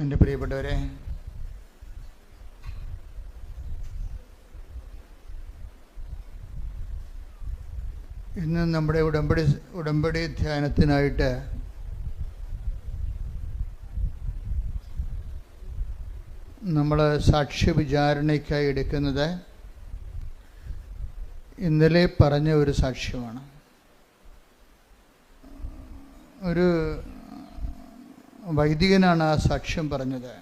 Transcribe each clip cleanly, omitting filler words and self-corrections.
എൻ്റെ പ്രിയപ്പെട്ടവരെ, ഇന്ന് നമ്മുടെ ഉടമ്പടി ധ്യാനത്തിനായിട്ട് നമ്മൾ സാക്ഷ്യ വിചാരണയ്ക്കായി എടുക്കുന്നത് ഇന്നലെ പറഞ്ഞ ഒരു സാക്ഷ്യമാണ്. ഒരു വൈദികനാണ് ആ സാക്ഷ്യം പറഞ്ഞത്.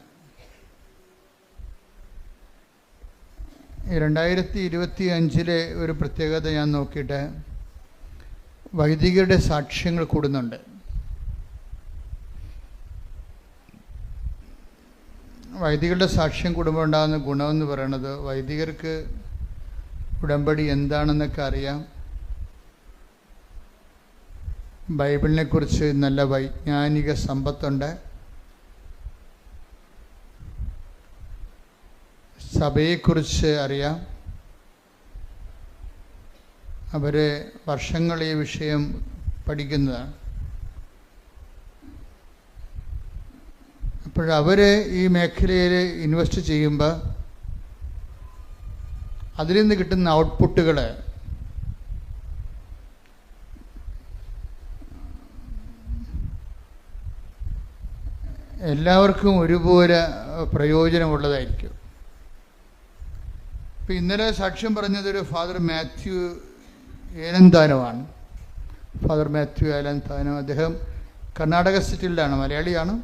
2025 ഒരു പ്രത്യേകത ഞാൻ നോക്കിയിട്ട് വൈദികരുടെ സാക്ഷ്യങ്ങൾ കൂടുന്നുണ്ട്. വൈദികരുടെ സാക്ഷ്യം കൂടുമ്പോൾ ഉണ്ടാകുന്ന ഗുണമെന്ന് പറയുന്നത് വൈദികർക്ക് ഉടമ്പടി എന്താണെന്നൊക്കെ അറിയാം. ബൈബിളിനെ കുറിച്ച് നല്ല വൈജ്ഞാനിക സമ്പത്തുണ്ട്. സഭയെക്കുറിച്ച് അറിയാം. അവർ വർഷങ്ങൾ ഈ വിഷയം പഠിക്കുന്നതാണ്. അപ്പോഴവർ ഈ മേഖലയിൽ ഇൻവെസ്റ്റ് ചെയ്യുമ്പോൾ അതിൽ നിന്ന് കിട്ടുന്ന ഔട്ട്പുട്ടുകൾ എല്ലാവർക്കും ഒരുപോലെ പ്രയോജനമുള്ളതായിരിക്കും. ഇപ്പം ഇന്നലെ സാക്ഷ്യം പറഞ്ഞതൊരു ഫാദർ മാത്യു ഏലന്താനമാണ്. ഫാദർ മാത്യു ഏലന്താനം. അദ്ദേഹം കർണാടക സ്റ്റേറ്റിലാണ്, മലയാളിയാണ്.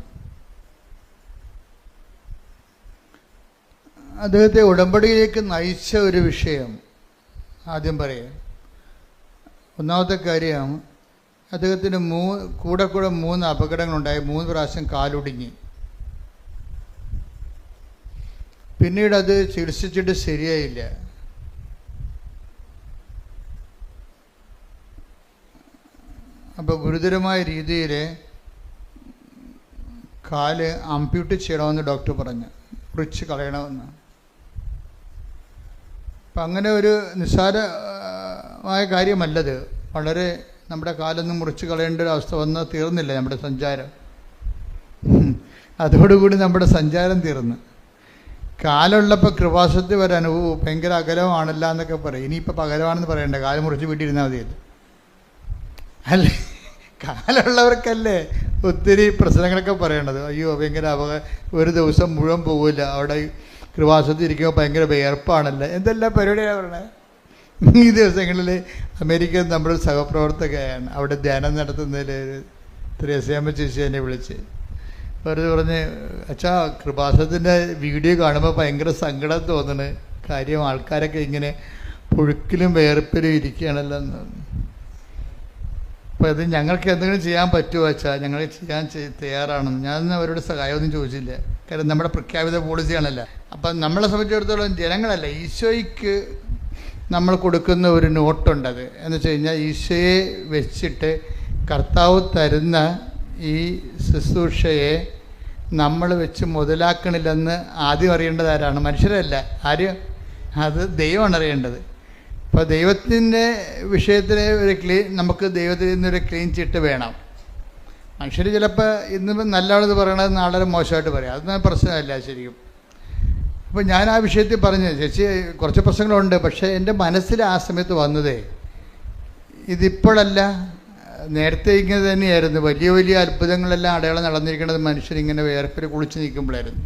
അദ്ദേഹത്തെ ഉടമ്പടിയിലേക്ക് നയിച്ച ഒരു വിഷയം ആദ്യം പറയാം. ഒന്നാമത്തെ കാര്യം, അദ്ദേഹത്തിന് കൂടെ 3 അപകടങ്ങളുണ്ടായി. 3 പ്രാവശ്യം കാലൊടിഞ്ഞ്. പിന്നീട് അത് ചികിത്സിച്ചിട്ട് ശരിയായില്ല. അപ്പോൾ ഗുരുതരമായ രീതിയിൽ കാല് അമ്പ്യൂട്ട് ചെയ്യണമെന്ന് ഡോക്ടർ പറഞ്ഞു, മുറിച്ച് കളയണമെന്ന്. അപ്പം അങ്ങനെ ഒരു നിസ്സാരമായ കാര്യമല്ലത്. വളരെ നമ്മുടെ കാലൊന്നും മുറിച്ച് കളയേണ്ട ഒരു അവസ്ഥ വന്നാൽ തീർന്നില്ല നമ്മുടെ സഞ്ചാരം. അതോടുകൂടി നമ്മുടെ സഞ്ചാരം തീർന്നു. കാലുള്ളപ്പോൾ കൃപാസനത്തിൽ വരെ അനുഭവം ഭയങ്കര അകലമാണല്ല എന്നൊക്കെ പറയും. ഇനിയിപ്പോൾ പകലമാണെന്ന് പറയണ്ട, കാല് മുറിച്ച് വീട്ടിലിരുന്നാൽ മതിയല്ലോ. അല്ലേ, കാലുള്ളവർക്കല്ലേ ഒത്തിരി പ്രശ്നങ്ങളൊക്കെ പറയണത്. അയ്യോ ഭയങ്കര ഒരു ദിവസം മുഴുവൻ പോകില്ല, അവിടെ കൃപാസനത്തിൽ ഇരിക്കുമ്പോൾ ഭയങ്കര വിയർപ്പാണല്ലോ, എന്തെല്ലാം പരിപാടിയാണ് പറയണത്. ഈ ദിവസങ്ങളിൽ അമേരിക്കയിൽ നമ്മുടെ സഹപ്രവർത്തകയാണ്. അവിടെ ധ്യാനം നടത്തുന്നതിൽ ത്രേസ്യാമ്മ ചേച്ചി എന്നെ വിളിച്ച് വെറുതെ പറഞ്ഞ്, അച്ഛാ കൃപാസനത്തിൻ്റെ വീഡിയോ കാണുമ്പോൾ ഭയങ്കര സങ്കടം തോന്നണ്. കാര്യം ആൾക്കാരൊക്കെ ഇങ്ങനെ പുഴുക്കിലും വേർപ്പിലും ഇരിക്കുകയാണല്ലോ എന്ന്. അപ്പോൾ അത് ഞങ്ങൾക്ക് എന്തെങ്കിലും ചെയ്യാൻ പറ്റുമോ വെച്ചാൽ ഞങ്ങൾ ചെയ്യാൻ തയ്യാറാണെന്ന്. ഞാൻ അവരോട് സഹായമൊന്നും ചോദിച്ചില്ല. കാരണം നമ്മുടെ പ്രഖ്യാപിത പോളിസിയാണല്ലോ. അപ്പം നമ്മളെ സംബന്ധിച്ചിടത്തോളം ജനങ്ങളല്ല, ഈശോയ്ക്ക് നമ്മൾ കൊടുക്കുന്ന ഒരു നോട്ടുണ്ടത് എന്ന് വെച്ച് കഴിഞ്ഞാൽ ഈശോയെ വെച്ചിട്ട് കർത്താവ് തരുന്ന ഈ ശുശ്രൂഷയെ നമ്മൾ വെച്ച് മുതലാക്കണില്ലെന്ന് ആദ്യം അറിയേണ്ടത് ആരാണ്? മനുഷ്യരല്ല. ആരും, അത് ദൈവമാണ് അറിയേണ്ടത്. അപ്പോൾ ദൈവത്തിൻ്റെ വിഷയത്തിൽ നമുക്ക് ദൈവത്തിൽ നിന്നൊരു ക്ലീൻ ചിട്ട് വേണം. മനുഷ്യർ ചിലപ്പോൾ ഇന്ന് നല്ലതാണെന്ന് പറയണത് നാളെ മോശമായിട്ട് പറയാം. അതൊന്നും പ്രശ്നമല്ല ശരിക്കും. അപ്പോൾ ഞാൻ ആ വിഷയത്തിൽ പറഞ്ഞു, ചേച്ചി കുറച്ച് പ്രശ്നങ്ങളുണ്ട്, പക്ഷേ എൻ്റെ മനസ്സിൽ ആ സമയത്ത് വന്നതേ ഇതിപ്പോഴല്ല, നേരത്തെ ഇങ്ങനെ തന്നെയായിരുന്നു. വലിയ വലിയ അത്ഭുതങ്ങളെല്ലാം അടയാളം നടന്നിരിക്കുന്നത് മനുഷ്യരിങ്ങനെ വേർപ്പിൽ കുളിച്ച് നിൽക്കുമ്പോഴായിരുന്നു.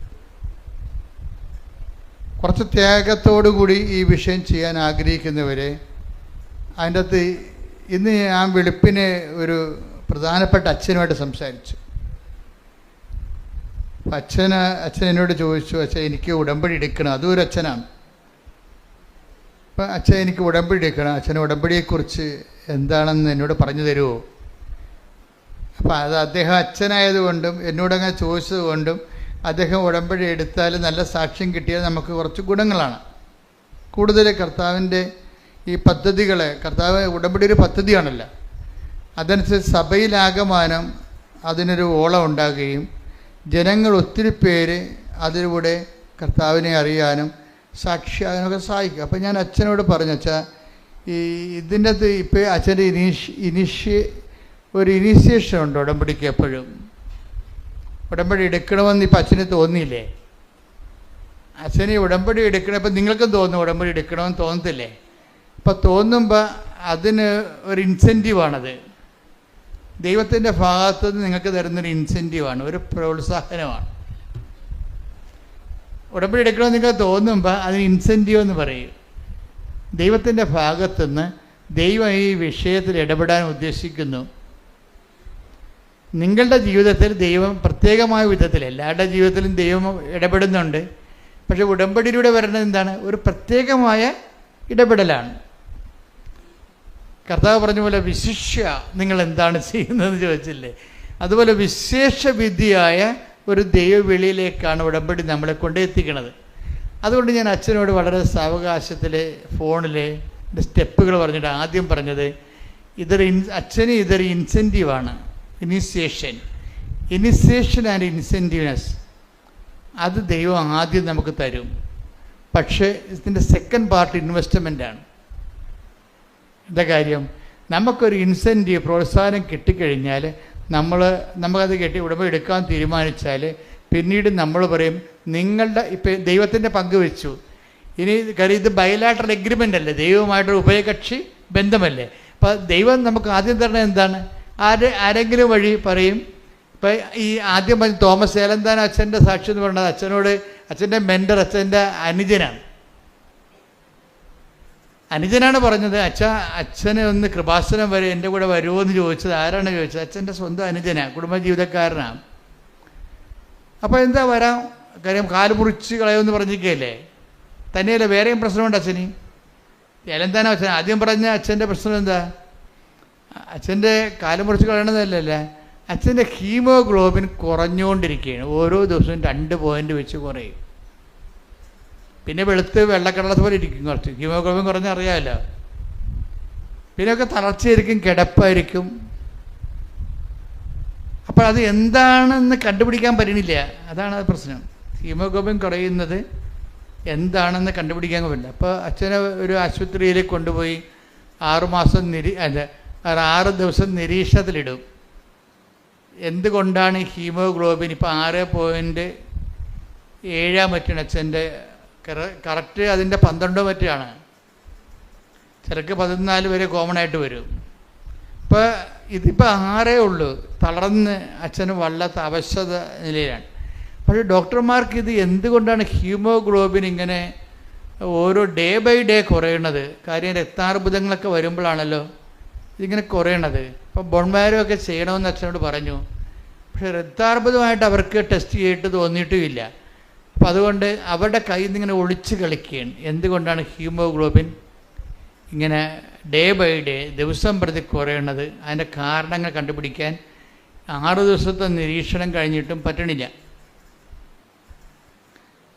കുറച്ച് ത്യാഗത്തോടു കൂടി ഈ വിഷയം ചെയ്യാൻ ആഗ്രഹിക്കുന്നവരെ അതിൻ്റെ അകത്ത് ഇന്ന് ഞാൻ വെളുപ്പിനെ ഒരു പ്രധാനപ്പെട്ട അച്ഛനുമായിട്ട് സംസാരിച്ചു. അപ്പം അച്ഛൻ എന്നോട് ചോദിച്ചു, അച്ഛൻ എനിക്ക് ഉടമ്പടി എടുക്കണം. അതും ഒരു അച്ഛനാണ്. അപ്പം അച്ഛൻ എനിക്ക് ഉടമ്പടി എടുക്കണം, അച്ഛൻ ഉടമ്പടിയെക്കുറിച്ച് എന്താണെന്ന് എന്നോട് പറഞ്ഞു തരുമോ? അപ്പം അത് അദ്ദേഹം അച്ഛനായതുകൊണ്ടും എന്നോടങ്ങനെ ചോദിച്ചത് കൊണ്ടും അദ്ദേഹം ഉടമ്പടി എടുത്താൽ നല്ല സാക്ഷ്യം കിട്ടിയാൽ നമുക്ക് കുറച്ച് ഗുണങ്ങളാണ്. കൂടുതൽ കർത്താവിൻ്റെ ഈ പദ്ധതികളെ, കർത്താവ് ഉടമ്പടി ഒരു പദ്ധതിയാണല്ലോ, അതനുസരിച്ച് സഭയിലാകമാനം അതിനൊരു ഓളം ഉണ്ടാകുകയും ജനങ്ങൾ ഒത്തിരി പേര് അതിലൂടെ കർത്താവിനെ അറിയാനും സാക്ഷിയാകാനൊക്കെ സഹായിക്കും. അപ്പം ഞാൻ അച്ഛനോട് പറഞ്ഞു, അച്ഛാ ഇതിൻ്റെ അകത്ത് ഇപ്പോൾ അച്ഛൻ്റെ ഇനീഷ്യേഷൻ ഉണ്ട് ഉടമ്പടിക്ക്. എപ്പോഴും ഉടമ്പടി എടുക്കണമെന്ന് ഇപ്പം അച്ഛന് തോന്നിയില്ലേ? അച്ഛന് ഉടമ്പടി എടുക്കണം, ഇപ്പം നിങ്ങൾക്കും തോന്നും ഉടമ്പടി എടുക്കണമെന്ന് തോന്നത്തില്ലേ? അപ്പം തോന്നുമ്പോൾ അതിന് ഒരു ഇൻസെൻറ്റീവാണത്. ദൈവത്തിൻ്റെ ഭാഗത്തു നിന്ന് നിങ്ങൾക്ക് തരുന്നൊരു ഇൻസെൻറ്റീവാണ്, ഒരു പ്രോത്സാഹനമാണ്. ഉടമ്പടി എടുക്കണമെന്ന് നിങ്ങൾക്ക് തോന്നുമ്പോൾ അതിന് ഇൻസെൻറ്റീവ് എന്ന് പറയും. ദൈവത്തിൻ്റെ ഭാഗത്തുനിന്ന് ദൈവം ഈ വിഷയത്തിൽ ഇടപെടാൻ ഉദ്ദേശിക്കുന്നു. നിങ്ങളുടെ ജീവിതത്തിൽ ദൈവം പ്രത്യേകമായ വിധത്തിൽ, എല്ലാവരുടെ ജീവിതത്തിലും ദൈവം ഇടപെടുന്നുണ്ട്. പക്ഷേ ഉടമ്പടിയിലൂടെ വരുന്നത് എന്താണ്? ഒരു പ്രത്യേകമായ ഇടപെടലാണ്. കർത്താവ് പറഞ്ഞ പോലെ വിശിഷ്യ നിങ്ങൾ എന്താണ് ചെയ്യുന്നതെന്ന് ചോദിച്ചില്ലേ? അതുപോലെ വിശേഷവിധിയായ ഒരു ദൈവവിളിയിലേക്കാണ് ഉടമ്പടി നമ്മളെ കൊണ്ടെത്തിക്കുന്നത്. അതുകൊണ്ട് ഞാൻ അച്ഛനോട് വളരെ സാവകാശത്തിൽ ഫോണിൽ സ്റ്റെപ്പുകൾ പറഞ്ഞിട്ട് ആദ്യം പറഞ്ഞത് അച്ഛന് ഇതൊരു ഇൻസെൻറ്റീവാണ്. ഇനിഷ്യേഷൻ ആൻഡ് ഇൻസെൻറ്റീവ്നെസ് അത് ദൈവം ആദ്യം നമുക്ക് തരും. പക്ഷേ ഇതിൻ്റെ സെക്കൻഡ് പാർട്ട് ഇൻവെസ്റ്റ്മെൻ്റാണ്. എന്താ കാര്യം? നമുക്കൊരു ഇൻസെൻറ്റീവ് പ്രോത്സാഹനം കിട്ടിക്കഴിഞ്ഞാൽ നമുക്കത് ഉടമ്പടി എടുക്കാൻ തീരുമാനിച്ചാൽ പിന്നീട് നമ്മൾ പറയും നിങ്ങളുടെ ഇപ്പം ദൈവത്തിൻ്റെ പങ്ക് വെച്ചു. ഇനി കാര്യം ഇത് ബയലാറ്ററൽ എഗ്രിമെൻ്റ് അല്ലേ, ദൈവവുമായിട്ടൊരു ഉഭയകക്ഷി ബന്ധമല്ലേ. അപ്പോൾ ദൈവം നമുക്ക് ആദ്യം തരുന്നത് എന്താണ്? ആരെങ്കിലും വഴി പറയും. ഇപ്പം ഈ ആദ്യം പറഞ്ഞ തോമസ് ഏലന്താൻ അച്ഛൻ്റെ സാക്ഷി എന്ന് പറയുന്നത് അച്ഛനോട് അച്ഛൻ്റെ മെൻറ്റർ അച്ഛൻ്റെ അനുജനാണ് പറഞ്ഞത്. അച്ഛനെ ഒന്ന് കൃപാസനം വരെ എൻ്റെ കൂടെ വരുമോ എന്ന് ചോദിച്ചത്. ആരാണ് ചോദിച്ചത്? അച്ഛൻ്റെ സ്വന്തം അനുജനാണ്, കുടുംബജീവിതക്കാരനാണ്. അപ്പോൾ എന്താ വരാം, കാര്യം കാല് മുറിച്ച് കളയുമെന്ന് പറഞ്ഞിരിക്കുകയല്ലേ. തന്നെയല്ല വേറെയും പ്രശ്നമുണ്ട് അച്ഛന്. ഏലന്താന അച്ഛൻ ആദ്യം പറഞ്ഞ അച്ഛൻ്റെ പ്രശ്നം എന്താ? അച്ഛൻ്റെ കാല് മുറിച്ച് കളയണതല്ലേ, അച്ഛൻ്റെ ഹീമോഗ്ലോബിൻ കുറഞ്ഞുകൊണ്ടിരിക്കുകയാണ്. ഓരോ ദിവസവും 2 പോയിൻ്റ് വെച്ച് കുറയും. പിന്നെ വെളുത്ത് വെള്ളക്കടലത്ത് പോലെ ഇരിക്കും. കുറച്ച് ഹീമോഗ്ലോബിൻ കുറഞ്ഞറിയാമല്ലോ. പിന്നെയൊക്കെ തളർച്ചയായിരിക്കും, കിടപ്പായിരിക്കും. അപ്പോൾ അത് എന്താണെന്ന് കണ്ടുപിടിക്കാൻ പറ്റണില്ല. അതാണ് പ്രശ്നം. ഹീമോഗ്ലോബിൻ കുറയുന്നത് എന്താണെന്ന് കണ്ടുപിടിക്കാൻ പറ്റില്ല. അപ്പോൾ അച്ഛനെ ഒരു ആശുപത്രിയിൽ കൊണ്ടുപോയി 6 ദിവസം നിരീക്ഷണത്തിലിടും. എന്തുകൊണ്ടാണ് ഹീമോഗ്ലോബിൻ ഇപ്പോൾ 6.7 മറ്റാണ് അച്ഛൻ്റെ കറക്റ്റ്, അതിൻ്റെ 12 മറ്റാണ്. ചിലക്ക് 14 വരെ കോമൺ ആയിട്ട് വരും. ഇപ്പോൾ ഇതിപ്പോൾ 6 ഉള്ളൂ. തളർന്ന് അച്ഛന് വല്ലാത്ത അവശത നിലയിലാണ്. പക്ഷേ ഡോക്ടർമാർക്ക് ഇത് എന്തുകൊണ്ടാണ് ഹീമോഗ്ലോബിൻ ഇങ്ങനെ ഓരോ ഡേ ബൈ ഡേ കുറയണത്? കാര്യം രക്താർബുദങ്ങളൊക്കെ വരുമ്പോഴാണല്ലോ ഇതിങ്ങനെ കുറയണത്. അപ്പോൾ ബോൺമാരൊക്കെ ചെയ്യണമെന്ന് അച്ഛനോട് പറഞ്ഞു. പക്ഷേ രക്താർബുദമായിട്ട് അവർക്ക് ടെസ്റ്റ് ചെയ്തിട്ട് തോന്നിയിട്ടുമില്ല. അപ്പോൾ അതുകൊണ്ട് അവരുടെ കയ്യിൽ നിന്ന് ഇങ്ങനെ ഒളിച്ച് കളിക്കുകയാണ്. എന്തുകൊണ്ടാണ് ഹീമോഗ്ലോബിൻ ഇങ്ങനെ ഡേ ബൈ ഡേ ദിവസം പ്രതി കുറയണത്? അതിൻ്റെ കാരണങ്ങൾ കണ്ടുപിടിക്കാൻ 6 ദിവസത്തെ നിരീക്ഷണം കഴിഞ്ഞിട്ടും പറ്റണില്ല.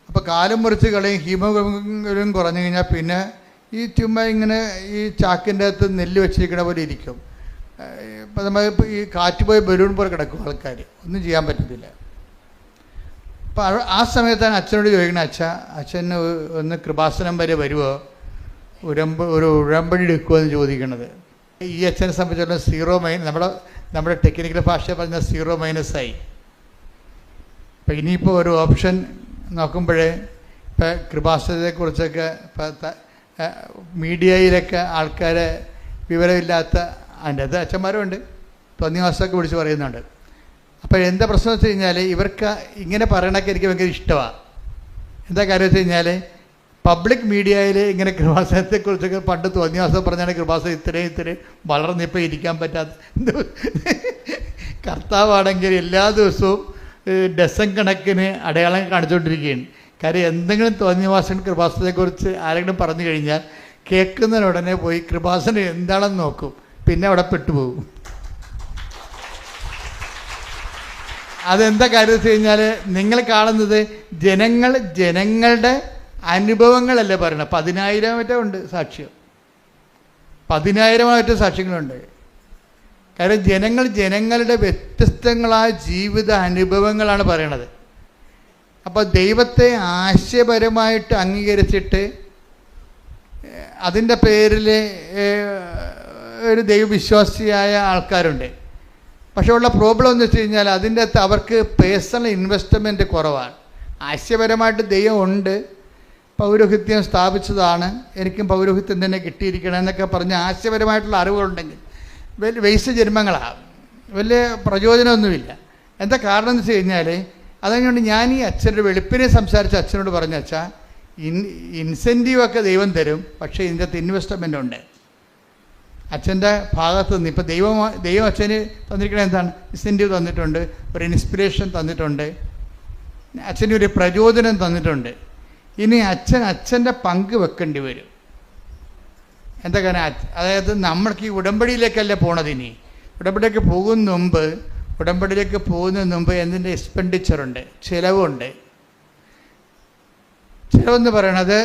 അപ്പോൾ കാലം മുറിച്ച് കളയും, ഹീമോഗ്ലോബിൻ കുറഞ്ഞു കഴിഞ്ഞാൽ പിന്നെ ഈ ചുമ്മാ ഇങ്ങനെ ഈ ചാക്കിൻ്റെ അകത്ത് നെല്ല് വെച്ചിരിക്കണ പോലെ ഇരിക്കും. ഇപ്പം നമ്മളിപ്പോൾ ഈ കാറ്റ് പോയി ബലൂൺ പോലെ കിടക്കും ആൾക്കാർ, ഒന്നും ചെയ്യാൻ പറ്റത്തില്ല. അപ്പോൾ ആ സമയത്താണ് അച്ഛനോട് ചോദിക്കണം, അച്ഛന് ഒന്ന് കൃപാസനം വരെ വരുമോ, ഒരു ഉടമ്പടി എടുക്കുമോ എന്ന് ചോദിക്കണത്. ഈ അച്ഛനെ സംബന്ധിച്ചിടത്തോളം 0- നമ്മുടെ ടെക്നിക്കൽ ഭാഷ പറഞ്ഞാൽ 0- അപ്പം ഇനിയിപ്പോൾ ഒരു ഓപ്ഷൻ നോക്കുമ്പോഴേ ഇപ്പം കൃപാസനത്തെക്കുറിച്ചൊക്കെ ഇപ്പം മീഡിയയിലൊക്കെ ആൾക്കാരെ വിവരമില്ലാത്ത അതിൻ്റെ അത് അച്ഛന്മാരുമുണ്ട്, തോന്നിവാസമൊക്കെ വിളിച്ച് പറയുന്നുണ്ട്. അപ്പോൾ എന്താ പ്രശ്നം വെച്ച് കഴിഞ്ഞാൽ ഇവർക്ക് ഇങ്ങനെ പറയണൊക്കെ എനിക്ക് ഭയങ്കര ഇഷ്ടമാണ്. എന്താ കാര്യം വെച്ച് കഴിഞ്ഞാൽ പബ്ലിക് മീഡിയയിൽ ഇങ്ങനെ കൃപാസനത്തെക്കുറിച്ചൊക്കെ പണ്ട് തോന്നിവാസം പറഞ്ഞാണ് കൃപാസനം ഇത്രയും വളർന്നിപ്പോൾ ഇരിക്കാൻ പറ്റാത്ത. കർത്താവാണെങ്കിൽ എല്ലാ ദിവസവും ഡസൻ കണക്കിന് അടയാളം കാണിച്ചുകൊണ്ടിരിക്കുകയാണ്. കാര്യം എന്തെങ്കിലും തോന്നിവാസൻ കൃപാസനത്തെക്കുറിച്ച് ആരെങ്കിലും പറഞ്ഞു കഴിഞ്ഞാൽ കേൾക്കുന്നതിനുടനെ പോയി കൃപാസനം എന്താണെന്ന് നോക്കും, പിന്നെ അവിടെ പെട്ടുപോകും. അതെന്താ കാര്യം വെച്ച് കഴിഞ്ഞാൽ നിങ്ങൾ കാണുന്നത് ജനങ്ങളുടെ അനുഭവങ്ങളല്ലേ പറയണത്. 10,000 മറ്റോ ഉണ്ട് സാക്ഷ്യം, 10,000 മറ്റോ സാക്ഷ്യങ്ങളുണ്ട്. കാര്യം ജനങ്ങളുടെ വ്യത്യസ്തങ്ങളായ ജീവിത അനുഭവങ്ങളാണ് പറയണത്. അപ്പോൾ ദൈവത്തെ ആശയപരമായിട്ട് അംഗീകരിച്ചിട്ട് അതിൻ്റെ പേരിൽ ഒരു ദൈവവിശ്വാസിയായ ആൾക്കാരുണ്ട്. പക്ഷേ ഉള്ള പ്രോബ്ലം എന്ന് വെച്ച് കഴിഞ്ഞാൽ അതിൻ്റെ അകത്ത് അവർക്ക് പേഴ്സണൽ ഇൻവെസ്റ്റ്മെൻറ്റ് കുറവാണ്. ആശയപരമായിട്ട് ദൈവം ഉണ്ട്, പൗരോഹിത്യം സ്ഥാപിച്ചതാണ്, എനിക്കും പൗരോഹിത്യം തന്നെ കിട്ടിയിരിക്കണം എന്നൊക്കെ പറഞ്ഞ് ആശയപരമായിട്ടുള്ള അറിവുകളുണ്ടെങ്കിൽ വലിയ വേസ്റ്റ് ജന്മങ്ങളാണ്, വലിയ പ്രചോദനമൊന്നുമില്ല. എന്താ കാരണം എന്ന് വെച്ച് കഴിഞ്ഞാൽ അതുകൊണ്ട് ഞാൻ ഈ അച്ഛനോട് വെളുപ്പിനെ സംസാരിച്ച അച്ഛനോട് പറഞ്ഞ അച്ഛാ, ഇൻസെൻറ്റീവൊക്കെ ദൈവം തരും, പക്ഷേ ഇതിൻ്റെ അകത്ത് ഇൻവെസ്റ്റ്മെൻ്റ് ഉണ്ട് അച്ഛൻ്റെ ഭാഗത്ത് നിന്ന്. ഇപ്പോൾ ദൈവം അച്ഛന് തന്നിരിക്കണത് എന്താണ്? ഇൻസെൻറ്റീവ് തന്നിട്ടുണ്ട്, ഒരു ഇൻസ്പിറേഷൻ തന്നിട്ടുണ്ട്, അച്ഛന് ഒരു പ്രചോദനം തന്നിട്ടുണ്ട്. ഇനി അച്ഛൻ്റെ പങ്ക് വെക്കേണ്ടി വരും. എന്താ കാരണം? അതായത് നമ്മൾക്ക് ഈ ഉടമ്പടിയിലേക്കല്ല പോണത്. ഇനി ഉടമ്പടിയിലേക്ക് പോകുന്നതിന് മുമ്പ് എന്തിൻ്റെ എക്സ്പെൻഡിച്ചറുണ്ട്, ചിലവുണ്ട്. ചിലവെന്ന് പറയണത്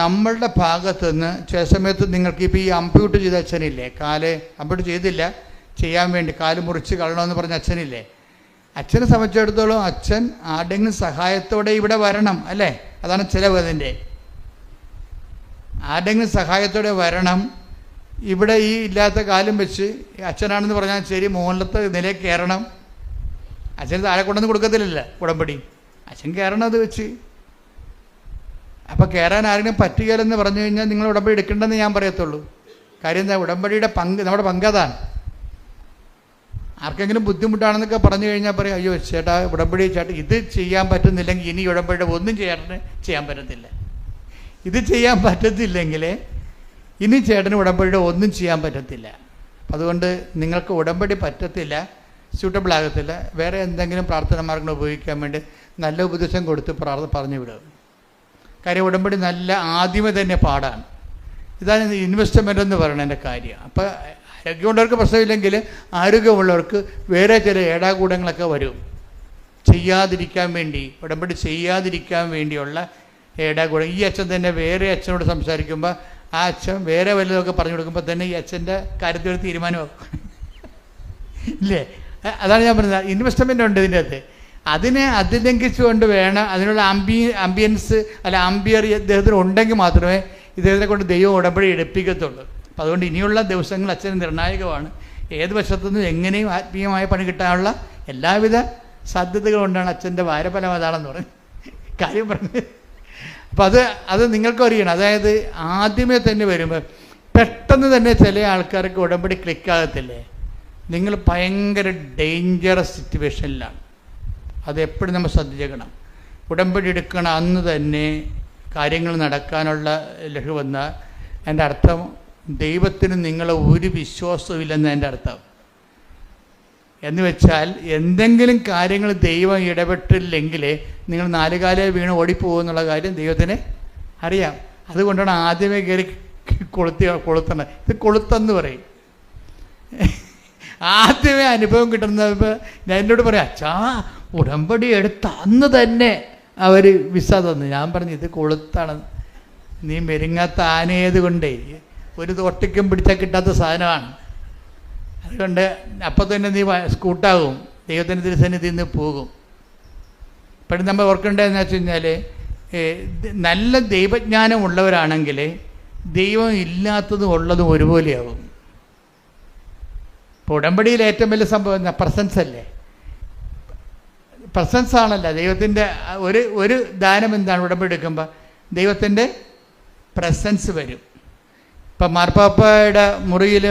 നമ്മളുടെ ഭാഗത്തു നിന്ന് ചില സമയത്ത് നിങ്ങൾക്ക് ഇപ്പോൾ ഈ അമ്പ്യൂട്ട് ചെയ്ത അച്ഛനില്ലേ, കാല് അമ്പ്യൂട്ട് ചെയ്തില്ല, ചെയ്യാൻ വേണ്ടി കാല് മുറിച്ച് കളയണമെന്ന് പറഞ്ഞ അച്ഛനില്ലേ, അച്ഛനെ സംബന്ധിച്ചിടത്തോളം അച്ഛൻ ആരുടെങ്കിലും സഹായത്തോടെ ഇവിടെ വരണം അല്ലേ? അതാണ് ചിലവ്. അതിൻ്റെ ആരുടെങ്കിലും സഹായത്തോടെ വരണം. ഇവിടെ ഈ ഇല്ലാത്ത കാലം വെച്ച് അച്ഛനാണെന്ന് പറഞ്ഞാൽ ശരി, മുകളിലത്തെ നിലയിൽ കയറണം. അച്ഛന് താഴെ കൊണ്ടൊന്നും കൊടുക്കത്തില്ലല്ലോ ഉടമ്പടി, അച്ഛൻ കയറണം അത് വെച്ച്. അപ്പോൾ കയറാൻ ആരെങ്കിലും പറ്റുകയില്ലെന്ന് പറഞ്ഞു കഴിഞ്ഞാൽ നിങ്ങൾ ഉടമ്പടി എടുക്കേണ്ടെന്ന് ഞാൻ പറയത്തുള്ളൂ. കാര്യം എന്താ? ഉടമ്പടിയുടെ പങ്ക്, നമ്മുടെ പങ്കതാണ്. ആർക്കെങ്കിലും ബുദ്ധിമുട്ടാണെന്നൊക്കെ പറഞ്ഞു കഴിഞ്ഞാൽ പറയും, അയ്യോ ചേട്ടാ ഉടമ്പടി ചേട്ടാ ഇത് ചെയ്യാൻ പറ്റുന്നില്ലെങ്കിൽ ഇനി ഉടമ്പടിയുടെ ഒന്നും ചെയ്യാൻ പറ്റത്തില്ല. ഇത് ചെയ്യാൻ പറ്റത്തില്ലെങ്കിൽ ഇനി ചേട്ടന് ഉടമ്പടിയുടെ ഒന്നും ചെയ്യാൻ പറ്റത്തില്ല. അതുകൊണ്ട് നിങ്ങൾക്ക് ഉടമ്പടി പറ്റത്തില്ല, സ്യൂട്ടബിൾ ആകത്തില്ല, വേറെ എന്തെങ്കിലും പ്രാർത്ഥന മാർഗങ്ങൾ ഉപയോഗിക്കാൻ വേണ്ടി നല്ല ഉപദേശം കൊടുത്ത് പറഞ്ഞു വിടുക. കാര്യം ഉടമ്പടി നല്ല ആദ്യമേ തന്നെ പാടാണ്. ഇതാണ് ഇൻവെസ്റ്റ്മെൻ്റ് എന്ന് പറയുന്നതിൻ്റെ കാര്യം. അപ്പോൾ ആരോഗ്യമുള്ളവർക്ക് പ്രശ്നമില്ലെങ്കിൽ ആരോഗ്യമുള്ളവർക്ക് വേറെ ചില ഏടാകൂടങ്ങളൊക്കെ വരും. ചെയ്യാതിരിക്കാൻ വേണ്ടി, ഉടമ്പടി ചെയ്യാതിരിക്കാൻ വേണ്ടിയുള്ള ഏടാകൂടം. ഈ അച്ഛൻ തന്നെ വേറെ അച്ഛനോട് സംസാരിക്കുമ്പോൾ ആ അച്ഛൻ വേറെ വല്ലതൊക്കെ പറഞ്ഞു കൊടുക്കുമ്പോൾ തന്നെ ഈ അച്ഛൻ്റെ കാര്യത്തിൽ ഒരു തീരുമാനമാകും ഇല്ലേ? അതാണ് ഞാൻ പറയുന്നത്, ഇൻവെസ്റ്റ്മെൻ്റ് ഉണ്ട് ഇതിൻ്റെ അകത്ത്. അതിനെ അതിലംഘിച്ചുകൊണ്ട് വേണം, അതിനുള്ള ആംബിയൻസ് അല്ല ആംബിയർ ഇദ്ദേഹത്തിന് ഉണ്ടെങ്കിൽ മാത്രമേ ഇദ്ദേഹത്തിനെ കൊണ്ട് ദൈവം ഉടമ്പടി എടുപ്പിക്കത്തുള്ളൂ. അപ്പം അതുകൊണ്ട് ഇനിയുള്ള ദിവസങ്ങൾ അച്ഛന് നിർണായകമാണ്. ഏത് വശത്തുനിന്നും എങ്ങനെയും ആത്മീയമായ പണി കിട്ടാനുള്ള എല്ലാവിധ സാധ്യതകളുണ്ടാണ്. അച്ഛൻ്റെ വാരഫലം അതാണെന്ന് പറഞ്ഞ് കാര്യം പറഞ്ഞ്. അപ്പം അത് നിങ്ങൾക്കും അറിയണം. അതായത് ആദ്യമേ തന്നെ വരുമ്പോൾ പെട്ടെന്ന് തന്നെ ചില ആൾക്കാർക്ക് ഉടമ്പടി ക്ലിക്കാകത്തില്ലേ, നിങ്ങൾ ഭയങ്കര ഡേഞ്ചറസ് സിറ്റുവേഷനിലാണ്. അതെപ്പോഴും നമ്മൾ ശ്രദ്ധിക്കണം. ഉടമ്പടി എടുക്കണം അന്ന് തന്നെ കാര്യങ്ങൾ നടക്കാനുള്ള ലഹു വന്നാൽ എൻ്റെ അർത്ഥം ദൈവത്തിന് നിങ്ങളെ ഒരു വിശ്വാസമില്ലെന്ന് എൻ്റെ അർത്ഥം. എന്ന് വെച്ചാൽ എന്തെങ്കിലും കാര്യങ്ങൾ ദൈവം ഇടപെട്ടില്ലെങ്കിൽ നിങ്ങൾ നാലുകാലേ വീണ് ഓടിപ്പോകുമെന്നുള്ള കാര്യം ദൈവത്തിന് അറിയാം. അതുകൊണ്ടാണ് ആദ്യമേ കയറി കൊളുത്തണം. ഇത് കൊളുത്തെന്ന് പറയും. ആദ്യമേ അനുഭവം കിട്ടുന്നപ്പോൾ ഞാൻ എന്നോട് പറയാം, അച്ഛാ ഉടമ്പടി എടുത്ത അന്ന് തന്നെ അവർ വിസ തന്നു. ഞാൻ പറഞ്ഞു ഇത് കൊളുത്താണ്, നീ മെരുങ്ങാത്ത ആനയത് കൊണ്ടേ ഒരു തൊട്ടിക്കും പിടിച്ചാൽ കിട്ടാത്ത സാധനമാണ്. അതുകൊണ്ട് അപ്പം തന്നെ നീ സ്കൂട്ടാകും, ദൈവത്തിൻ്റെ തിരുസന്നിധിയിൽ നിന്ന് പോകും. ഇപ്പോഴും നമ്മൾ ഓർക്കേണ്ടതെന്ന് വെച്ച് കഴിഞ്ഞാൽ നല്ല ദൈവജ്ഞാനം ഉള്ളവരാണെങ്കിൽ ദൈവം ഇല്ലാത്തതും ഉള്ളതും ഒരുപോലെയാകും. ഇപ്പോൾ ഉടമ്പടിയിൽ ഏറ്റവും വലിയ സംഭവം എന്താ? പ്രസൻസ് അല്ലേ? പ്രസൻസ് ആണല്ലോ ദൈവത്തിൻ്റെ ഒരു ദാനം. എന്താണ് ഉടമ്പടി എടുക്കുമ്പോൾ? ദൈവത്തിൻ്റെ പ്രസൻസ് വരും. ഇപ്പം മാർപ്പാപ്പയുടെ മുറിയിൽ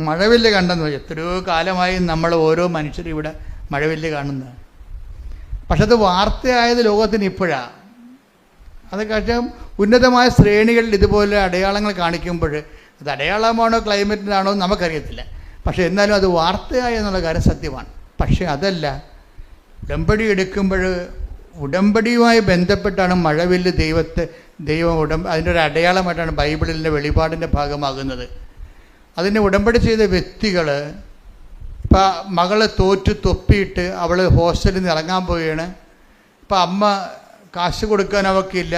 മഴവില്ല് കണ്ടെന്ന് എത്രയോ കാലമായി നമ്മൾ ഓരോ മനുഷ്യരും ഇവിടെ മഴവില്ല് കാണുന്നതാണ്. പക്ഷെ അത് വാർത്തയായത് ലോകത്തിന് ഇപ്പോഴാണ്. അത് കാരണം ഉന്നതമായ ശ്രേണികളിൽ ഇതുപോലെ അടയാളങ്ങൾ കാണിക്കുമ്പോൾ അത് അടയാളമാണോ ക്ലൈമറ്റിനാണോ നമുക്കറിയത്തില്ല. പക്ഷെ എന്നാലും അത് വാർത്തയായി എന്നുള്ള കാര്യം സത്യമാണ്. പക്ഷെ അതല്ല, ഉടമ്പടി എടുക്കുമ്പോൾ ഉടമ്പടിയുമായി ബന്ധപ്പെട്ടാണ് മഴവില്ല് ദൈവം അതിൻ്റെ ഒരു അടയാളമായിട്ടാണ് ബൈബിളിലെ വെളിപാടിൻ്റെ ഭാഗമാകുന്നത്. അതിനെ ഉടമ്പടി ചെയ്ത വ്യക്തികൾ, ഇപ്പം മകളെ തോറ്റ് തൊപ്പിയിട്ട് അവൾ ഹോസ്റ്റലിൽ നിന്ന് ഇറങ്ങാൻ പോവുകയാണ്. ഇപ്പം അമ്മ കാശ് കൊടുക്കാൻ അവൾക്കില്ല,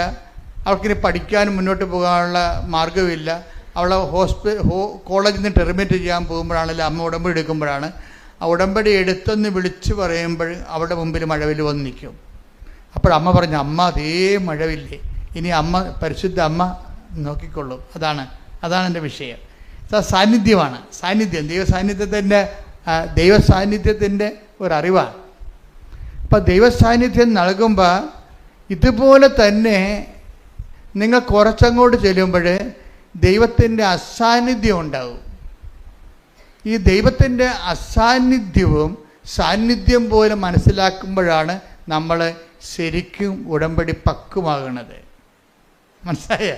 അവൾക്കിനി പഠിക്കാനും മുന്നോട്ട് പോകാനുള്ള മാർഗ്ഗമില്ല. അവളെ കോളേജിൽ നിന്ന് ടെർമിനേറ്റ് ചെയ്യാൻ പോകുമ്പോഴാണല്ലോ അമ്മ ഉടമ്പടി എടുക്കുമ്പോഴാണ്. ആ ഉടമ്പടി എടുത്തെന്ന് വിളിച്ചു പറയുമ്പോൾ അവളുടെ മുമ്പിൽ മഴവില്ല് വന്ന് നിൽക്കും. അപ്പോഴമ്മ പറഞ്ഞു, അമ്മ അതേ മഴവില്ലേ, ഇനി അമ്മ പരിശുദ്ധ അമ്മ നോക്കിക്കൊള്ളും. അതാണ് എൻ്റെ വിഷയം. സാന്നിധ്യമാണ്. സാന്നിധ്യം, ദൈവ സാന്നിധ്യത്തിൻ്റെ ദൈവസാന്നിധ്യത്തിൻ്റെ ഒരറിവാണ്. അപ്പം ദൈവസാന്നിധ്യം നൽകുമ്പോൾ ഇതുപോലെ തന്നെ നിങ്ങൾ കുറച്ചങ്ങോട്ട് ചെല്ലുമ്പോൾ ദൈവത്തിൻ്റെ അസാന്നിധ്യം ഉണ്ടാവും. ഈ ദൈവത്തിൻ്റെ അസാന്നിധ്യവും സാന്നിധ്യം പോലെ മനസ്സിലാക്കുമ്പോഴാണ് നമ്മൾ ശരിക്കും ഉടമ്പടി പക്വമാകുന്നത്. മനസ്സിലായ?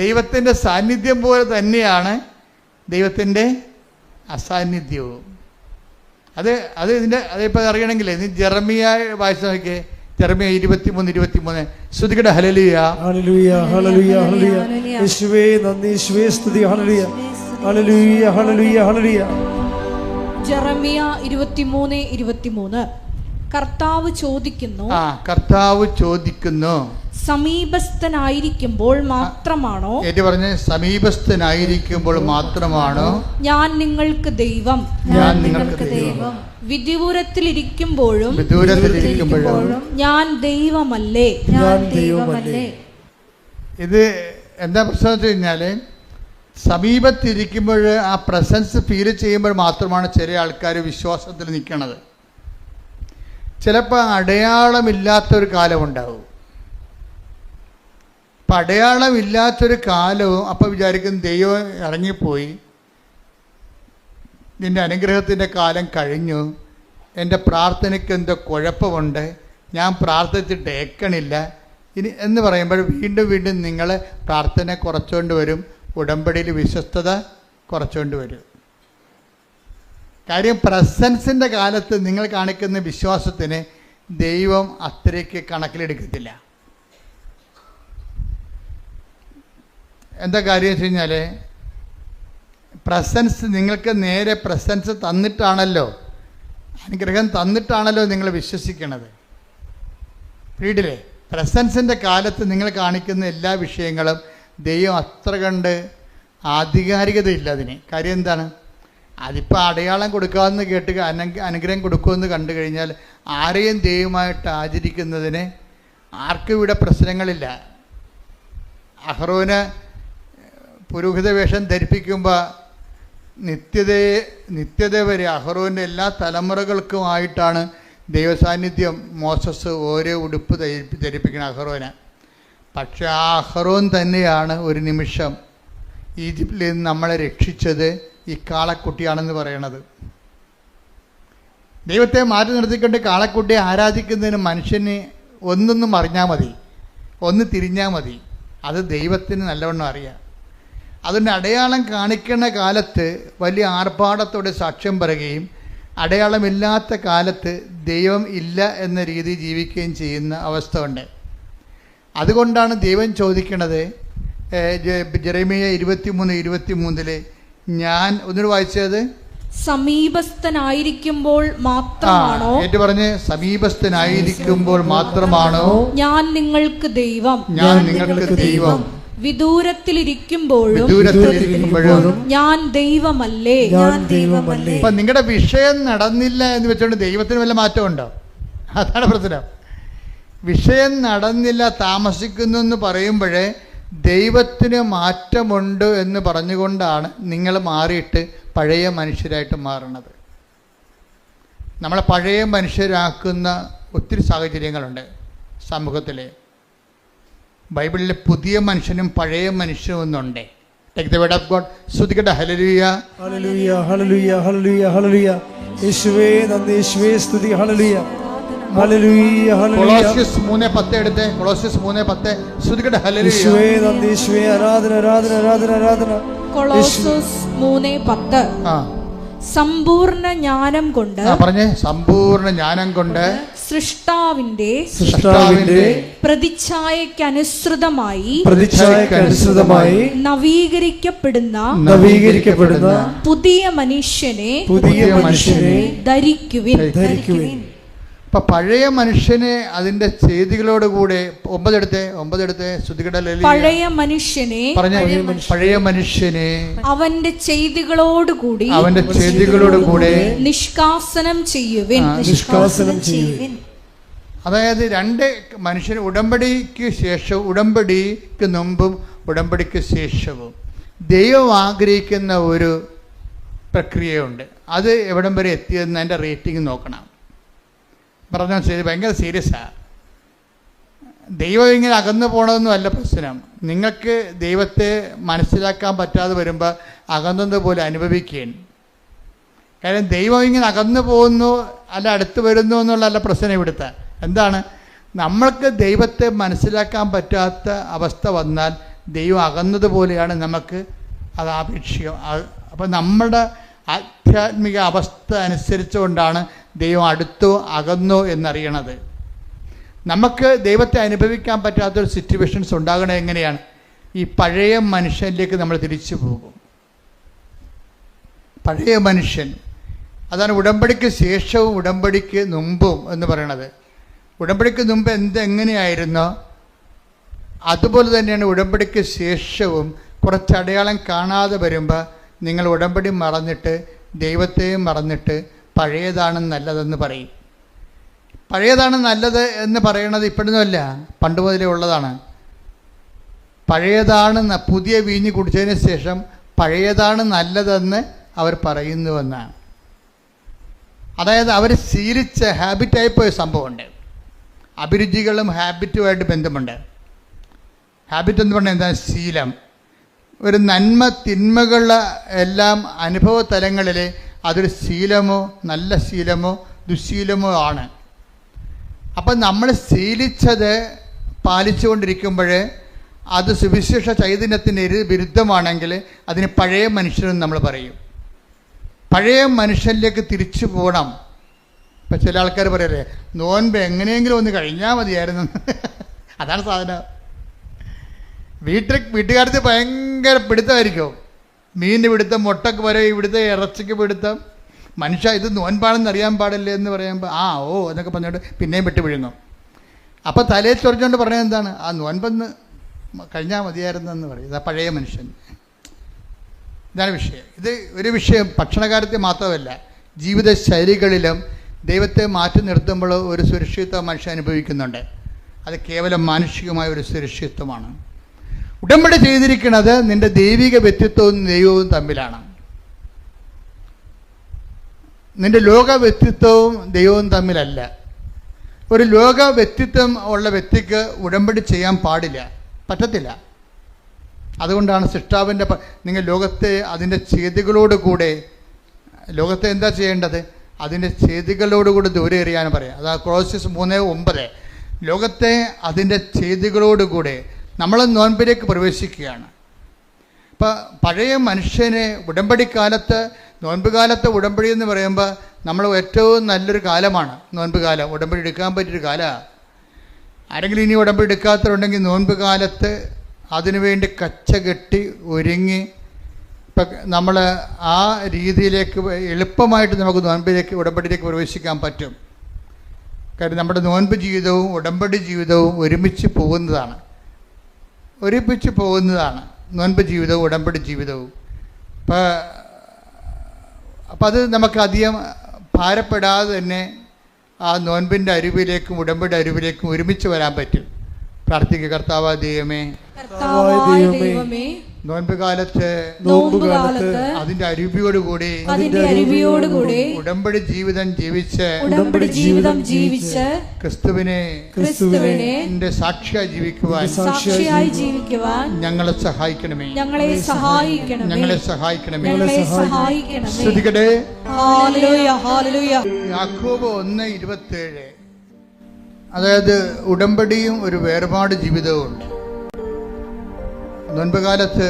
ദൈവത്തിൻ്റെ സാന്നിധ്യം പോലെ തന്നെയാണ് ദൈവത്തിൻ്റെ അസാന്നിധ്യവും. അതിപ്പോൾ അറിയണമെങ്കിൽ ജെറമിയ വായിച്ചു നോക്കിയേ. ജെറമിയ 23:23 ശ്രുതികട ഹല്ലേലൂയ ഹല്ലേലൂയ ഹല്ലേലൂയ ഹല്ലേലൂയ. യേശുവേ നന്ദി, യേശുവേ സ്തുതി. ഹല്ലേലൂയ ഹല്ലേലൂയ ഹല്ലേലൂയ ഹല്ലേലൂയ. ജെറമിയ 23:23 കർത്താവ് ചോദിക്കുന്നു, സമീപസ്ഥനായിരിക്കുമ്പോൾ മാത്രമാണോ, പറഞ്ഞ് സമീപസ്ഥനായിരിക്കുമ്പോൾ മാത്രമാണോ ഞാൻ നിങ്ങൾക്ക് ദൈവം, വിദൂരത്തിലിരിക്കുമ്പോഴും ഞാൻ ദൈവമല്ലേ. ഇത് എന്താ പ്രശ്നം വെച്ച് കഴിഞ്ഞാൽ, സമീപത്തിരിക്കുമ്പോൾ ആ പ്രസൻസ് ഫീൽ ചെയ്യുമ്പോൾ മാത്രമാണ് ചില ആൾക്കാർ വിശ്വാസത്തിൽ നിൽക്കണത്. ചിലപ്പോൾ അടയാളമില്ലാത്തൊരു കാലമുണ്ടാവും. അപ്പം അടയാളമില്ലാത്തൊരു കാലവും അപ്പം വിചാരിക്കും ദൈവം ഇറങ്ങിപ്പോയി, നിൻ്റെ അനുഗ്രഹത്തിൻ്റെ കാലം കഴിഞ്ഞു, എൻ്റെ പ്രാർത്ഥനയ്ക്ക് എന്തോ കുഴപ്പമുണ്ട്, ഞാൻ പ്രാർത്ഥിച്ചിട്ട് ഏക്കണില്ല ഇനി എന്ന് പറയുമ്പോൾ വീണ്ടും നിങ്ങൾ പ്രാർത്ഥന കുറച്ചുകൊണ്ട് വരും, ഉടമ്പടിയിൽ വിശ്വസ്തത കുറച്ചുകൊണ്ട് വരും. കാര്യം പ്രസൻസിൻ്റെ കാലത്ത് നിങ്ങൾ കാണിക്കുന്ന വിശ്വാസത്തിന് ദൈവം അത്രയ്ക്ക് കണക്കിലെടുക്കത്തില്ല. എന്താ കാര്യം വെച്ച് കഴിഞ്ഞാൽ, പ്രസൻസ് നിങ്ങൾക്ക് നേരെ പ്രസൻസ് തന്നിട്ടാണല്ലോ, അനുഗ്രഹം തന്നിട്ടാണല്ലോ നിങ്ങൾ വിശ്വസിക്കണത്. വീട്ടിലെ പ്രസൻസിൻ്റെ കാലത്ത് നിങ്ങൾ കാണിക്കുന്ന എല്ലാ വിഷയങ്ങളും ദൈവം അത്ര കണ്ട് ആധികാരികതയില്ല അതിന്. കാര്യം എന്താണ്? അതിപ്പോൾ അടയാളം കൊടുക്കാമെന്ന് കേട്ട് അനുഗ്രഹം കൊടുക്കുമെന്ന് കണ്ടു കഴിഞ്ഞാൽ ആരെയും ദൈവമായിട്ട് ആചരിക്കുന്നതിന് ആർക്കും ഇവിടെ പ്രശ്നങ്ങളില്ല. അഹ്റോന് പുരോഹിത വേഷം ധരിപ്പിക്കുമ്പോൾ നിത്യത വരെ അഹ്റോൻ്റെ എല്ലാ തലമുറകൾക്കുമായിട്ടാണ് ദൈവസാന്നിധ്യം മോസസ് ഓരോ ഉടുപ്പ് ധരിപ്പിക്കണം അഹ്റോന്. പക്ഷെ ആ അഹ്റോൻ തന്നെയാണ് ഒരു നിമിഷം ഈജിപ്തിൽ നിന്ന് നമ്മളെ രക്ഷിച്ചത് ഈ കാളക്കുട്ടിയാണെന്ന് പറയണത്. ദൈവത്തെ മാറ്റി നിർത്തിക്കൊണ്ട് കാളക്കുട്ടിയെ ആരാധിക്കുന്നതിന് മനുഷ്യന് ഒന്നൊന്നും അറിഞ്ഞാൽ മതി, ഒന്ന് തിരിഞ്ഞാൽ മതി. അത് ദൈവത്തിന് നല്ലവണ്ണം അറിയാം. അതുകൊണ്ട് അടയാളം കാണിക്കുന്ന കാലത്ത് വലിയ ആർഭാടത്തോടെ സാക്ഷ്യം പറയുകയും അടയാളമില്ലാത്ത കാലത്ത് ദൈവം ഇല്ല എന്ന രീതി ജീവിക്കുകയും ചെയ്യുന്ന അവസ്ഥ ഉണ്ട്. അതുകൊണ്ടാണ് ദൈവം ചോദിക്കണത് ജെറമിയ 23:23 ഞാൻ ഒന്നുകൂടി വായിച്ചത്, സമീപസ്ഥനായിരിക്കുമ്പോൾ മാത്രമാണോ, പറഞ്ഞ് സമീപസ്ഥനായിരിക്കുമ്പോൾ മാത്രമാണോ ഞാൻ നിങ്ങൾക്ക് ദൈവം, വിദൂരത്തിലിരിക്കുമ്പോഴും ഞാൻ ദൈവമല്ലേ. അപ്പൊ നിങ്ങളുടെ വിഷയം നടന്നില്ല എന്ന് വെച്ചുകൊണ്ട് ദൈവത്തിന് വല്ല മാറ്റമുണ്ടോ? അതാണ് പ്രശ്നം. വിഷയം നടന്നില്ല, താമസിക്കുന്നു എന്ന് പറയുമ്പോഴേ ദൈവത്തിന് മാറ്റമുണ്ട് എന്ന് പറഞ്ഞുകൊണ്ടാണ് നിങ്ങൾ മാറിയിട്ട് പഴയ മനുഷ്യരായിട്ട് മാറുന്നത്. നമ്മളെ പഴയ മനുഷ്യരാക്കുന്ന ഒത്തിരി സാഹചര്യങ്ങളുണ്ട് സമൂഹത്തിൽ. ബൈബിളിലെ പുതിയ മനുഷ്യനും പഴയ മനുഷ്യനും ഒന്നുണ്ട്. Take the word of God. ശ്രുതിക്കട്ടെ. ഹല്ലേലൂയ ഹല്ലേലൂയ ഹല്ലേലൂയ ഹല്ലേലൂയ ഹല്ലേലൂയ. യേശുവേ നന്ദി, യേശുവേ സ്തുതി. ഹല്ലേലൂയ ഹല്ലേലൂയ ഹല്ലേലൂയ. കൊളോസ്യസ് 3:10 എടുത്തേ. കൊളോസ്യസ് 3:10 ശ്രുതിക്കട്ടെ. ഹല്ലേലൂയ. യേശുവേ നന്ദി, യേശുവേ ആരാധന ആരാധന ആരാധന ആരാധന. കൊളോസ്യസ് 3:10 സമ്പൂർണ്ണ ജ്ഞാനം കൊണ്ട്, പറഞ്ഞേ, സമ്പൂർണ്ണ ജ്ഞാനം കൊണ്ട് സൃഷ്ടാവിന്റെ പ്രതിച്ഛായക്കനുസൃതമായി നവീകരിക്കപ്പെടുന്ന പുതിയ മനുഷ്യനെ ധരിക്കുവിൻ. ഇപ്പൊ പഴയ മനുഷ്യനെ അതിന്റെ ചെയ്തികളോടുകൂടെ 9 എടുത്ത് ശ്രുതികടൽ. പഴയ മനുഷ്യനെ അവന്റെ ചെയ്തികളോടുകൂടി നിഷ്കാസനം ചെയ്യുവിൻ. അതായത് രണ്ട് മനുഷ്യന് ഉടമ്പടിക്ക് ശേഷവും ഉടമ്പടിക്ക് മുമ്പും ഉടമ്പടിക്ക് ശേഷവും ദൈവം ആഗ്രഹിക്കുന്ന ഒരു പ്രക്രിയയുണ്ട്. അത് എവിടം വരെ എത്തിയെന്ന് അതിൻ്റെ റേറ്റിംഗ് നോക്കണം. പറഞ്ഞാൽ ശരി, ഭയങ്കര സീരിയസാണ്. ദൈവം ഇങ്ങനെ അകന്നു പോകണമെന്നും അല്ല പ്രശ്നം. നിങ്ങൾക്ക് ദൈവത്തെ മനസ്സിലാക്കാൻ പറ്റാതെ വരുമ്പോൾ അകന്നതുപോലെ അനുഭവിക്കുകയാണ്. കാര്യം ദൈവം ഇങ്ങനെ അകന്നു പോകുന്നു അല്ല അടുത്ത് വരുന്നു എന്നുള്ളതല്ല പ്രശ്നം ഇവിടുത്തെ. എന്താണ്, നമ്മൾക്ക് ദൈവത്തെ മനസ്സിലാക്കാൻ പറ്റാത്ത അവസ്ഥ വന്നാൽ ദൈവം അകന്നതുപോലെയാണ് നമുക്ക് അത് ആപേക്ഷികം. അപ്പം നമ്മുടെ ആധ്യാത്മിക അവസ്ഥ അനുസരിച്ചുകൊണ്ടാണ് ദൈവം അടുത്തോ അകന്നോ എന്നറിയണത്. നമുക്ക് ദൈവത്തെ അനുഭവിക്കാൻ പറ്റാത്തൊരു സിറ്റുവേഷൻസ് ഉണ്ടാകണത് എങ്ങനെയാണ്? ഈ പഴയ മനുഷ്യനിലേക്ക് നമ്മൾ തിരിച്ചു പോകും. പഴയ മനുഷ്യൻ, അതാണ് ഉടമ്പടിക്ക് ശേഷവും ഉടമ്പടിക്ക് മുമ്പും എന്ന് പറയണത്. ഉടമ്പടിക്ക് മുമ്പ് എങ്ങനെയായിരുന്നോ അതുപോലെ തന്നെയാണ് ഉടമ്പടിക്ക് ശേഷവും. കുറച്ച് അടയാളം കാണാതെ വരുമ്പോൾ നിങ്ങൾ ഉടമ്പടി മറന്നിട്ട് ദൈവത്തെയും മറന്നിട്ട് പഴയതാണ് നല്ലതെന്ന് പറയും. പഴയതാണ് നല്ലത് എന്ന് പറയണത് ഇപ്പോഴൊന്നുമല്ല, പണ്ട് മുതലേ ഉള്ളതാണ്. പഴയതാണ്, പുതിയ വീഞ്ഞ് കുടിച്ചതിന് ശേഷം പഴയതാണ് നല്ലതെന്ന് അവർ പറയുന്നുവെന്നാണ്. അതായത് അവർ ശീലിച്ച ഹാബിറ്റായിപ്പോയ സംഭവമുണ്ട്. അഭിരുചികളും ഹാബിറ്റുമായിട്ട് ബന്ധമുണ്ട്. ഹാബിറ്റ് എന്ന് പറഞ്ഞാൽ എന്താ? ശീലം. ഒരു നന്മ തിന്മകൾ എല്ലാം അനുഭവ തലങ്ങളിൽ അതൊരു ശീലമോ നല്ല ശീലമോ ദുശീലമോ ആണ്. അപ്പം നമ്മൾ ശീലിച്ചത് പാലിച്ചുകൊണ്ടിരിക്കുമ്പോൾ അത് സുവിശേഷ ചൈതന്യത്തിന് വിരുദ്ധമാണെങ്കിൽ അതിന് പഴയ മനുഷ്യരെന്ന് നമ്മൾ പറയും. പഴയ മനുഷ്യനിലേക്ക് തിരിച്ചു പോകണം. ഇപ്പം ചില ആൾക്കാർ പറയല്ലേ, നോൻപ് എങ്ങനെയെങ്കിലും ഒന്ന് കഴിഞ്ഞാൽ മതിയായിരുന്നു. അതാണ് സാധനം. വീട്ടുകാർക്ക് ഭയങ്കര പിടുത്തമായിരിക്കും. മീനിന് പിടുത്തം, മുട്ടക്ക് വരെ ഇവിടുത്തെ ഇറച്ചിക്ക് പിടുത്തം. മനുഷ്യ ഇത് നോൻപാണെന്ന് അറിയാൻ പാടില്ല എന്ന് പറയുമ്പോൾ എന്നൊക്കെ പറഞ്ഞിട്ട് പിന്നെയും വിട്ട് വിഴുങ്ങും. അപ്പോൾ തലയിൽ ചൊറിഞ്ഞുകൊണ്ട് പറഞ്ഞത് എന്താണ്? ആ നോൻപെന്ന് കഴിഞ്ഞാൽ മതിയായിരുന്നെന്ന് പറയും. ഇതാ പഴയ മനുഷ്യൻ. ഇതാണ് വിഷയം. ഇത് ഒരു വിഷയം ഭക്ഷണകാര്യത്തിൽ മാത്രമല്ല, ജീവിത ശൈലികളിലും ദൈവത്തെ മാറ്റി നിർത്തുമ്പോൾ ഒരു സുരക്ഷിതത്വം മനുഷ്യൻ അനുഭവിക്കുന്നുണ്ട്. അത് കേവലം മാനുഷികമായ ഒരു സുരക്ഷിതത്വമാണ്. ഉടമ്പടി ചെയ്തിരിക്കുന്നത് നിൻ്റെ ദൈവിക വ്യക്തിത്വവും ദൈവവും തമ്മിലാണ്. നിൻ്റെ ലോക വ്യക്തിത്വവും ദൈവവും തമ്മിലല്ല. ഒരു ലോക വ്യക്തിത്വം ഉള്ള വ്യക്തിക്ക് ഉടമ്പടി ചെയ്യാൻ പാടില്ല, പറ്റത്തില്ല. അതുകൊണ്ടാണ് സൃഷ്ടാവിൻ്റെ നിങ്ങൾ ലോകത്തെ അതിൻ്റെ ചെയ്തികളോടുകൂടെ, ലോകത്തെ എന്താ ചെയ്യേണ്ടത്? അതിൻ്റെ ചെയ്തികളോടുകൂടി ദൂരെ എറിയാൻ പറയാം. അതാ കൊളോസ്യസ് 3:9. ലോകത്തെ അതിൻ്റെ ചെയ്തികളോടുകൂടെ നമ്മൾ നോൻപിലേക്ക് പ്രവേശിക്കുകയാണ്. ഇപ്പം പഴയ മനുഷ്യനെ ഉടമ്പടിക്കാലത്ത്, നോൻപ് കാലത്ത് ഉടമ്പടി എന്ന് പറയുമ്പോൾ നമ്മൾ ഏറ്റവും നല്ലൊരു കാലമാണ് നോൻപ് കാലം. ഉടമ്പടി എടുക്കാൻ പറ്റിയൊരു കാലമാണ്. ആരെങ്കിലും ഇനി ഉടമ്പടി എടുക്കാത്തവരുണ്ടെങ്കിൽ നോൻപ് കാലത്ത് അതിനുവേണ്ടി കച്ച കെട്ടി ഒരുങ്ങി ഇപ്പം നമ്മൾ ആ രീതിയിലേക്ക് എളുപ്പമായിട്ട് നമുക്ക് നോൻപിലേക്ക് ഉടമ്പടിയിലേക്ക് പ്രവേശിക്കാൻ പറ്റും. കാര്യം നമ്മുടെ നോൻപ് ജീവിതവും ഉടമ്പടി ജീവിതവും ഒരുമിച്ച് പോകുന്നതാണ്. നോൻപ് ജീവിതവും ഉടമ്പടി ജീവിതവും. അപ്പം അത് നമുക്ക് അധികം ഭാരപ്പെടാതെ തന്നെ ആ നോൻപിൻ്റെ അരുവിലേക്കും ഉടമ്പടി അരുവിലേക്കും ഒരുമിച്ച് വരാൻ പറ്റും. പ്രാർത്ഥിക്കുക. കർത്താവായ ദൈവമേ, നോൻപ് കാലത്ത് അതിന്റെ അരുവിയോടുകൂടി ഉടമ്പടി ജീവിതം ജീവിച്ച് ക്രിസ്തുവിനെ എന്റെ സാക്ഷിയായി ജീവിക്കുവാൻ ഞങ്ങളെ സഹായിക്കണമേ. ശ്രദ്ധിക്കട്ടെ. യാക്കോബ് 1:27. അതായത് ഉടമ്പടിയും ഒരു വേർപാട് ജീവിതവും ഉണ്ട്. നോൻപ് കാലത്ത്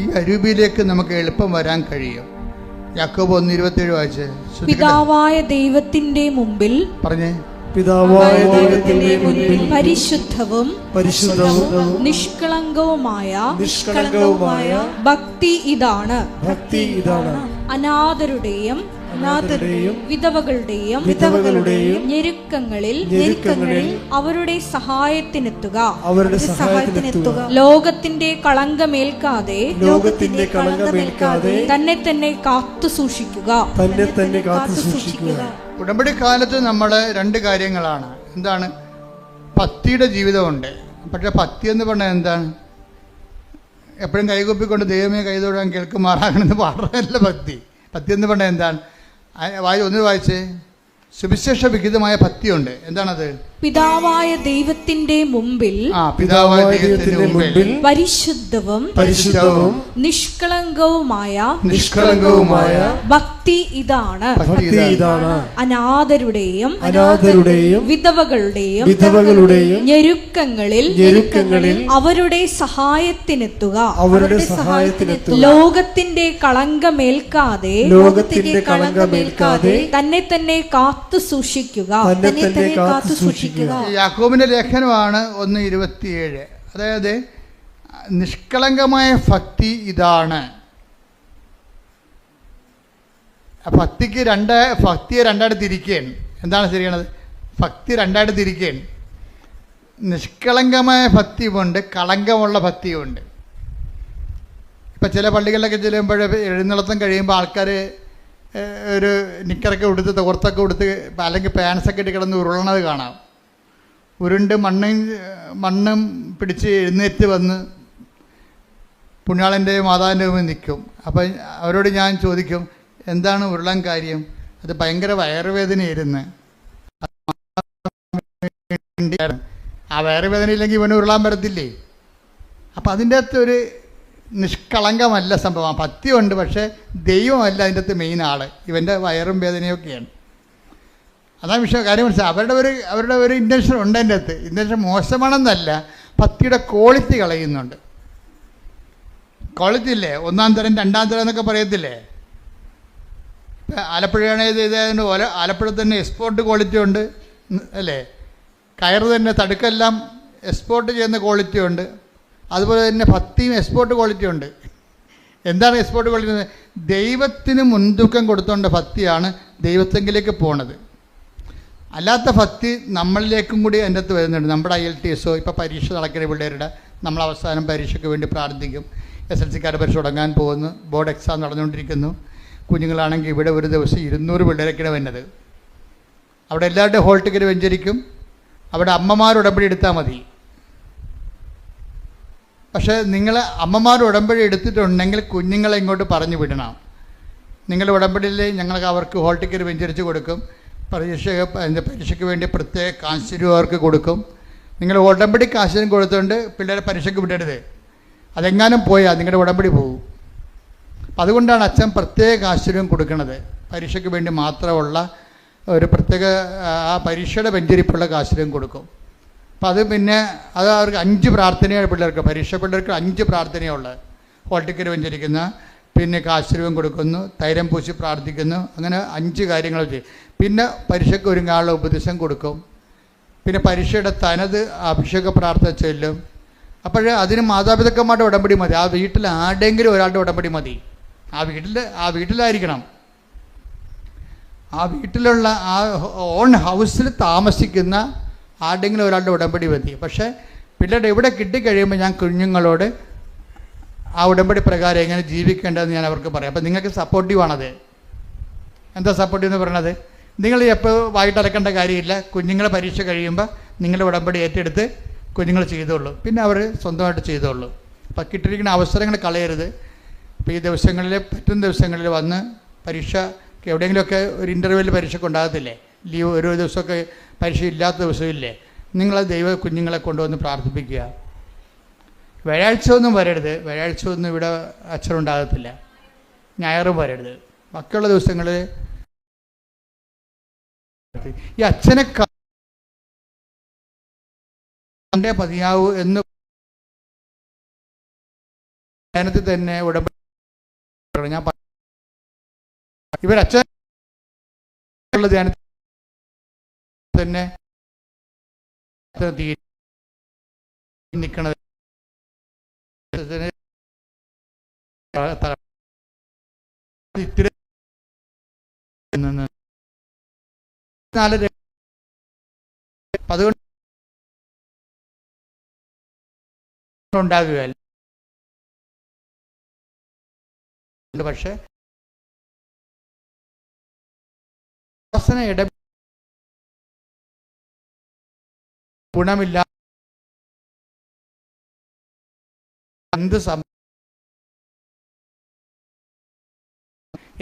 ഈ അരൂപിയിലേക്ക് നമുക്ക് എളുപ്പം വരാൻ കഴിയും. യാക്കോബ് 1:27 വായിച്ച്. പിതാവായ ദൈവത്തിന്റെ മുമ്പിൽ പറഞ്ഞേ. പിതാവായ ദൈവത്തിന്റെ മുൻപിൽ പരിശുദ്ധവും നിഷ്കളങ്കവുമായ ഭക്തി ഇതാണ്. അനാഥരുടെയും വിധവകളുടെയും ഞെരുക്കങ്ങളിൽ അവരുടെ സഹായത്തിനെത്തുക. ലോകത്തിന്റെ കളങ്കമേൽക്കാതെ തന്നെ തന്നെ കാത്തു സൂക്ഷിക്കുക. ഉടമ്പടി കാലത്ത് നമ്മൾ രണ്ട് കാര്യങ്ങളാണ്. എന്താണ്? ഭക്തിയുടെ ജീവിതമുണ്ട്. പക്ഷെ ഭക്തി എന്ന് പറഞ്ഞാൽ എന്താണ്? എപ്പോഴും കൈകൊപ്പിക്കൊണ്ട് ദൈവമേ കൈതൊഴാൻ കേൾക്കുമാറാകണമെന്ന് പാടുന്നതല്ല ഭക്തി. ഭക്തി എന്ന് പറഞ്ഞാൽ എന്താണ്? ഒന്ന് വായിച്ചേ. സുവിശേഷ വിഹിതമായ ഭക്തിയുണ്ട്. എന്താണത്? പിതാവായ ദൈവത്തിന്റെ മുമ്പിൽ പിതാവായ ദൈവത്തിന്റെ മുമ്പിൽ പരിശുദ്ധവും നിഷ്കളങ്കവുമായ ഭക്തി ഇതാണ്. അനാഥരുടെയും വിധവകളുടെയും ഞെരുക്കങ്ങളിൽ അവരുടെ സഹായത്തിനെത്തുക. ലോകത്തിന്റെ കളങ്കമേൽക്കാതെ തന്നെ തന്നെ കാത്തു സൂക്ഷിക്കുക. യാക്കോബിന്റെ ലേഖനമാണ് 1:27. അതായത് നിഷ്കളങ്കമായ ഭക്തി ഇതാണ്. ഭക്തിയെ രണ്ടായിട്ട് തിരിക്കുകയാണ്. എന്താണ് ശരിയാണത്? ഭക്തി രണ്ടായിട്ട് തിരിക്കുകയാണ്. നിഷ്കളങ്കമായ ഭക്തിയുമുണ്ട്, കളങ്കമുള്ള ഭക്തിയുമുണ്ട്. ഇപ്പം ചില പള്ളികളിലൊക്കെ ചെല്ലുമ്പോൾ എഴുന്നള്ളത്തം കഴിയുമ്പോൾ ആൾക്കാർ ഒരു നിക്കറൊക്കെ ഉടുത്ത് തോർത്തൊക്കെ ഉടുത്ത് അല്ലെങ്കിൽ പാൻസൊക്കെ ഇട്ട് കിടന്ന് ഉരുളണത് കാണാം. ഉരുണ്ട് മണ്ണും പിടിച്ച് എഴുന്നേറ്റ് വന്ന് പുണ്യാളൻ്റെ മാതാവിൻ്റെ മുമ്പിൽ നിൽക്കും. അപ്പം അവരോട് ഞാൻ ചോദിക്കും, എന്താണ് ഉരുളാൻ കാര്യം? അത് ഭയങ്കര വയറുവേദനയായിരുന്നു. ആ വയറുവേദനയില്ലെങ്കിൽ ഇവന് ഉരുളാൻ പറ്റത്തില്ലേ? അപ്പം അതിൻ്റെ അകത്തൊരു നിഷ്കളങ്കമല്ല സംഭവം. ഭക്തിയുണ്ട്, പക്ഷേ ദൈവമല്ല അതിൻ്റെ അകത്ത് മെയിൻ ആൾ. ഇവൻ്റെ വയറും വേദനയൊക്കെയാണ്. അതാണ് കാര്യം മനസ്സിലായി. അവരുടെ ഒരു ഇൻറ്റൻഷൻ ഉണ്ട് അതിൻ്റെ അകത്ത്. ഇൻറ്റൻഷൻ മോശമാണെന്നല്ല, ഭക്തിയുടെ ക്വാളിറ്റി കളയുന്നുണ്ട്. ക്വാളിറ്റി ഇല്ലേ? 1-ാം തരം 2-ാം തരം എന്നൊക്കെ പറയത്തില്ലേ? ഇപ്പം ആലപ്പുഴയാണ് ചെയ്തതുകൊണ്ട് പോലെ ആലപ്പുഴ തന്നെ എക്സ്പോർട്ട് ക്വാളിറ്റി ഉണ്ട് അല്ലേ? കയറ് തന്നെ തടുക്കെല്ലാം എക്സ്പോർട്ട് ചെയ്യുന്ന ക്വാളിറ്റി ഉണ്ട്. അതുപോലെ തന്നെ ഭക്തിയും എക്സ്പോർട്ട് ക്വാളിറ്റി ഉണ്ട്. എന്താണ് എക്സ്പോർട്ട് ക്വാളിറ്റി? ദൈവത്തിന് മുൻതൂക്കം കൊടുത്തുകൊണ്ട് ഭക്തിയാണ് ദൈവത്തെങ്കിലേക്ക് പോണത്. അല്ലാത്ത ഭക്തി നമ്മളിലേക്കും കൂടി അതിൻ്റെ അകത്ത് വരുന്നുണ്ട്. നമ്മുടെ IELTS ഇപ്പോൾ പരീക്ഷ നടക്കുന്ന പിള്ളേരുടെ നമ്മൾ അവസാനം പരീക്ഷയ്ക്ക് വേണ്ടി പ്രാർത്ഥിക്കും. SLC-ക്കാരുടെ പരീക്ഷ തുടങ്ങാൻ പോകുന്നു, ബോർഡ് എക്സാം നടന്നുകൊണ്ടിരിക്കുന്നു. കുഞ്ഞുങ്ങളാണെങ്കിൽ ഇവിടെ ഒരു ദിവസം 200 പിള്ളേരൊക്കെയാണ് വരുന്നത്. അവിടെ എല്ലാവരുടെയും ഹോൾ ടിക്കറ്റ് വെഞ്ചരിക്കും. അവിടെ അമ്മമാർ ഉടമ്പടി എടുത്താൽ മതി. പക്ഷേ നിങ്ങൾ അമ്മമാർ ഉടമ്പടി എടുത്തിട്ടുണ്ടെങ്കിൽ കുഞ്ഞുങ്ങളെ ഇങ്ങോട്ട് പറഞ്ഞു വിടണം. നിങ്ങളുടെ ഉടമ്പടിയിൽ ഞങ്ങൾക്ക് അവർക്ക് ഹോൾ ടിക്കറ്റ് വെഞ്ചരിച്ച് കൊടുക്കും. പരീക്ഷയ്ക്ക് വേണ്ടി പ്രത്യേക കാശുരൂപ അവർക്ക് കൊടുക്കും. നിങ്ങൾ ഉടമ്പടി കാശിനും കൊടുത്തുകൊണ്ട് പിള്ളേരെ പരീക്ഷയ്ക്ക് വിടരുത്. അതെങ്ങാനും പോയാൽ നിങ്ങളുടെ ഉടമ്പടി പോകും. അതുകൊണ്ടാണ് അച്ഛൻ പ്രത്യേക കാശുരൂപം കൊടുക്കുന്നത്. പരീക്ഷയ്ക്ക് വേണ്ടി മാത്രമുള്ള ഒരു പ്രത്യേക ആ പരീക്ഷയുടെ വെഞ്ചരിപ്പുള്ള കാശുരൂപം കൊടുക്കും. അപ്പം അത് പിന്നെ അത് അവർക്ക് 5 പ്രാർത്ഥനയാണ് പിള്ളേർക്ക്. പരീക്ഷ പിള്ളേർക്ക് 5 പ്രാർത്ഥനയുള്ളത്. ഹോൾ ടിക്കറ്റ് വെഞ്ചരിക്കുന്ന, പിന്നെ കാശുരൂപം കൊടുക്കുന്നു, തൈലം പൂശി പ്രാർത്ഥിക്കുന്നു, അങ്ങനെ 5 കാര്യങ്ങൾ ചെയ്യും. പിന്നെ പരീക്ഷയ്ക്ക് ഒരുങ്ങാനുള്ള ഉപദേശം കൊടുക്കും. പിന്നെ പരീക്ഷയുടെ തനത് അഭിഷേക പ്രാർത്ഥന ചൊല്ലും. അപ്പോൾ അതിന് മാതാപിതാക്കന്മാരുടെ ഉടമ്പടി മതി. ആ വീട്ടിൽ ആരുടെയെങ്കിലും ഒരാളുടെ ഉടമ്പടി മതി. ആ വീട്ടിലായിരിക്കണം. ആ വീട്ടിലുള്ള ആ ഓൺ ഹൗസിൽ താമസിക്കുന്ന ആരുടെയെങ്കിലും ഒരാളുടെ ഉടമ്പടി മതി. പക്ഷേ പിള്ളേരുടെ എവിടെ കിട്ടിക്കഴിയുമ്പോൾ ഞാൻ കുഞ്ഞുങ്ങളോട് ആ ഉടമ്പടി പ്രകാരം എങ്ങനെ ജീവിക്കേണ്ടതെന്ന് ഞാൻ അവർക്ക് പറയാം. അപ്പം നിങ്ങൾക്ക് സപ്പോർട്ടീവാണത്. എന്താ സപ്പോർട്ടീവ് എന്ന് പറയണത്? നിങ്ങൾ എപ്പോൾ വായിട്ട് അലക്കേണ്ട കാര്യമില്ല. കുഞ്ഞുങ്ങളെ പരീക്ഷ കഴിയുമ്പോൾ നിങ്ങളുടെ ഉടമ്പടി ഏറ്റെടുത്ത് കുഞ്ഞുങ്ങൾ ചെയ്തോളൂ. പിന്നെ അവർ സ്വന്തമായിട്ട് ചെയ്തോളൂ. അപ്പം കിട്ടിയിരിക്കുന്ന അവസരങ്ങൾ കളയരുത്. അപ്പോൾ ഈ ദിവസങ്ങളിൽ പറ്റുന്ന ദിവസങ്ങളിൽ വന്ന് പരീക്ഷ എവിടെയെങ്കിലുമൊക്കെ ഒരു ഇൻ്റർവ്യൂവിൽ പരീക്ഷയ്ക്ക് ഉണ്ടാകത്തില്ലേ? ലീവ് ഒരു ദിവസമൊക്കെ പരീക്ഷ ഇല്ലാത്ത ദിവസമില്ലേ? നിങ്ങൾ ദൈവ കുഞ്ഞുങ്ങളെ കൊണ്ടുവന്ന് പ്രാർത്ഥിപ്പിക്കുക. വ്യാഴാഴ്ച ഒന്നും വരരുത്. വ്യാഴാഴ്ച ഒന്നും ഇവിടെ അച്ഛനുണ്ടാകത്തില്ല. ഞായറും വരരുത്. ബാക്കിയുള്ള ദിവസങ്ങളിൽ ഈ അച്ഛനെ കണ്ടേ പതിയാവൂ എന്ന് ധ്യാനത്തിൽ തന്നെ ഉടമ്പടി ഞാൻ ഇവരച്ഛനുള്ള ധ്യാനത്തിൽ തന്നെ നിൽക്കണത് ഇത്തിരി അതുകൊണ്ട് ഉണ്ടാകുകയല്ല. പക്ഷേ ഗുണമില്ല. എന്ത്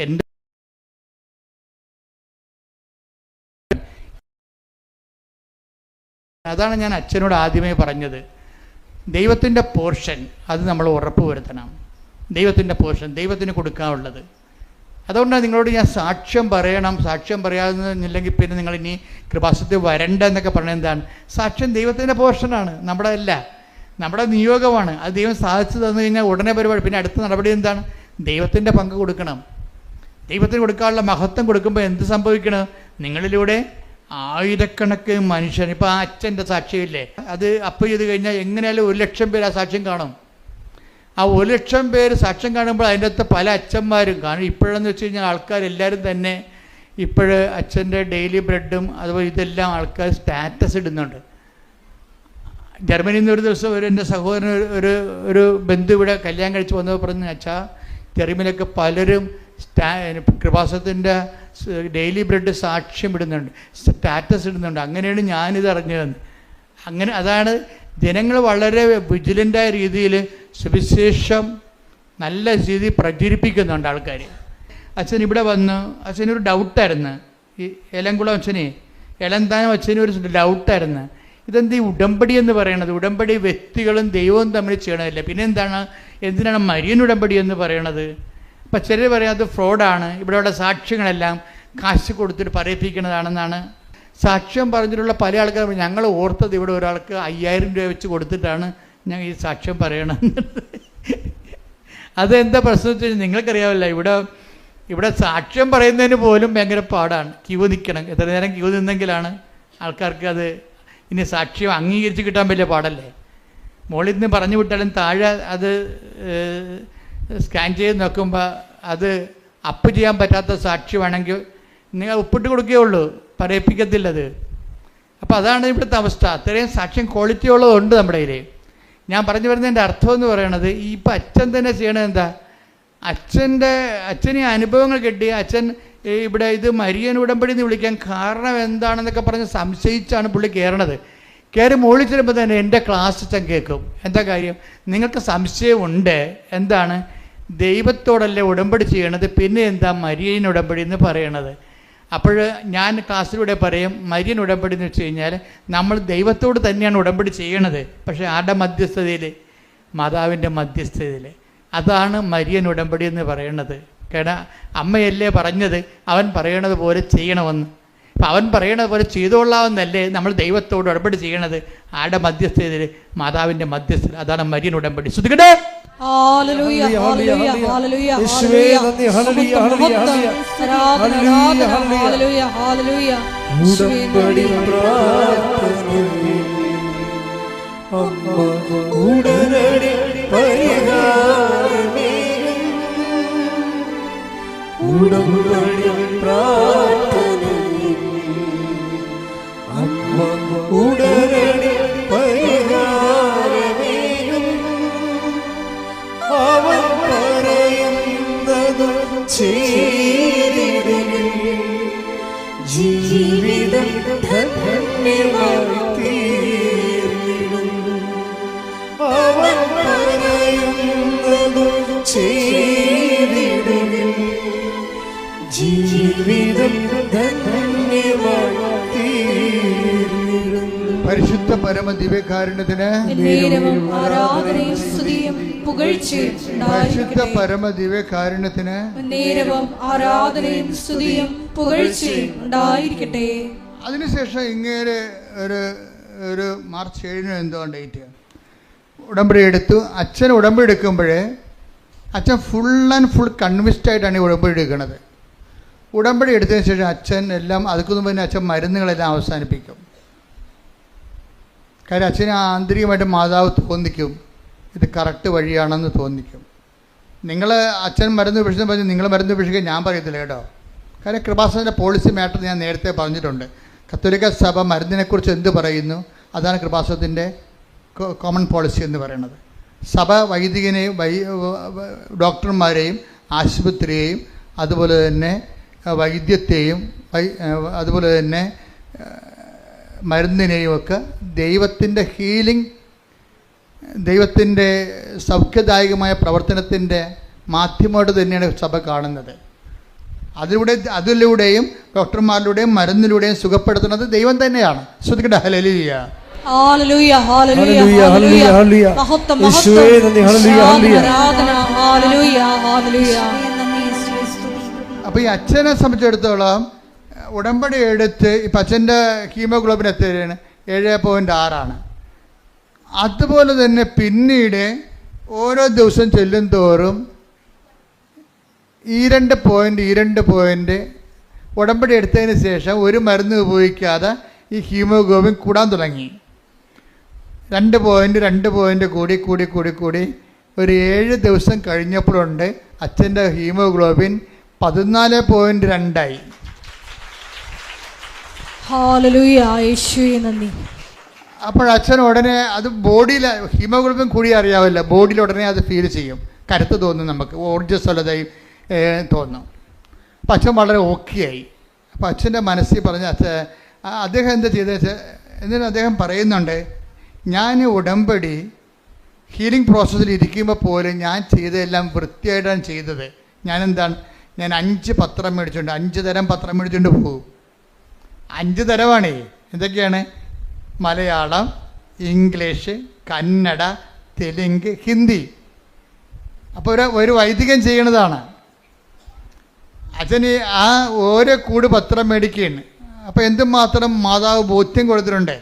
എൻ്റെ അതാണ് ഞാൻ അച്ഛനോട് ആദ്യമേ പറഞ്ഞത്. ദൈവത്തിൻ്റെ പോർഷൻ അത് നമ്മൾ ഉറപ്പ് വരുത്തണം. ദൈവത്തിൻ്റെ പോർഷൻ ദൈവത്തിന് കൊടുക്കാനുള്ളത്. അതുകൊണ്ടാണ് നിങ്ങളോട് ഞാൻ സാക്ഷ്യം പറയണം, സാക്ഷ്യം പറയാമെന്നില്ലെങ്കിൽ പിന്നെ നിങ്ങൾ ഇനി കൃപാസനത്തിൽ വരണ്ട എന്നൊക്കെ പറഞ്ഞത് എന്താണ്? സാക്ഷ്യം ദൈവത്തിൻ്റെ പോർഷനാണ്, നമ്മുടെ അല്ല, നമ്മുടെ നിയോഗമാണ്. അത് ദൈവം സാധിച്ചു തന്നു കഴിഞ്ഞാൽ ഉടനെ പരിപാടി. പിന്നെ അടുത്ത നടപടി എന്താണ്? ദൈവത്തിൻ്റെ പങ്ക് കൊടുക്കണം. ദൈവത്തിന് കൊടുക്കാനുള്ള മഹത്വം കൊടുക്കുമ്പോൾ എന്ത് സംഭവിക്കണം? നിങ്ങളിലൂടെ ആയിരക്കണക്കിന് മനുഷ്യൻ, ഇപ്പോൾ ആ അച്ഛൻ്റെ സാക്ഷ്യമില്ലേ, അത് അപ്പ് ചെയ്ത് കഴിഞ്ഞാൽ എങ്ങനെയാലും 1,00,000 പേര് ആ സാക്ഷ്യം കാണും. ആ 1,00,000 പേര് സാക്ഷ്യം കാണുമ്പോൾ അതിൻ്റെ അകത്ത് പല അച്ഛന്മാരും കാണും. ഇപ്പോഴെന്ന് വെച്ച് കഴിഞ്ഞാൽ ആൾക്കാരെല്ലാവരും തന്നെ ഇപ്പോഴ് അച്ഛൻ്റെ ഡെയിലി ബ്രെഡും അതുപോലെ ഇതെല്ലാം ആൾക്കാർ സ്റ്റാറ്റസ് ഇടുന്നുണ്ട്. ജർമ്മനിയിൽ നിന്ന് ഒരു ദിവസം എൻ്റെ സഹോദരൻ ഒരു ബന്ധു ഇവിടെ കല്യാണം കഴിച്ച് വന്നപ്പോൾ പറഞ്ഞു, അച്ഛാ ജർമ്മനിയിലൊക്കെ പലരും കൃപാസനത്തിൻ്റെ ഡെയിലി ബ്രെഡ് സാക്ഷ്യം ഇടുന്നുണ്ട്, സ്റ്റാറ്റസ് ഇടുന്നുണ്ട്. അങ്ങനെയാണ് ഞാനിത് അറിഞ്ഞതെന്ന്. അങ്ങനെ അതാണ് ജനങ്ങൾ വളരെ വിജിലൻ്റായ രീതിയിൽ സുവിശേഷം നല്ല രീതിയിൽ പ്രചരിപ്പിക്കുന്നുണ്ട് ആൾക്കാർ. അച്ഛൻ ഇവിടെ വന്ന് അച്ഛനൊരു ഡൗട്ടായിരുന്നു, ഈ ഏലംകുളം അച്ഛനെ, എളന്താനം അച്ഛനും ഒരു ഡൗട്ടായിരുന്നു, ഇതെന്ത് ഈ ഉടമ്പടി എന്ന് പറയണത്? ഉടമ്പടി വ്യക്തികളും ദൈവവും തമ്മിൽ ചെയ്യണമല്ല, പിന്നെ എന്തിനാണ് മരിയൻ ഉടമ്പടി എന്ന് പറയണത്? അപ്പം ചിലർ പറയാം അത് ഫ്രോഡാണ്, ഇവിടെയുള്ള സാക്ഷ്യങ്ങളെല്ലാം കാശ് കൊടുത്തിട്ട് പറയിപ്പിക്കുന്നതാണെന്നാണ്. സാക്ഷ്യം പറഞ്ഞിട്ടുള്ള പല ആൾക്കാർ ഞങ്ങൾ ഓർത്തത് ഇവിടെ ഒരാൾക്ക് 5,000 രൂപ വെച്ച് കൊടുത്തിട്ടാണ് ഞാൻ ഈ സാക്ഷ്യം പറയണത്. അതെന്താ പ്രശ്നം വെച്ച് കഴിഞ്ഞാൽ നിങ്ങൾക്കറിയാമല്ല, ഇവിടെ സാക്ഷ്യം പറയുന്നതിന് പോലും ഭയങ്കര പാടാണ്. ക്യൂ നിൽക്കണം, എത്ര നേരം ക്യൂ നിന്നെങ്കിലാണ് ആൾക്കാർക്ക് അത് ഇനി സാക്ഷ്യം അംഗീകരിച്ച് കിട്ടാൻ വലിയ പാടല്ലേ. മുകളിൽ നിന്ന് പറഞ്ഞു വിട്ടാലും താഴെ അത് സ്കാൻ ചെയ്ത് നോക്കുമ്പോൾ അത് അപ്പ് ചെയ്യാൻ പറ്റാത്ത സാക്ഷ്യമാണെങ്കിൽ നിങ്ങൾ ഒപ്പിട്ട് കൊടുക്കുകയുള്ളൂ, പറയിപ്പിക്കത്തില്ലത്. അപ്പോൾ അതാണ് ഇവിടുത്തെ അവസ്ഥ. അത്രയും സാക്ഷ്യം ക്വാളിറ്റി ഉള്ളതുണ്ട് നമ്മുടെ കയ്യിൽ. ഞാൻ പറഞ്ഞു വരുന്നതിൻ്റെ അർത്ഥം എന്ന് പറയണത്, ഈ ഇപ്പം അച്ഛൻ തന്നെ ചെയ്യണത് എന്താ? അച്ഛന് അനുഭവങ്ങൾ കിട്ടി. അച്ഛൻ ഇവിടെ ഇത് മരിയൻ ഉടമ്പടി എന്ന് വിളിക്കാൻ കാരണം എന്താണെന്നൊക്കെ പറഞ്ഞ് സംശയിച്ചാണ് പുള്ളി കയറണത്. കയറി മുകളിൽ ചെല്ലുമ്പോൾ തന്നെ എൻ്റെ ക്ലാസ് അച്ഛൻ കേൾക്കും. എന്താ കാര്യം? നിങ്ങൾക്ക് സംശയമുണ്ട്, എന്താണ്? ദൈവത്തോടല്ലേ ഉടമ്പടി ചെയ്യണത്, പിന്നെ എന്താ മരിയൻ ഉടമ്പടി എന്ന് പറയണത്? അപ്പോൾ ഞാൻ ക്ലാസ്സിലൂടെ പറയും, മരിയൻ ഉടമ്പടി എന്ന് വെച്ച് കഴിഞ്ഞാൽ നമ്മൾ ദൈവത്തോട് തന്നെയാണ് ഉടമ്പടി ചെയ്യണത്, പക്ഷേ ആരുടെ മധ്യസ്ഥതയിൽ? മാതാവിൻ്റെ മധ്യസ്ഥതയിൽ. അതാണ് മരിയൻ ഉടമ്പടി എന്ന് പറയണത്. കാരണം അമ്മയല്ലേ പറഞ്ഞത് അവൻ പറയണത് പോലെ ചെയ്യണമെന്ന്. അപ്പം അവൻ പറയണത് പോലെ ചെയ്തോളാമെന്നല്ലേ നമ്മൾ ദൈവത്തോട് ഉടമ്പടി ചെയ്യണത്? ആരുടെ മധ്യസ്ഥതയിൽ? മാതാവിൻ്റെ മധ്യസ്ഥത. അതാണ് മരിയൻ ഉടമ്പടി. ശ്രദ്ധിക്കട്ടെ. ഹല്ലേലൂയ ഹല്ലേലൂയ ഹല്ലേലൂയ യേശുവേ നന്ദി. ഹല്ലേലൂയ ഹല്ലേലൂയ ഹല്ലേലൂയ ഹല്ലേലൂയ ഹല്ലേലൂയ. ഉടമ്പടി പ്രാർത്ഥനയിൽ അമ്മ ഉടനടി പരിഹാരമേ. ഉടമ്പടി പ്രാർത്ഥനയിൽ അമ്മ ഉടനടി പരിഹാരമേ. അവൻ പറയുന്നത് ചെയ്തിടും, ജീവിതം ധന്യമായി തീർന്നിടും. അവൻ പറയുന്നത് ചെയ്തിടും, ജീവിതം ധന്യമായി തീർന്നിടും. പരിശുദ്ധ പരമ ദിവ്യകാരുണ്യത്തിന് ആരാധനയും സ്തുതിയും പുകഴ്ചയും പരിശുദ്ധ പരമ ദിവ്യകാരുണ്യത്തിന് ആരാധനയും സ്തുതിയും പുകഴ്ചയും ഉണ്ടായിരിക്കട്ടെ. അതിനുശേഷം ഇങ്ങനെ ഒരു മാർച്ച് 7 എന്തോ ഡേറ്റ് ഉടമ്പടി എടുത്തു. അച്ഛൻ ഉടമ്പടി എടുക്കുമ്പോഴേ അച്ഛൻ ഫുൾ ആൻഡ് ഫുൾ കൺവിൻസ്ഡ് ആയിട്ടാണ് ഈ ഉടമ്പടി എടുക്കുന്നത്. ഉടമ്പടി എടുത്തതിന് ശേഷം അച്ഛൻ എല്ലാം അതുക്കൊന്നും പിന്നെ അച്ഛൻ മരുന്നുകളെല്ലാം അവസാനിപ്പിക്കും. കാര്യം അച്ഛന് ആന്തരികമായിട്ട് മാതാവ് തോന്നിക്കും ഇത് കറക്റ്റ് വഴിയാണെന്ന് തോന്നിക്കും. നിങ്ങൾ അച്ഛൻ മരുന്ന് ഉപേക്ഷിച്ചെന്ന് പറഞ്ഞ് നിങ്ങൾ മരുന്ന് ഉപേക്ഷിക്കാൻ ഞാൻ പറയത്തില്ല കേട്ടോ. കാര്യം കൃപാസനത്തിൻ്റെ പോളിസി മാറ്റർ ഞാൻ നേരത്തെ പറഞ്ഞിട്ടുണ്ട്. കത്തോലിക്ക സഭ മരുന്നിനെക്കുറിച്ച് എന്ത് പറയുന്നു അതാണ് കൃപാസനത്തിൻ്റെ കോമൺ പോളിസി എന്ന് പറയുന്നത്. സഭ വൈദികനെയും ഡോക്ടർമാരെയും ആശുപത്രിയെയും അതുപോലെ തന്നെ വൈദ്യത്തെയും അതുപോലെ തന്നെ മരുന്നിനെയും ഒക്കെ ദൈവത്തിൻ്റെ ഹീലിംഗ്, ദൈവത്തിൻ്റെ സൗഖ്യദായകമായ പ്രവർത്തനത്തിൻ്റെ മാധ്യമമായിട്ട് തന്നെയാണ് സഭ കാണുന്നത്. അതിലൂടെയും ഡോക്ടർമാരിലൂടെയും മരുന്നിലൂടെയും സുഖപ്പെടുത്തുന്നത് ദൈവം തന്നെയാണ്. ശ്രദ്ധിക്കട്ടെ. ഹല്ലേലൂയ. ഹല്ലേലൂയ, ഹല്ലേലൂയ, ഹല്ലേലൂയ, ഹല്ലേലൂയ, ഹല്ലേലൂയ. മഹത്വം, യേശുവേ നന്ദി. ഹല്ലേലൂയ, ഹല്ലേലൂയ. ആരാധന. ഹല്ലേലൂയ, ഹല്ലേലൂയ. അപ്പോൾ ഈ അച്ഛനെ സംബന്ധിച്ചിടത്തോളം ഉടമ്പടി എടുത്ത് ഇപ്പം അച്ഛൻ്റെ ഹീമോഗ്ലോബിൻ എത്രയാണ്? 7.6. അതുപോലെ തന്നെ പിന്നീട് ഓരോ ദിവസം ചെല്ലും തോറും ഈ 2 പോയിൻ്റ് ഉടമ്പടി എടുത്തതിന് ശേഷം ഒരു മരുന്ന് ഉപയോഗിക്കാതെ ഈ ഹീമോഗ്ലോബിൻ കൂടാൻ തുടങ്ങി. 2 പോയിൻ്റ് കൂടി ഒരു 7 ദിവസം കഴിഞ്ഞപ്പോഴുണ്ട് അച്ഛൻ്റെ ഹീമോഗ്ലോബിൻ 14.2 ഹല്ലേലൂയ, യേശുവേ നന്ദി. അപ്പോൾ അച്ഛൻ ഉടനെ അത് ബോഡിയിൽ ഹീമോഗ്ലോബിൻ കൂടി അറിയാവില്ല, ബോഡിയിൽ ഉടനെ അത് ഫീൽ ചെയ്യും, കരുത്ത് തോന്നും, നമുക്ക് ഊർജ്ജസ്വലതയും തോന്നും. അപ്പം അച്ഛൻ വളരെ ഓക്കെയായി. അപ്പോൾ അച്ഛൻ്റെ മനസ്സിൽ പറഞ്ഞ അദ്ദേഹം എന്താ ചെയ്തത്? എന്നിട്ട് അദ്ദേഹം പറയുന്നുണ്ട്, ഞാൻ ഉടമ്പടി ഹീലിംഗ് പ്രോസസ്സിൽ ഇരിക്കുമ്പോൾ പോലും ഞാൻ ചെയ്തതെല്ലാം വൃത്തിയായിട്ടാണ് ചെയ്തത്. ഞാൻ 5 പത്രം മേടിച്ചുകൊണ്ട് 5 തരം പത്രം മേടിച്ചുകൊണ്ട് പോകും. 5 തരമാണേ. എന്തൊക്കെയാണ്? മലയാളം, ഇംഗ്ലീഷ്, കന്നഡ, തെലുങ്ക്, ഹിന്ദി. അപ്പോൾ ഒരു വൈദികൻ ചെയ്യണതാണ്. അച്ഛന് ആ ഓരോ കൂട് പത്രം മേടിക്കുകയാണ്. അപ്പോൾ എന്തുമാത്രം മാതാവ് ബോധ്യം കൊടുത്തിട്ടുണ്ട്.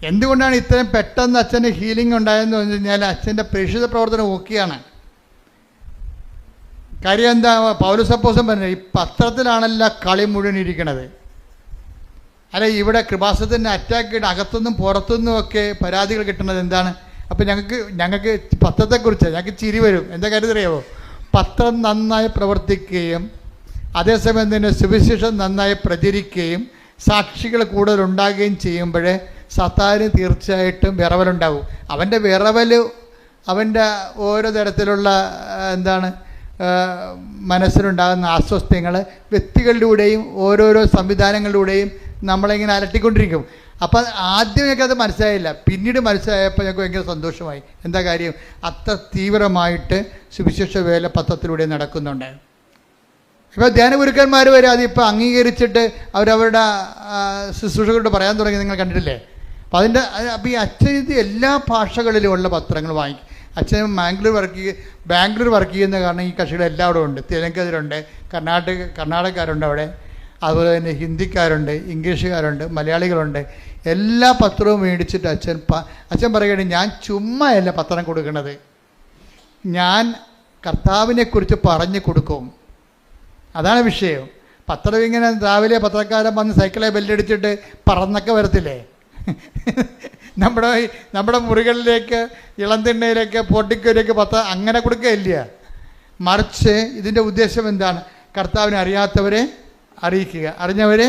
എന്തുകൊണ്ടാണ് ഇത്രയും പെട്ടെന്ന് അച്ഛന് ഹീലിംഗ് ഉണ്ടായതെന്ന് പറഞ്ഞു കഴിഞ്ഞാൽ അച്ഛൻ്റെ പ്രേക്ഷിത പ്രവർത്തനം ഓക്കെയാണ്. കാര്യം എന്താ? പൗലോസ് അപ്പോസ്തലൻ പറഞ്ഞത്, ഈ പത്രത്തിലാണല്ലോ കളി മുഴുവൻ ഇരിക്കണത്. അല്ല, ഇവിടെ കൃപാസനത്തിൻ്റെ അറ്റാക്ക് അകത്തുനിന്നും പുറത്തുനിന്നും ഒക്കെ പരാതികൾ കിട്ടുന്നത് എന്താണ്? അപ്പോൾ ഞങ്ങൾക്ക് പത്രത്തെക്കുറിച്ച് ഞങ്ങൾക്ക് ചിരി വരും. എന്താ കാര്യം അറിയാമോ? പത്രം നന്നായി പ്രവർത്തിക്കുകയും അതേസമയം തന്നെ സുവിശേഷം നന്നായി പ്രചരിക്കുകയും സാക്ഷികൾ കൂടുതൽ ഉണ്ടാകുകയും ചെയ്യുമ്പോഴേ സത്താന് തീർച്ചയായിട്ടും വിറവലുണ്ടാവും. അവൻ്റെ വിറവൽ, അവൻ്റെ ഓരോ തരത്തിലുള്ള മനസ്സിലുണ്ടാകുന്ന അസ്വസ്ഥങ്ങൾ വ്യക്തികളിലൂടെയും ഓരോരോ സംവിധാനങ്ങളിലൂടെയും നമ്മളിങ്ങനെ അലട്ടിക്കൊണ്ടിരിക്കും. അപ്പം ആദ്യം ഞങ്ങൾക്ക് അത് മനസ്സിലായില്ല, പിന്നീട് മനസ്സിലായപ്പോൾ ഞങ്ങൾക്ക് ഭയങ്കര സന്തോഷമായി. എന്താ കാര്യം? അത്ര തീവ്രമായിട്ട് സുവിശേഷ വേല പത്രത്തിലൂടെ നടക്കുന്നുണ്ട്. ഇപ്പോൾ ധ്യാനഗുരുക്കന്മാർ വരെ അതിപ്പോൾ അംഗീകരിച്ചിട്ട് അവരവരുടെ ശുശ്രൂഷകളോട് പറയാൻ തുടങ്ങി, നിങ്ങൾ കണ്ടിട്ടില്ലേ? അപ്പോൾ ഈ അച്ഛൻ ഇത് എല്ലാ ഭാഷകളിലുമുള്ള പത്രങ്ങൾ വാങ്ങിക്കും. അച്ഛൻ ബാംഗ്ലൂർ വർക്ക് ചെയ്യുന്ന കാരണം ഈ കക്ഷികൾ എല്ലാവരും ഉണ്ട്. തെലുങ്കരുണ്ട്, കർണാടകക്കാരുണ്ട് അവിടെ, അതുപോലെ തന്നെ ഹിന്ദിക്കാരുണ്ട്, ഇംഗ്ലീഷുകാരുണ്ട്, മലയാളികളുണ്ട്. എല്ലാ പത്രവും മേടിച്ചിട്ട് അച്ഛൻ പറയുകയാണ്, ഞാൻ ചുമ്മായല്ല പത്രം കൊടുക്കുന്നത്, ഞാൻ കർത്താവിനെക്കുറിച്ച് പറഞ്ഞു കൊടുക്കും. അതാണ് വിഷയം. പത്രം ഇങ്ങനെ രാവിലെ പത്രക്കാരൻ വന്ന് സൈക്കിളെ ബെല്ലടിച്ചിട്ട് പറന്നൊക്കെ വരത്തില്ലേ? നമ്മുടെ മുറികളിലേക്ക്, ഇളംതിണ്ണയിലേക്ക്, പൊട്ടിക്കയിലേക്ക് പത്രം അങ്ങനെ കൊടുക്കുകയില്ല. മറിച്ച് ഇതിൻ്റെ ഉദ്ദേശം എന്താണ്? കർത്താവിനെ അറിയാത്തവരെ അറിയിക്കുക, അറിഞ്ഞവരെ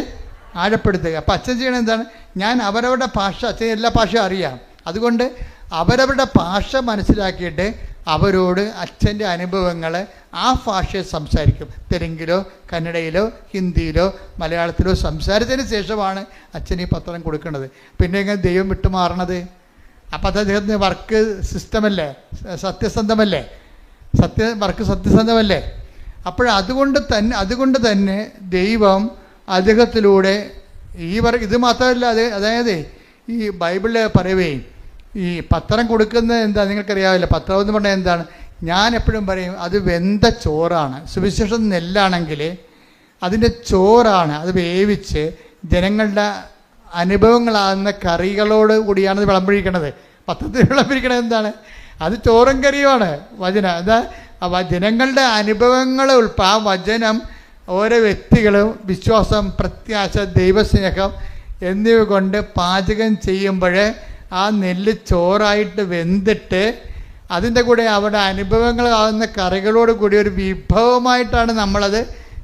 ആഴപ്പെടുത്തുക. അപ്പം അച്ഛൻ ചെയ്യണത് എന്താണ്? ഞാൻ അവരവരുടെ ഭാഷ, അച്ഛൻ എല്ലാ ഭാഷയും അറിയാം, അതുകൊണ്ട് അവരവരുടെ ഭാഷ മനസ്സിലാക്കിയിട്ട് അവരോട് അച്ഛൻ്റെ അനുഭവങ്ങൾ ആ ഭാഷയിൽ സംസാരിക്കും. തെലുങ്കിലോ കന്നഡയിലോ ഹിന്ദിയിലോ മലയാളത്തിലോ സംസാരിച്ചതിന് ശേഷമാണ് അച്ഛൻ ഈ പത്രം കൊടുക്കുന്നത്. പിന്നെ എങ്ങനെ ദൈവം വിട്ടുമാറണത്? അപ്പം അത് അദ്ദേഹത്തിന് വർക്ക് സിസ്റ്റമല്ലേ, സത്യസന്ധമല്ലേ, വർക്ക് സത്യസന്ധമല്ലേ? അതുകൊണ്ട് തന്നെ ദൈവം അദ്ദേഹത്തിലൂടെ ഇത് മാത്രമല്ല, അതായത് ഈ ബൈബിളിൽ പറയവേ, ഈ പത്രം കൊടുക്കുന്നത് എന്താ നിങ്ങൾക്കറിയാവില്ല. പത്രം എന്ന് പറഞ്ഞാൽ എന്താണ്? ഞാൻ എപ്പോഴും പറയും, അത് വെന്ത ചോറാണ്. സുവിശേഷം നെല്ലാണെങ്കിൽ അതിൻ്റെ ചോറാണ്. അത് വേവിച്ച് ജനങ്ങളുടെ അനുഭവങ്ങളാകുന്ന കറികളോട് കൂടിയാണ് ഇത് വിളമ്പഴിക്കണത്. പത്രത്തിൽ വിളമ്പഴിക്കണത് എന്താണ്? അത് ചോറും കറിയുമാണ്. വചനം എന്താ? ജനങ്ങളുടെ അനുഭവങ്ങൾ ആ വചനം ഓരോ വ്യക്തികളും വിശ്വാസം, പ്രത്യാശ, ദൈവസ്നേഹം എന്നിവ കൊണ്ട് പാചകം ചെയ്യുമ്പോൾ ആ നെല്ല് ചോറായിട്ട് വെന്തിട്ട് അതിൻ്റെ കൂടെ അവിടെ അനുഭവങ്ങളാകുന്ന കറികളോട് കൂടി ഒരു വിഭവമായിട്ടാണ് നമ്മളത്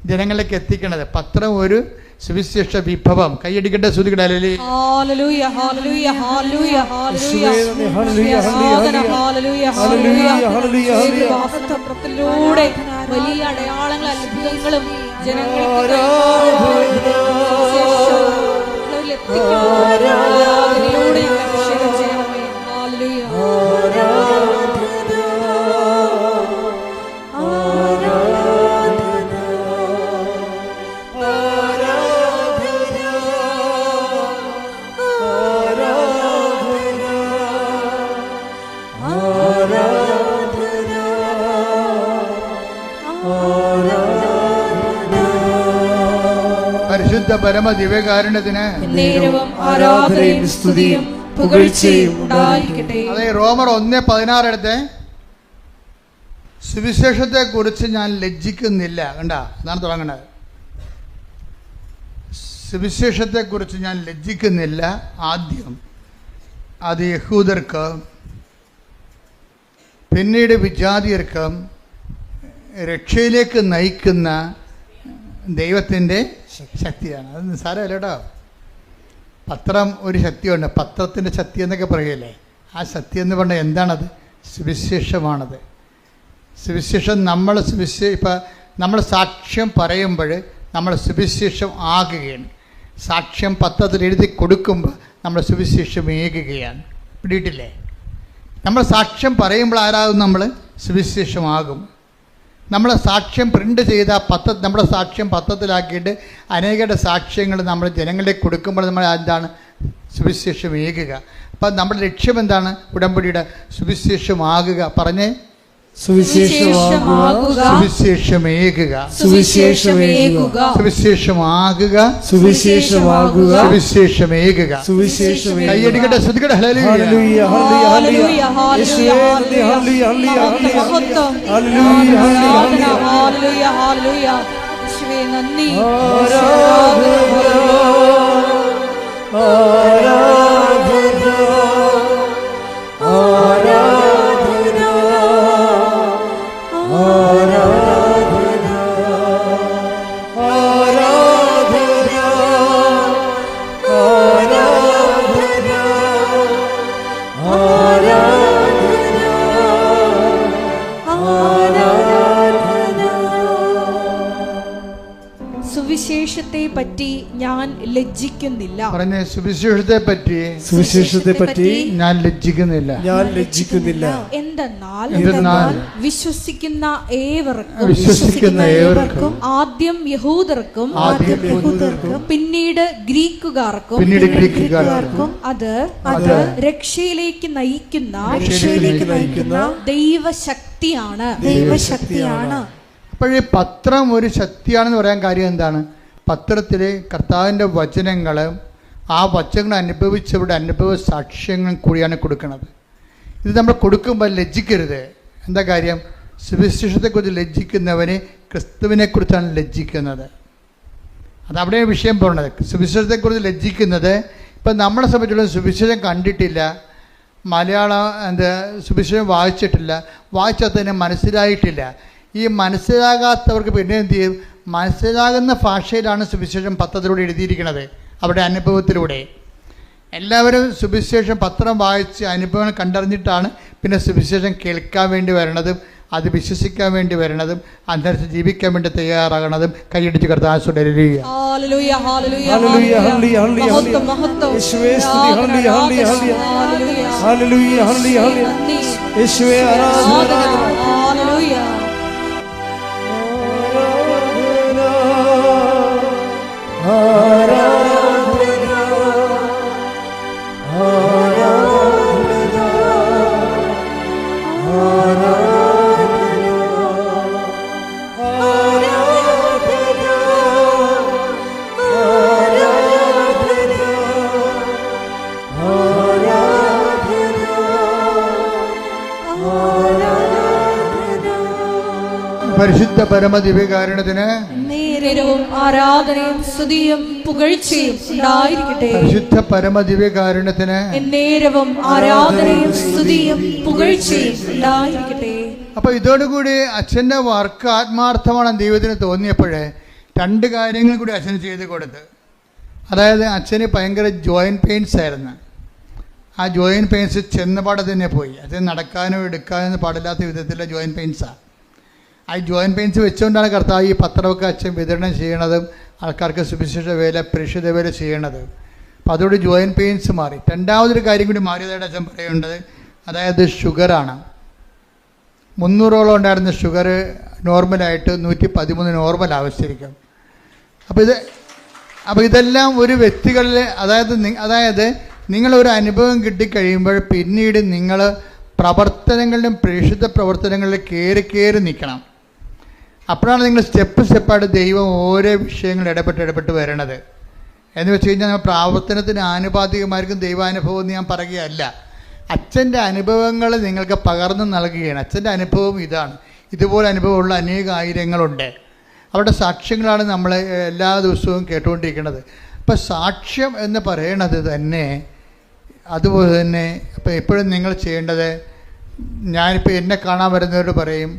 ജനങ്ങളിലേക്ക് എത്തിക്കണത്. പത്രം ഒരു സുവിശേഷ വിഭവം. കൈയടിക്കട്ടെ, ശ്രുതിക്കട്ടെ. ഹല്ലേലൂയ, ഹല്ലേലൂയ, ഹല്ലേലൂയ, ഹല്ലേലൂയ. പത്രത്തിലൂടെ വലിയ അടയാളങ്ങളും അത്ഭുതങ്ങളും ജനങ്ങൾക്ക് പരമ ദിവ്യകാരുണ്യത്തിന് നേരവും ആരാധനയും സ്തുതിയും പുകഴ്ചയും ഉണ്ടായിരിക്കട്ടെ. അതെ, റോമർ 1:16 എടുത്ത്, സുവിശേഷത്തെ കുറിച്ച് ഞാൻ ലജ്ജിക്കുന്നില്ല. കണ്ട, എന്നാണ് തുടങ്ങുന്നത്. സുവിശേഷത്തെ കുറിച്ച് ഞാൻ ലജ്ജിക്കുന്നില്ല. ആദ്യം അത് യഹൂദർക്ക്, പിന്നീട് വിജാതിയർക്ക് രക്ഷയിലേക്ക് നയിക്കുന്ന ദൈവത്തിൻ്റെ ശക്തിയാണ്. അത് നിസ്സാരമല്ല കേട്ടോ. പത്രം ഒരു ശക്തിയുണ്ട്, പത്രത്തിൻ്റെ ശക്തി എന്നൊക്കെ പറയല്ലേ. ആ ശക്തി എന്ന് പറഞ്ഞാൽ എന്താണത്? സുവിശേഷമാണത്. സുവിശേഷം ഇപ്പം നമ്മൾ സാക്ഷ്യം പറയുമ്പോൾ നമ്മൾ സുവിശേഷം ആകുകയാണ്. സാക്ഷ്യം പത്രത്തിൽ എഴുതി കൊടുക്കുമ്പോൾ നമ്മൾ സുവിശേഷം ഏകുകയാണ്. പിടിയിട്ടില്ലേ? നമ്മൾ സാക്ഷ്യം പറയുമ്പോൾ ആരാകും? നമ്മൾ സുവിശേഷമാകും. നമ്മൾ സാക്ഷ്യം പ്രിൻ്റ് ചെയ്ത നമ്മുടെ സാക്ഷ്യം പത്രത്തിലാക്കിയിട്ട് അനേകരുടെ സാക്ഷ്യങ്ങൾ നമ്മൾ ജനങ്ങളിലേക്ക് കൊടുക്കുമ്പോൾ നമ്മൾ എന്താണ്? സുവിശേഷം ഏകുക. അപ്പം നമ്മുടെ ലക്ഷ്യം എന്താണ്? ഉടമ്പടിയുടെ സുവിശേഷമാകുക. പറഞ്ഞേ, സുവിശേഷമാകുക, സുവിശേഷമേകുക, സുവിശേഷമേകുക, സുവിശേഷമാകുക, സുവിശേഷമാകുക, സുവിശേഷമേകുക. സുവിശേഷമേകുക. കൈയടിക്കട്ടെ, ശ്രദ്ധിക്കട്ടെ. ഹല്ലേലൂയ. ഹല്ലേലൂയ, ഹല്ലേലൂയ, ഹല്ലേലൂയ, ഹല്ലേലൂയ, ഹല്ലേലൂയ, ഹല്ലേലൂയ, ഹല്ലേലൂയ, മഹത്വം, ഹല്ലേലൂയ, ആരാധന, ഹല്ലേലൂയ, ഹല്ലേലൂയ. യേശുവേ നന്ദി. സുവിശേഷത്തെ പറ്റി ഞാൻ ലജ്ജിക്കുന്നില്ല. പറഞ്ഞേ, സുവിശേഷത്തെ പറ്റി ഞാൻ ലജ്ജിക്കുന്നില്ല. ഞാൻ ലജ്ജിക്കുന്നില്ല. എന്തെന്നാൽ വിശ്വസിക്കുന്ന ഏവർക്കും ആദ്യം യഹൂദർക്കും പിന്നീട് ഗ്രീക്കുകാർക്കും അത് രക്ഷയിലേക്ക് നയിക്കുന്ന ദൈവശക്തിയാണ്. അപ്പോഴേ പത്രം ഒരു ശക്തിയാണെന്ന് പറയാൻ കാര്യം എന്താണ്? പത്രത്തിൽ കർത്താവിൻ്റെ വചനങ്ങൾ, ആ വചനങ്ങൾ അനുഭവിച്ചവരുടെ അനുഭവ സാക്ഷ്യങ്ങളും കൂടിയാണ് കൊടുക്കുന്നത്. ഇത് നമ്മൾ കൊടുക്കുമ്പോൾ ലജ്ജിക്കരുത്. എന്താ കാര്യം? സുവിശേഷത്തെക്കുറിച്ച് ലജ്ജിക്കുന്നവന് ക്രിസ്തുവിനെക്കുറിച്ചാണ് ലജ്ജിക്കുന്നത്. അതവിടെ വിഷയം പോകുന്നത്. സുവിശേഷത്തെക്കുറിച്ച് ലജ്ജിക്കുന്നത്, ഇപ്പം നമ്മളെ സംബന്ധിച്ചുള്ള സുവിശേഷം കണ്ടിട്ടില്ല, മലയാളം സുവിശേഷം വായിച്ചിട്ടില്ല, വായിച്ചതിനെ മനസ്സിലായിട്ടില്ല. ഈ മനസ്സിലാകാത്തവർക്ക് പിന്നെ എന്ത് ചെയ്യും? മനസ്സിലാകുന്ന ഭാഷയിലാണ് സുവിശേഷം പത്രത്തിലൂടെ എഴുതിയിരിക്കുന്നത്, അവിടെ അനുഭവത്തിലൂടെ. എല്ലാവരും സുവിശേഷം പത്രം വായിച്ച് അനുഭവങ്ങൾ കണ്ടറിഞ്ഞിട്ടാണ് പിന്നെ സുവിശേഷം കേൾക്കാൻ വേണ്ടി വരണതും അത് വിശ്വസിക്കാൻ വേണ്ടി വരണതും അന്തരിച്ച് ജീവിക്കാൻ വേണ്ടി തയ്യാറാകണതും. കൈയടിച്ച് കർത്താവ് ഹല്ലേലൂയ, ഹല്ലേലൂയ, ഹല്ലേലൂയ, മഹത്വം, മഹത്വം, യേശുവേ സ്തുതി. ഹല്ലേലൂയ, ഹല്ലേലൂയ, ഹല്ലേലൂയ, ഹല്ലേലൂയ, ഹല്ലേലൂയ, യേശുവേ ആരാധന, ഹല്ലേലൂയ. പരിശുദ്ധ പരമദിവ്യകാരുണ്യത്തിന് നേരവും ആരാധനയും സ്തുതിയും പുകഴ്ചയും ഉണ്ടായിരിക്കട്ടെ. പരിശുദ്ധ പരമദിവ്യകാരുണ്യത്തിന് നേരവും ആരാധനയും സ്തുതിയും പുകഴ്ചയും ഉണ്ടായിരിക്കട്ടെ. അപ്പോൾ ഇതോടുകൂടി അച്ഛൻ്റെ വർക്ക് ആത്മാർത്ഥമാണ് ദൈവത്തിന് തോന്നിയപ്പോഴേ രണ്ട് കാര്യങ്ങൾ കൂടി അച്ഛന് ചെയ്ത് കൊടുത്ത്. അതായത് അച്ഛന് ഭയങ്കര ജോയിൻറ്റ് പെയിൻസ് ആയിരുന്നു. ആ ജോയിൻറ്റ് പെയിൻസ് ചെന്നപാടെ തന്നെ പോയി. അച്ഛൻ നടക്കാനോ എടുക്കാനോ പാടില്ലാത്ത വിധത്തിലുള്ള ജോയിൻറ്റ് പെയിൻസാണ്. ആ ജോയിൻറ്റ് പെയിൻസ് വെച്ചുകൊണ്ടാണ് കർത്താവ് ഈ പത്രമൊക്കെ അച്ഛൻ വിതരണം ചെയ്യണതും ആൾക്കാർക്ക് സുവിശേഷ വേല, പ്രേക്ഷിത വേല ചെയ്യണത്. അപ്പോൾ അതോട് ജോയിൻറ്റ് പെയിൻസ് മാറി. രണ്ടാമതൊരു കാര്യം കൂടി മാറിയതായിട്ട് അച്ഛൻ പറയേണ്ടത്, അതായത് ഷുഗറാണ്. 300ഓളം ഉണ്ടായിരുന്ന ഷുഗർ നോർമലായിട്ട് 113 നോർമൽ ആവശ്യമായിരിക്കും. അപ്പോൾ ഇതെല്ലാം ഒരു വ്യക്തികളിൽ, അതായത് നിങ്ങളൊരു അനുഭവം കിട്ടിക്കഴിയുമ്പോൾ പിന്നീട് നിങ്ങൾ പ്രവർത്തനങ്ങളിലും പ്രേക്ഷിത പ്രവർത്തനങ്ങളിലും കയറി നിൽക്കണം. അപ്പോഴാണ് നിങ്ങൾ സ്റ്റെപ്പായിട്ട് ദൈവം ഓരോ വിഷയങ്ങൾ ഇടപെട്ട് വരണത്. എന്ന് വെച്ച് കഴിഞ്ഞാൽ പ്രാവർത്തനത്തിന് ആനുപാതികമായിരിക്കും ദൈവാനുഭവം എന്ന് ഞാൻ പറയുകയല്ല. അച്ഛൻ്റെ അനുഭവങ്ങൾ നിങ്ങൾക്ക് പകർന്നു നൽകുകയാണ്. അച്ഛൻ്റെ അനുഭവം ഇതാണ്. ഇതുപോലെ അനുഭവമുള്ള അനേക ആയിരങ്ങളുണ്ട്. അവരുടെ സാക്ഷ്യങ്ങളാണ് നമ്മൾ എല്ലാ ദിവസവും കേട്ടുകൊണ്ടിരിക്കുന്നത്. അപ്പം സാക്ഷ്യം എന്ന് പറയണത് തന്നെ അതുപോലെ തന്നെ ഇപ്പം എപ്പോഴും നിങ്ങൾ ചെയ്യേണ്ടത്, ഞാനിപ്പോൾ എന്നെ കാണാൻ വരുന്നവരോട് പറയും,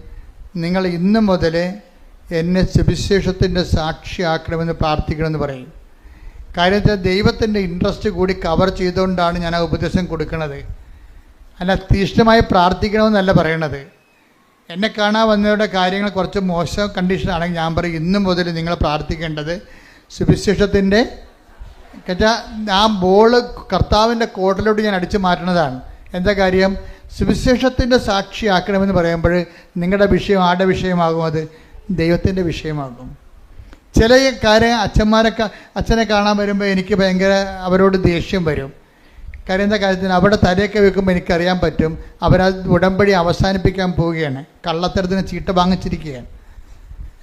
നിങ്ങൾ ഇന്ന് മുതൽ എന്നെ സുവിശേഷത്തിൻ്റെ സാക്ഷിയാക്കണമെന്ന് പ്രാർത്ഥിക്കണമെന്ന് പറയും. കാര്യം വെച്ചാൽ ദൈവത്തിൻ്റെ ഇൻട്രസ്റ്റ് കൂടി കവർ ചെയ്തുകൊണ്ടാണ് ഞാൻ ആ ഉപദേശം കൊടുക്കുന്നത്. അല്ല തീഷ്ണമായി പ്രാർത്ഥിക്കണമെന്നല്ല പറയണത്. എന്നെ കാണാൻ വന്നവരുടെ കാര്യങ്ങൾ കുറച്ച് മോശം കണ്ടീഷനാണെങ്കിൽ ഞാൻ പറയും, ഇന്നു മുതൽ നിങ്ങൾ പ്രാർത്ഥിക്കേണ്ടത് സുവിശേഷത്തിൻ്റെ ആ ബോള് കർത്താവിൻ്റെ കോട്ടിലോട്ട് ഞാൻ അടിച്ചു മാറ്റുന്നതാണ്. എന്താ കാര്യം? സുവിശേഷത്തിൻ്റെ സാക്ഷിയാക്കണമെന്ന് പറയുമ്പോൾ നിങ്ങളുടെ വിഷയം ആരുടെ വിഷയമാകും? അത് ദൈവത്തിൻ്റെ വിഷയമാകും. ചില കാര്യം അച്ഛനെ കാണാൻ വരുമ്പോൾ എനിക്ക് ഭയങ്കര അവരോട് ദേഷ്യം വരും. കാര്യം എന്താ കാര്യത്തിന് അവിടെ തലയൊക്കെ വെക്കുമ്പോൾ എനിക്കറിയാൻ പറ്റും അവരത് ഉടമ്പടി അവസാനിപ്പിക്കാൻ പോവുകയാണ്, കള്ളത്തരത്തിന് ചീട്ട് വാങ്ങിച്ചിരിക്കുകയാണ്.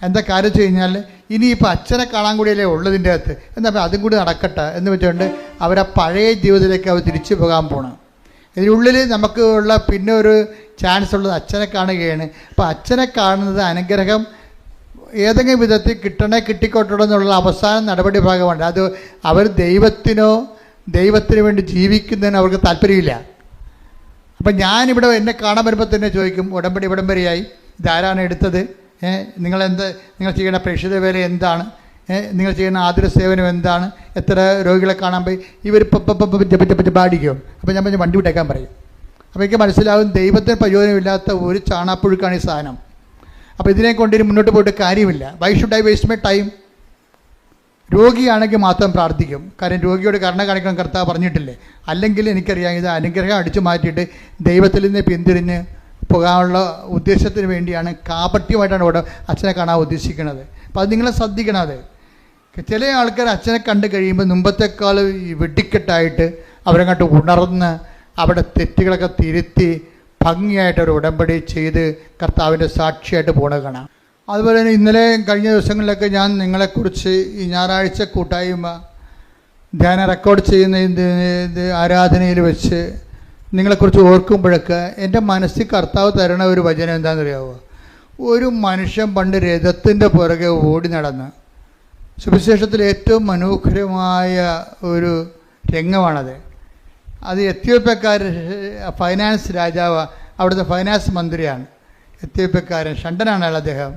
എന്താ കാര്യം വെച്ച് കഴിഞ്ഞാൽ ഇനിയിപ്പോൾ അച്ഛനെ കാണാൻ കൂടിയല്ലേ ഉള്ളതിൻ്റെ അകത്ത്, എന്നാൽ അതും കൂടി നടക്കട്ടെ എന്ന് വെച്ചുകൊണ്ട് അവരെ പഴയ ജീവിതത്തിലേക്ക് അവർ തിരിച്ചു പോകാൻ പോകണം. ഇതിനുള്ളിൽ നമുക്ക് ഉള്ള പിന്നെ ഒരു ചാൻസ് ഉള്ളത് അച്ഛനെ കാണുകയാണ്. അപ്പോൾ അച്ഛനെ കാണുന്നത് അനുഗ്രഹം ഏതെങ്കിലും വിധത്തിൽ കിട്ടിക്കോട്ടോ എന്നുള്ള അവസാന നടപടി ഭാഗമാണ്. അത് അവർ ദൈവത്തിന് വേണ്ടി ജീവിക്കുന്നതിന് അവർക്ക് താല്പര്യമില്ല. അപ്പം ഞാനിവിടെ എന്നെ കാണാൻ വരുമ്പോൾ തന്നെ ചോദിക്കും, ഉടമ്പടി ഇവിടം വരെയായി, ഇതാരാണ് എടുത്തത്, നിങ്ങൾ ചെയ്യുന്ന പ്രേക്ഷിത വേല എന്താണ്, നിങ്ങൾ ചെയ്യുന്ന ആതുര സേവനം എന്താണ്, എത്ര രോഗികളെ കാണാൻ പോയി, ഇവർ പാടിക്കും. അപ്പോൾ ഞാൻ വണ്ടി വിട്ടേക്കാൻ പറയും. അപ്പോൾ എനിക്ക് മനസ്സിലാവും ദൈവത്തിന് പ്രയോജനമില്ലാത്ത ഒരു ചാണാപ്പുഴുക്കാണ് ഈ സാധനം. അപ്പോൾ ഇതിനെ കൊണ്ടിന് മുന്നോട്ട് പോയിട്ട് കാര്യമില്ല. Why should I waste my time? രോഗിയാണെങ്കിൽ മാത്രം പ്രാർത്ഥിക്കും. കാര്യം രോഗിയോട് കരുണ കാണിക്കണം കർത്താവ് പറഞ്ഞിട്ടില്ലേ. അല്ലെങ്കിൽ എനിക്കറിയാം ഇത് അനുഗ്രഹം അടിച്ചു മാറ്റിയിട്ട് ദൈവത്തിൽ നിന്ന് പിന്തിരിഞ്ഞ് പോകാനുള്ള ഉദ്ദേശത്തിന് വേണ്ടിയാണ്, കാപട്യമായിട്ടാണ് ഇവിടെ അച്ഛനെ കാണാൻ ഉദ്ദേശിക്കുന്നത്. അപ്പോൾ അത് നിങ്ങളെ ശ്രദ്ധിക്കണം. അത് ചില ആൾക്കാർ അച്ഛനെ കണ്ടു കഴിയുമ്പോൾ മുമ്പത്തെക്കാൾ വെടിക്കെട്ടായിട്ട് അവരങ്ങോട്ട് ഉണർന്ന് അവിടെ തെറ്റുകളൊക്കെ തിരുത്തി ഭംഗിയായിട്ട് ഒരു ഉടമ്പടി ചെയ്ത് കർത്താവിൻ്റെ സാക്ഷിയായിട്ട് പോകണത് കാണാം. അതുപോലെ തന്നെ ഇന്നലെ കഴിഞ്ഞ ദിവസങ്ങളിലൊക്കെ ഞാൻ നിങ്ങളെക്കുറിച്ച് ഈ ഞായറാഴ്ച കൂട്ടായ്മ ധ്യാനം റെക്കോർഡ് ചെയ്യുന്ന ആരാധനയിൽ വെച്ച് നിങ്ങളെക്കുറിച്ച് ഓർക്കുമ്പോഴൊക്കെ എൻ്റെ മനസ്സിൽ കർത്താവ് തരണ ഒരു വചനം എന്താണെന്നറിയാമോ? ഒരു മനുഷ്യൻ പണ്ട് രഥത്തിൻ്റെ പുറകെ ഓടി നടന്ന്, സുവിശേഷത്തിൽ ഏറ്റവും മനോഹരമായ ഒരു രംഗമാണത്. അത് എത്യോപ്യക്കാർ ഫൈനാൻസ് രാജാവ്, അവിടുത്തെ ഫൈനാൻസ് മന്ത്രിയാണ്, എത്യോപ്യക്കാരൻ, ഷണ്ടനാണ് അയാൾ. അദ്ദേഹം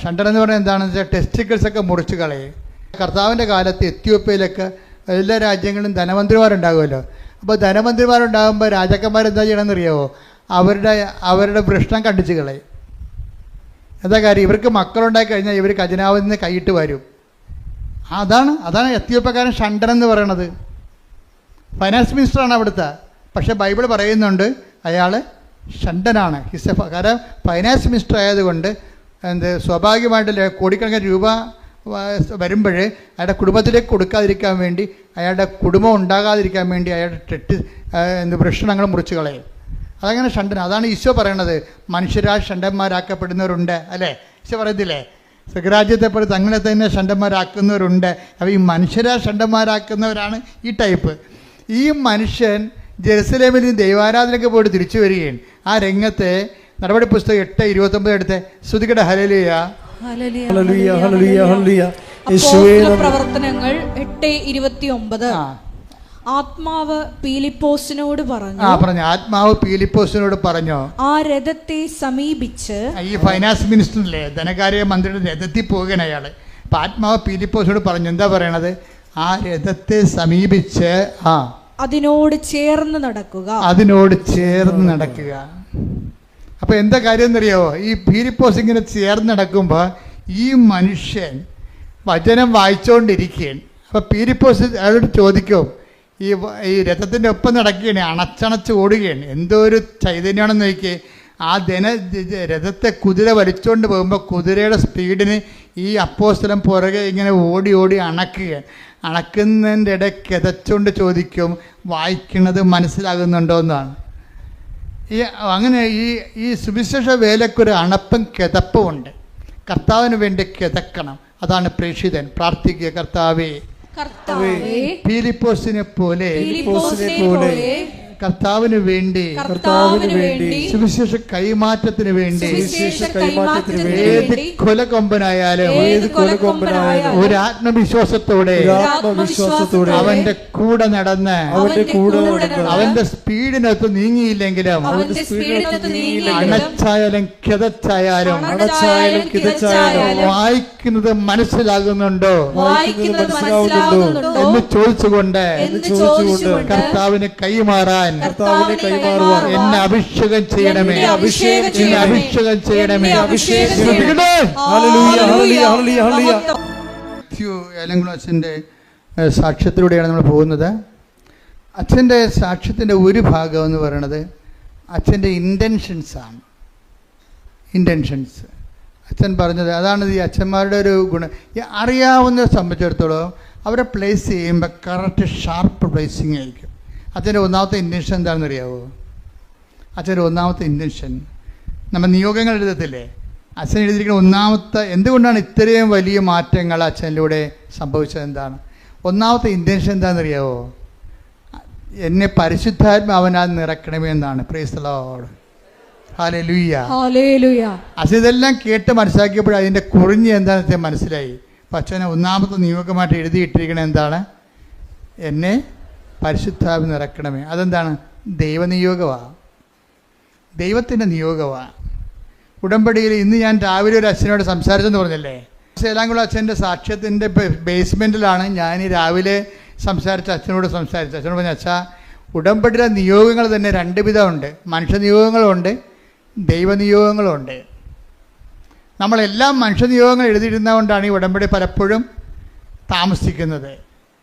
ഷണ്ടൻ എന്ന് പറഞ്ഞാൽ എന്താണെന്ന് വെച്ചാൽ ടെസ്റ്റിക്കിൾസൊക്കെ മുറിച്ച് കളയും. കർത്താവിൻ്റെ കാലത്ത് എത്യോപ്യയിലൊക്കെ എല്ലാ രാജ്യങ്ങളിലും ധനമന്ത്രിമാരുണ്ടാകുമല്ലോ. അപ്പോൾ ധനമന്ത്രിമാരുണ്ടാകുമ്പോൾ രാജാക്കന്മാരെന്താ ചെയ്യണമെന്നറിയാമോ? അവരുടെ വൃഷ്ണം കണ്ടിച്ച് കളയും. എന്താ കാര്യം? ഇവർക്ക് മക്കളുണ്ടായി കഴിഞ്ഞാൽ ഇവർ ഖജനാവിൽ നിന്ന് കൈയിട്ട് വരും. അതാണ് എത്യോപ്യക്കാരൻ ഷണ്ടൻ എന്ന് പറയണത്. ഫൈനാൻസ് മിനിസ്റ്ററാണ് അവിടുത്തെ. പക്ഷേ ബൈബിൾ പറയുന്നുണ്ട് അയാൾ ഷണ്ടനാണ്. കാരണം ഫൈനാൻസ് മിനിസ്റ്റർ ആയതുകൊണ്ട് സ്വാഭാവികമായിട്ട് കോടിക്കണക്കിന് രൂപ വരുമ്പോൾ അയാളുടെ കുടുംബത്തിലേക്ക് കൊടുക്കാതിരിക്കാൻ വേണ്ടി, അയാളുടെ കുടുംബം ഉണ്ടാകാതിരിക്കാൻ വേണ്ടി അയാളുടെ വൃഷണങ്ങൾ മുറിച്ച് കളയും. അതങ്ങനെ ഷണ്ടൻ. അതാണ് ഈശോ പറയണത്, മനുഷ്യരാൽ ഷണ്ടന്മാരാക്കപ്പെടുന്നവരുണ്ട് അല്ലേ? ഈശോ പറയത്തില്ലേ, സ്വരാജ്യത്തെ പോലെ തങ്ങളെ തന്നെ ഷണ്ടന്മാരാക്കുന്നവരുണ്ട്. അപ്പോൾ ഈ മനുഷ്യരാൽ ഷണ്ടന്മാരാക്കുന്നവരാണ് ഈ ടൈപ്പ്. ഈ മനുഷ്യൻ ജെറുസലേമിൽ ദൈവാരാധനയ്ക്ക് പോയിട്ട് തിരിച്ചു വരികയാണ്. ആ രംഗത്തെ നടപടി പുസ്തകം 8:29 എടുത്ത് ശ്രുതികട ഹല്ലേലൂയ. പ്രവർത്തനങ്ങൾ 8:29. ആത്മാവ് പീലിപ്പോസിനോട് പറഞ്ഞു. ആത്മാവ് പീലിപ്പോസിനോട് പറഞ്ഞു, ആ രഥത്തെ സമീപിച്ച്. ഈ ഫൈനാൻസ് മിനിസ്റ്ററില്ലേ, ധനകാര്യ മന്ത്രിയുടെ രഥത്തിൽ പോകുകയാണ് അയാൾ. അപ്പം ആത്മാവ് പീലിപ്പോസിനോട് പറഞ്ഞു. എന്താ പറയണത്? ആ രഥത്തെ സമീപിച്ച് അതിനോട് ചേർന്ന് നടക്കുക. അപ്പോൾ എന്താ കാര്യം എന്നറിയാവോ? ഈ പീലിപ്പോസ് ഇങ്ങനെ ചേർന്ന് നടക്കുമ്പോൾ ഈ മനുഷ്യൻ വചനം വായിച്ചുകൊണ്ടിരിക്കുകയാണ്. അപ്പോൾ പീലിപ്പോസ് അയാളോട് ചോദിക്കും, ഈ രഥത്തിൻ്റെ ഒപ്പം നടക്കുകയാണ്, അണച്ചണച്ച് ഓടുകയാണ്. എന്തോ ഒരു ചൈതന്യമാണെന്ന് നോക്കിയേ. ആ രഥത്തെ കുതിര വലിച്ചുകൊണ്ട് പോകുമ്പോൾ കുതിരയുടെ സ്പീഡിന് ഈ അപ്പോസ്തലൻ പുറകെ ഇങ്ങനെ ഓടി ഓടി അണക്കുകയാണ്. അണക്കുന്നതിൻ്റെ ഇടയിൽ കിതച്ചുകൊണ്ട് ചോദിക്കും, വായിക്കുന്നത് മനസ്സിലാകുന്നുണ്ടോ എന്നാണ്. അങ്ങനെ ഈ സുവിശേഷ വേലയ്ക്കൊരു അണപ്പും കിതപ്പും ഉണ്ട്. കർത്താവിന് വേണ്ടി കിതക്കണം. അതാണ് പ്രേക്ഷിതൻ. പ്രാർത്ഥിക്കുക, കർത്താവേ കർത്താവേ, ഫിലിപ്പോസിനെ പോലെ കർത്താവിന് വേണ്ടി സുവിശേഷ കൈമാറ്റത്തിന് വേണ്ടി ഏത് കൊലകൊമ്പനായാലും ഒരു ആത്മവിശ്വാസത്തോടെ അവന്റെ കൂടെ നടന്ന് അവന്റെ സ്പീഡിനകത്ത് നീങ്ങിയില്ലെങ്കിലും അണച്ചായാലും കിതച്ചായാലും വായിക്കുന്നത് മനസ്സിലാകുന്നുണ്ടോ എന്ന് ചോദിച്ചുകൊണ്ട് കർത്താവിന് കൈമാറാൻ എന്നെ അഭിഷേകം ചെയ്യണമേ, എന്നെ അഭിഷേകം ചെയ്യണമേ. ഏലംകുളം അച്ഛൻ്റെ സാക്ഷ്യത്തിലൂടെയാണ് നമ്മൾ പോകുന്നത്. അച്ഛൻ്റെ സാക്ഷ്യത്തിൻ്റെ ഒരു ഭാഗം എന്ന് പറയുന്നത് അച്ഛൻ്റെ ഇൻറ്റൻഷൻസാണ്. ഇൻറ്റൻഷൻസ് അച്ഛൻ പറഞ്ഞത് അതാണ് ഈ അച്ഛന്മാരുടെ ഒരു ഗുണം. ഈ അറിയാവുന്നവരെ സംബന്ധിച്ചിടത്തോളം അവരെ പ്ലേസ് ചെയ്യുമ്പോൾ കറക്റ്റ് ഷാർപ്പ് പ്ലേസിങ് ആയിരിക്കും. അച്ഛൻ്റെ ഒന്നാമത്തെ ഇൻറ്റൻഷൻ എന്താണെന്ന് അറിയാവോ? അച്ഛൻ്റെ ഒന്നാമത്തെ ഇൻറ്റൻഷൻ നമ്മൾ നിയോഗങ്ങൾ എഴുതത്തില്ലേ, അച്ഛൻ എഴുതിയിരിക്കുന്ന ഒന്നാമത്തെ എന്തുകൊണ്ടാണ് ഇത്രയും വലിയ മാറ്റങ്ങൾ അച്ഛനിലൂടെ സംഭവിച്ചത് എന്താണ്? ഒന്നാമത്തെ ഇൻറ്റൻഷൻ എന്താണെന്നറിയാവോ? എന്നെ പരിശുദ്ധാത്മാവനാൽ നിറക്കണമേ എന്നാണ്. Praise the Lord, hallelujah, hallelujah. അച്ഛൻ ഇതെല്ലാം കേട്ട് മനസ്സിലാക്കിയപ്പോൾ അതിൻ്റെ കുറിഞ്ഞ് എന്താണെന്ന് വെച്ചാൽ മനസ്സിലായി. അപ്പം അച്ഛനെ ഒന്നാമത്തെ നിയോഗമായിട്ട് എഴുതിയിട്ടിരിക്കണത് എന്താണ്? എന്നെ പരിശുദ്ധാത്മാവ് നിറക്കണമേ. അതെന്താണ്? ദൈവനിയോഗമാണ്, ദൈവത്തിൻ്റെ നിയോഗമാണ്. ഉടമ്പടിയിൽ ഇന്ന് ഞാൻ രാവിലെ ഒരു അച്ഛനോട് സംസാരിച്ചെന്ന് പറഞ്ഞല്ലേ, ഏലംകുളം അച്ഛൻ്റെ സാക്ഷ്യത്തിൻ്റെ ബേസ്മെൻറ്റിലാണ് ഞാൻ ഈ രാവിലെ സംസാരിച്ച അച്ഛനോട് സംസാരിച്ചത്. അച്ഛനോട് പറഞ്ഞ അച്ഛാ, ഉടമ്പടിയിലെ നിയോഗങ്ങൾ തന്നെ രണ്ട് വിധമുണ്ട്. മനുഷ്യനിയോഗങ്ങളുണ്ട്, ദൈവനിയോഗങ്ങളുണ്ട്. നമ്മളെല്ലാം മനുഷ്യനിയോഗങ്ങൾ എഴുതിയിരുന്നതുകൊണ്ടാണ് ഈ ഉടമ്പടി പലപ്പോഴും താമസിക്കുന്നത്.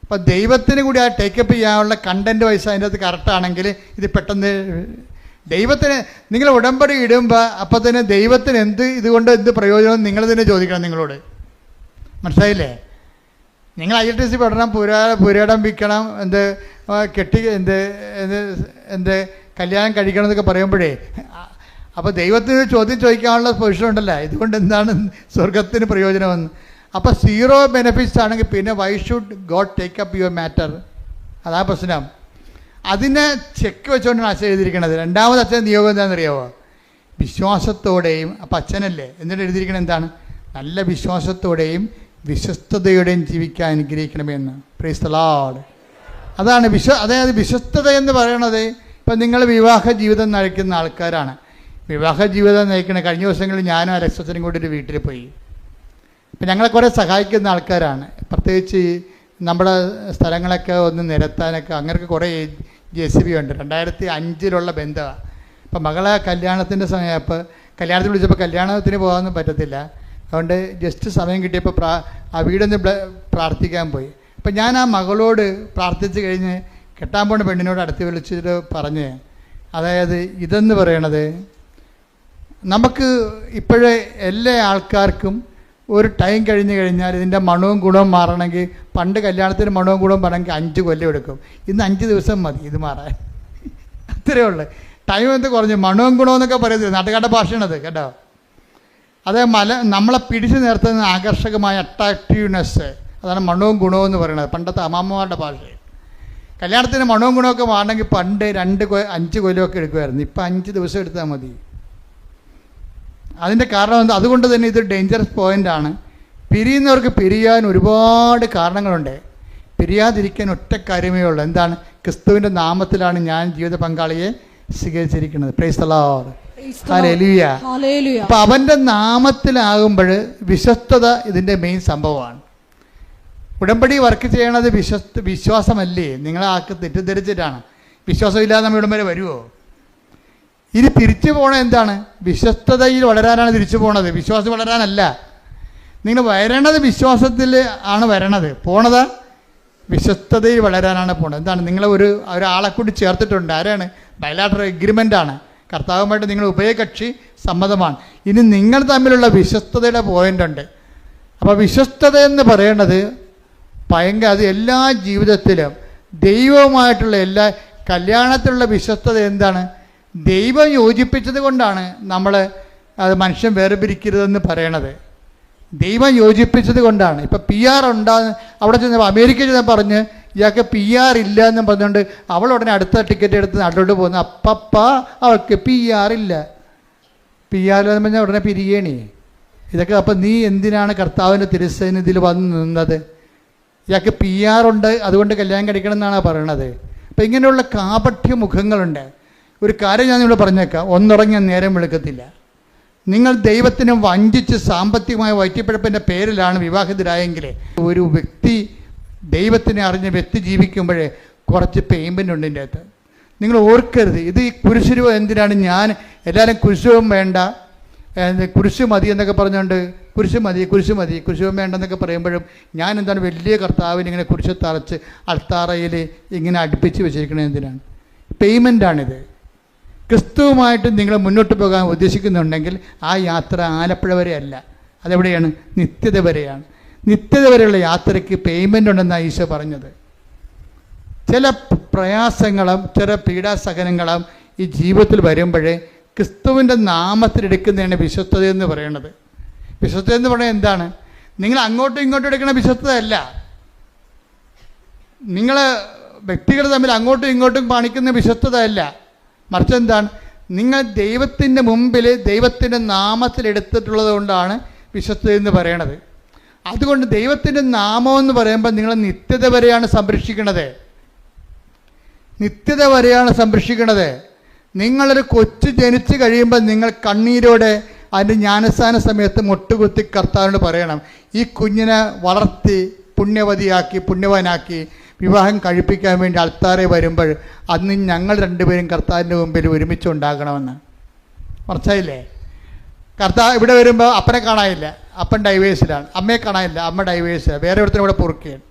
അപ്പോൾ ദൈവത്തിന് കൂടി ആ ടേക്കപ്പ് ചെയ്യാനുള്ള കണ്ടൻറ്റ് വൈസ് അതിൻ്റെ അകത്ത് കറക്റ്റാണെങ്കിൽ ഇത് പെട്ടെന്ന് ദൈവത്തിന് നിങ്ങൾ ഉടമ്പടി ഇടുമ്പോൾ അപ്പോൾ തന്നെ ദൈവത്തിന് ഇതുകൊണ്ട് എന്ത് പ്രയോജനം നിങ്ങൾ തന്നെ ചോദിക്കണം നിങ്ങളോട്. മനസ്സിലായില്ലേ? നിങ്ങൾ ILTC പഠനം പുരാടം വിൽക്കണം, കല്യാണം കഴിക്കണം എന്നൊക്കെ പറയുമ്പോഴേ അപ്പോൾ ദൈവത്തിന് ചോദ്യം ചോദിക്കാനുള്ള പൊസിഷൻ ഉണ്ടല്ലോ, ഇതുകൊണ്ട് എന്താണ് സ്വർഗത്തിന് പ്രയോജനമെന്ന്. അപ്പോൾ സീറോ ബെനിഫിറ്റ്സ് ആണെങ്കിൽ പിന്നെ why should God take up your matter? അതാ പ്രശ്നം. അതിനെ ചെക്ക് വെച്ചുകൊണ്ടാണ് അച്ഛൻ എഴുതിയിരിക്കുന്നത്. രണ്ടാമത് അച്ഛൻ നിയോഗം എന്താണെന്നറിയാമോ? വിശ്വാസത്തോടെയും. അപ്പം അച്ഛനല്ലേ എന്നിട്ട് എഴുതിയിരിക്കുന്നത് എന്താണ്? നല്ല വിശ്വാസത്തോടെയും വിശ്വസ്തയോടെയും ജീവിക്കാൻ അനുഗ്രഹിക്കണമെന്ന്. Praise the Lord. അതാണ് അതായത് വിശ്വസ്തത എന്ന് പറയണത്. ഇപ്പം നിങ്ങൾ വിവാഹ ജീവിതം നയിക്കുന്ന ആൾക്കാരാണ്. വിവാഹ ജീവിതം നയിക്കുന്ന കഴിഞ്ഞ ദിവസങ്ങളിൽ ഞാനും അലക്സച്ചനും കൂടി ഒരു വീട്ടിൽ പോയി. ഇപ്പം ഞങ്ങളെ കുറേ സഹായിക്കുന്ന ആൾക്കാരാണ്. പ്രത്യേകിച്ച് നമ്മുടെ സ്ഥലങ്ങളൊക്കെ ഒന്ന് നിരത്താനൊക്കെ അങ്ങനെയൊക്കെ കുറേ JCB ഉണ്ട്. 2005 ബന്ധമാണ്. അപ്പം മകളെ കല്യാണത്തിൻ്റെ സമയപ്പോൾ കല്യാണത്തിന് വിളിച്ചപ്പോൾ കല്യാണത്തിന് പോകാനൊന്നും പറ്റത്തില്ല. അതുകൊണ്ട് ജസ്റ്റ് സമയം കിട്ടിയപ്പോൾ ആ വീടൊന്ന് പ്രാർത്ഥിക്കാൻ പോയി. അപ്പം ഞാൻ ആ മകളോട് പ്രാർത്ഥിച്ച് കഴിഞ്ഞ് കെട്ടാൻ പോണ പെണ്ണിനോട് അടുത്ത് വിളിച്ചിട്ട് പറഞ്ഞ്, അതായത് ഇതെന്ന് പറയണത് നമുക്ക് ഇപ്പോഴേ എല്ലാ ആൾക്കാർക്കും ഒരു ടൈം കഴിഞ്ഞ് കഴിഞ്ഞാൽ ഇതിൻ്റെ മണവും ഗുണവും മാറണമെങ്കിൽ പണ്ട് കല്യാണത്തിന് മണവും ഗുണവും പറയണമെങ്കിൽ 5 കൊല്ലം എടുക്കും. ഇന്ന് 5 ദിവസം മതി ഇത് മാറാൻ. അത്രയേ ഉള്ളൂ. ടൈം എന്ത് കുറഞ്ഞു. മണവും ഗുണവും എന്നൊക്കെ പറയുന്നത് നാട്ടുകാരുടെ ഭാഷയാണത് കേട്ടോ. അത് നമ്മളെ പിടിച്ചു നിർത്തുന്ന ആകർഷകമായ അട്രാക്റ്റീവ്നെസ്, അതാണ് മണവും ഗുണവും എന്ന് പറയുന്നത്. പണ്ടത്തെ അമ്മാമ്മമാരുടെ ഭാഷ. കല്യാണത്തിന് മണവും ഗുണമൊക്കെ മാറണമെങ്കിൽ പണ്ട് 5 കൊല്ലമൊക്കെ എടുക്കുമായിരുന്നു. ഇപ്പം 5 ദിവസം എടുത്താൽ മതി. അതിൻ്റെ കാരണം എന്താ? അതുകൊണ്ട് തന്നെ ഇത് ഡേഞ്ചറസ് പോയിൻ്റാണ്. പിരിയുന്നവർക്ക് പിരിയാൻ ഒരുപാട് കാരണങ്ങളുണ്ട്. പിരിയാതിരിക്കാൻ ഒറ്റ കാര്യമേ ഉള്ളൂ. എന്താണ്? ക്രിസ്തുവിൻ്റെ നാമത്തിലാണ് ഞാൻ ജീവിത പങ്കാളിയെ സ്വീകരിച്ചിരിക്കുന്നത്. Praise the Lord, hallelujah. അപ്പം അവൻ്റെ നാമത്തിലാകുമ്പോൾ വിശ്വസ്തത ഇതിൻ്റെ മെയിൻ സംഭവമാണ്. ഉടമ്പടി വർക്ക് ചെയ്യണത് വിശ്വാസമല്ലേ? നിങ്ങളെ ആൾക്ക് തെറ്റിദ്ധരിച്ചിട്ടാണ്. വിശ്വാസമില്ലാതെ നമ്മൾ ഇടം വരെ വരുമോ? ഇത് തിരിച്ചു പോകണത് എന്താണ്? വിശ്വസ്തതയിൽ വളരാനാണ് തിരിച്ചു പോണത്, വിശ്വാസം വളരാനല്ല. നിങ്ങൾ വരണത് വിശ്വാസത്തിൽ ആണ് പോണത് വിശ്വസ്തതയിൽ വളരാനാണ് പോണത്. എന്താണ്? നിങ്ങൾ ഒരാളെ കൂടി ചേർത്തിട്ടുണ്ട്. ആരാണ്? ബയലാറ്ററൽ എഗ്രിമെൻ്റാണ്. കർത്താവുമായിട്ട് നിങ്ങൾ ഉഭയകക്ഷി സമ്മതമാണ്. ഇനി നിങ്ങൾ തമ്മിലുള്ള വിശ്വസ്തതയുടെ പോയിൻ്റ് ഉണ്ട്. അപ്പോൾ വിശ്വസ്തത എന്ന് പറയണത് ഭയങ്കര, അത് എല്ലാ ജീവിതത്തിലും ദൈവവുമായിട്ടുള്ള എല്ലാ കല്യാണത്തിലുള്ള വിശ്വസ്തത എന്താണ്? ദൈവം യോജിപ്പിച്ചത് കൊണ്ടാണ് നമ്മൾ അത് മനുഷ്യൻ വേർപിരിക്കരുതെന്ന് പറയണത്. ദൈവം യോജിപ്പിച്ചത് കൊണ്ടാണ്. ഇപ്പം PR ഉണ്ടാകുന്ന അവിടെ ചെന്നപ്പോൾ അമേരിക്കയിൽ ചെന്ന് പറഞ്ഞ് ഇയാൾക്ക് PR ഇല്ല എന്നും പറഞ്ഞുകൊണ്ട് അവൾ ഉടനെ അടുത്ത ടിക്കറ്റ് എടുത്ത് നാട്ടിലോട്ട് പോകുന്നു. അവൾക്ക് PR ഇല്ല. PR എന്ന് പറഞ്ഞാൽ ഉടനെ പിരിയണേ ഇതൊക്കെ. അപ്പം നീ എന്തിനാണ് കർത്താവിൻ്റെ തിരുസന്നിധിയിൽ വന്ന് നിന്നത്? ഇയാൾക്ക് PR ഉണ്ട്, അതുകൊണ്ട് കല്യാണം കഴിക്കണം എന്നാണ് പറയണത്. അപ്പം ഇങ്ങനെയുള്ള കാപഠ്യ മുഖങ്ങളുണ്ട്. ഒരു കാര്യം ഞാൻ ഇവിടെ പറഞ്ഞേക്കാം, ഒന്നുറങ്ങിയ നേരം വെളുക്കത്തില്ല. നിങ്ങൾ ദൈവത്തിനെ വഞ്ചിച്ച് സാമ്പത്തികമായ വയറ്റിപ്പിഴപ്പിൻ്റെ പേരിലാണ് വിവാഹിതരായെങ്കിൽ, ഒരു വ്യക്തി ദൈവത്തിനെ അറിഞ്ഞ വ്യക്തി ജീവിക്കുമ്പോഴേ കുറച്ച് പേയ്മെൻ്റ് ഉണ്ട് ഇതിൻ്റെ അകത്ത്. നിങ്ങൾ ഓർക്കരുത്, ഇത് ഈ കുരിശുരൂപം എന്തിനാണ്? ഞാൻ എല്ലാവരും കുരിശുരൂപം വേണ്ട, കുരിശ് മതി എന്നൊക്കെ പറഞ്ഞുകൊണ്ട് കുരിശുരൂപം വേണ്ടെന്നൊക്കെ പറയുമ്പോഴും ഞാൻ എന്താണ് വലിയ കർത്താവിന് ഇങ്ങനെ കുരിശ് തറച്ച് അൾത്താറയിൽ ഇങ്ങനെ അടുപ്പിച്ച് വെച്ചിരിക്കണത് എന്തിനാണ്? പേയ്മെൻ്റാണിത്. ക്രിസ്തുവുമായിട്ട് നിങ്ങൾ മുന്നോട്ട് പോകാൻ ഉദ്ദേശിക്കുന്നുണ്ടെങ്കിൽ ആ യാത്ര ആലപ്പുഴ വരെ അല്ല, അതെവിടെയാണ്? നിത്യത വരെയാണ്. നിത്യത വരെയുള്ള യാത്രയ്ക്ക് പേയ്മെൻ്റ് ഉണ്ടെന്നാണ് ഈശോ പറഞ്ഞത്. ചില പ്രയാസങ്ങളും ചില പീഡാസഹനങ്ങളും ഈ ജീവിതത്തിൽ വരുമ്പോഴേ ക്രിസ്തുവിൻ്റെ നാമത്തിലെടുക്കുന്നതാണ് വിശ്വസ്തത എന്ന് പറയുന്നത്. വിശ്വസ്തത എന്ന് പറയുന്നത് എന്താണ്? നിങ്ങൾ അങ്ങോട്ടും ഇങ്ങോട്ടും എടുക്കുന്ന വിശ്വസ്തതയല്ല. നിങ്ങൾ വ്യക്തികൾ തമ്മിൽ അങ്ങോട്ടും ഇങ്ങോട്ടും കാണിക്കുന്ന വിശ്വസ്തതയല്ല. മറിച്ച് എന്താണ്? നിങ്ങൾ ദൈവത്തിൻ്റെ മുമ്പിൽ ദൈവത്തിൻ്റെ നാമത്തിലെടുത്തിട്ടുള്ളത് കൊണ്ടാണ് വിശ്വസ്തത എന്ന് പറയണത്. അതുകൊണ്ട് ദൈവത്തിൻ്റെ നാമം എന്ന് പറയുമ്പോൾ നിങ്ങൾ നിത്യത വരെയാണ് സംരക്ഷിക്കുന്നത്. നിത്യത വരെയാണ് സംരക്ഷിക്കുന്നത്. നിങ്ങളൊരു കൊച്ചു ജനിച്ച് കഴിയുമ്പോൾ നിങ്ങൾ കണ്ണീരോടെ അതിൻ്റെ ജ്ഞാനസ്ഥാന സമയത്ത് മുട്ടുകുത്തി കർത്താവിനോട് പറയണം, ഈ കുഞ്ഞിനെ വളർത്തി പുണ്യവതിയാക്കി പുണ്യവാനാക്കി വിവാഹം കഴിപ്പിക്കാൻ വേണ്ടി അൾത്താറെ വരുമ്പോൾ അന്ന് ഞങ്ങൾ രണ്ടുപേരും കർത്താവിൻ്റെ മുമ്പിൽ ഒരുമിച്ചുണ്ടാകണമെന്ന്. മനസ്സിലായില്ലേ? കർത്താവ് ഇവിടെ വരുമ്പോൾ അപ്പനെ കാണാനില്ല, അപ്പൻ ഡൈവേഴ്സിലാണ്. അമ്മയെ കാണാനില്ല, അമ്മ ഡൈവേഴ്സിലാണ്. വേറെ ഒരുത്തരും ഇവിടെ പൊറുക്കുകയാണ്.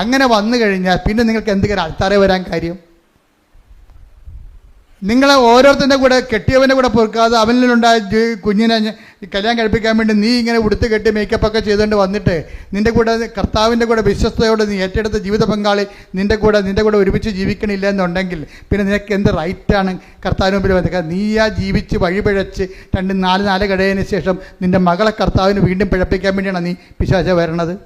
അങ്ങനെ വന്നു കഴിഞ്ഞാൽ പിന്നെ നിങ്ങൾക്ക് എന്തെങ്കിലും അൾത്താറെ വരാൻ കാര്യം? നിങ്ങൾ ഓരോരുത്തരുടെ കൂടെ കെട്ടിയവൻ്റെ കൂടെ പൊറുക്കാതെ അവനിലുണ്ടായ കുഞ്ഞിനെ കല്യാണം കഴിപ്പിക്കാൻ വേണ്ടി നീ ഇങ്ങനെ ഉടുത്ത് കെട്ടി മേക്കപ്പൊക്കെ ചെയ്തുകൊണ്ട് വന്നിട്ട് നിൻ്റെ കൂടെ കർത്താവിൻ്റെ കൂടെ വിശ്വസ്തയോടെ നീ ഏറ്റെടുത്ത ജീവിത പങ്കാളി നിൻ്റെ കൂടെ ഒരുമിച്ച് ജീവിക്കണില്ല എന്നുണ്ടെങ്കിൽ പിന്നെ നിനക്ക് എന്ത് റൈറ്റാണ് കർത്താവിന് മുമ്പിൽ വന്നത്? നീയാ ജീവിച്ച് വഴിപിഴച്ച് 2-4 കഴിയതിന് ശേഷം നിൻ്റെ മകളെ കർത്താവിന് വീണ്ടും പിഴപ്പിക്കാൻ വേണ്ടിയാണ് നീ പിശാച വരണത്.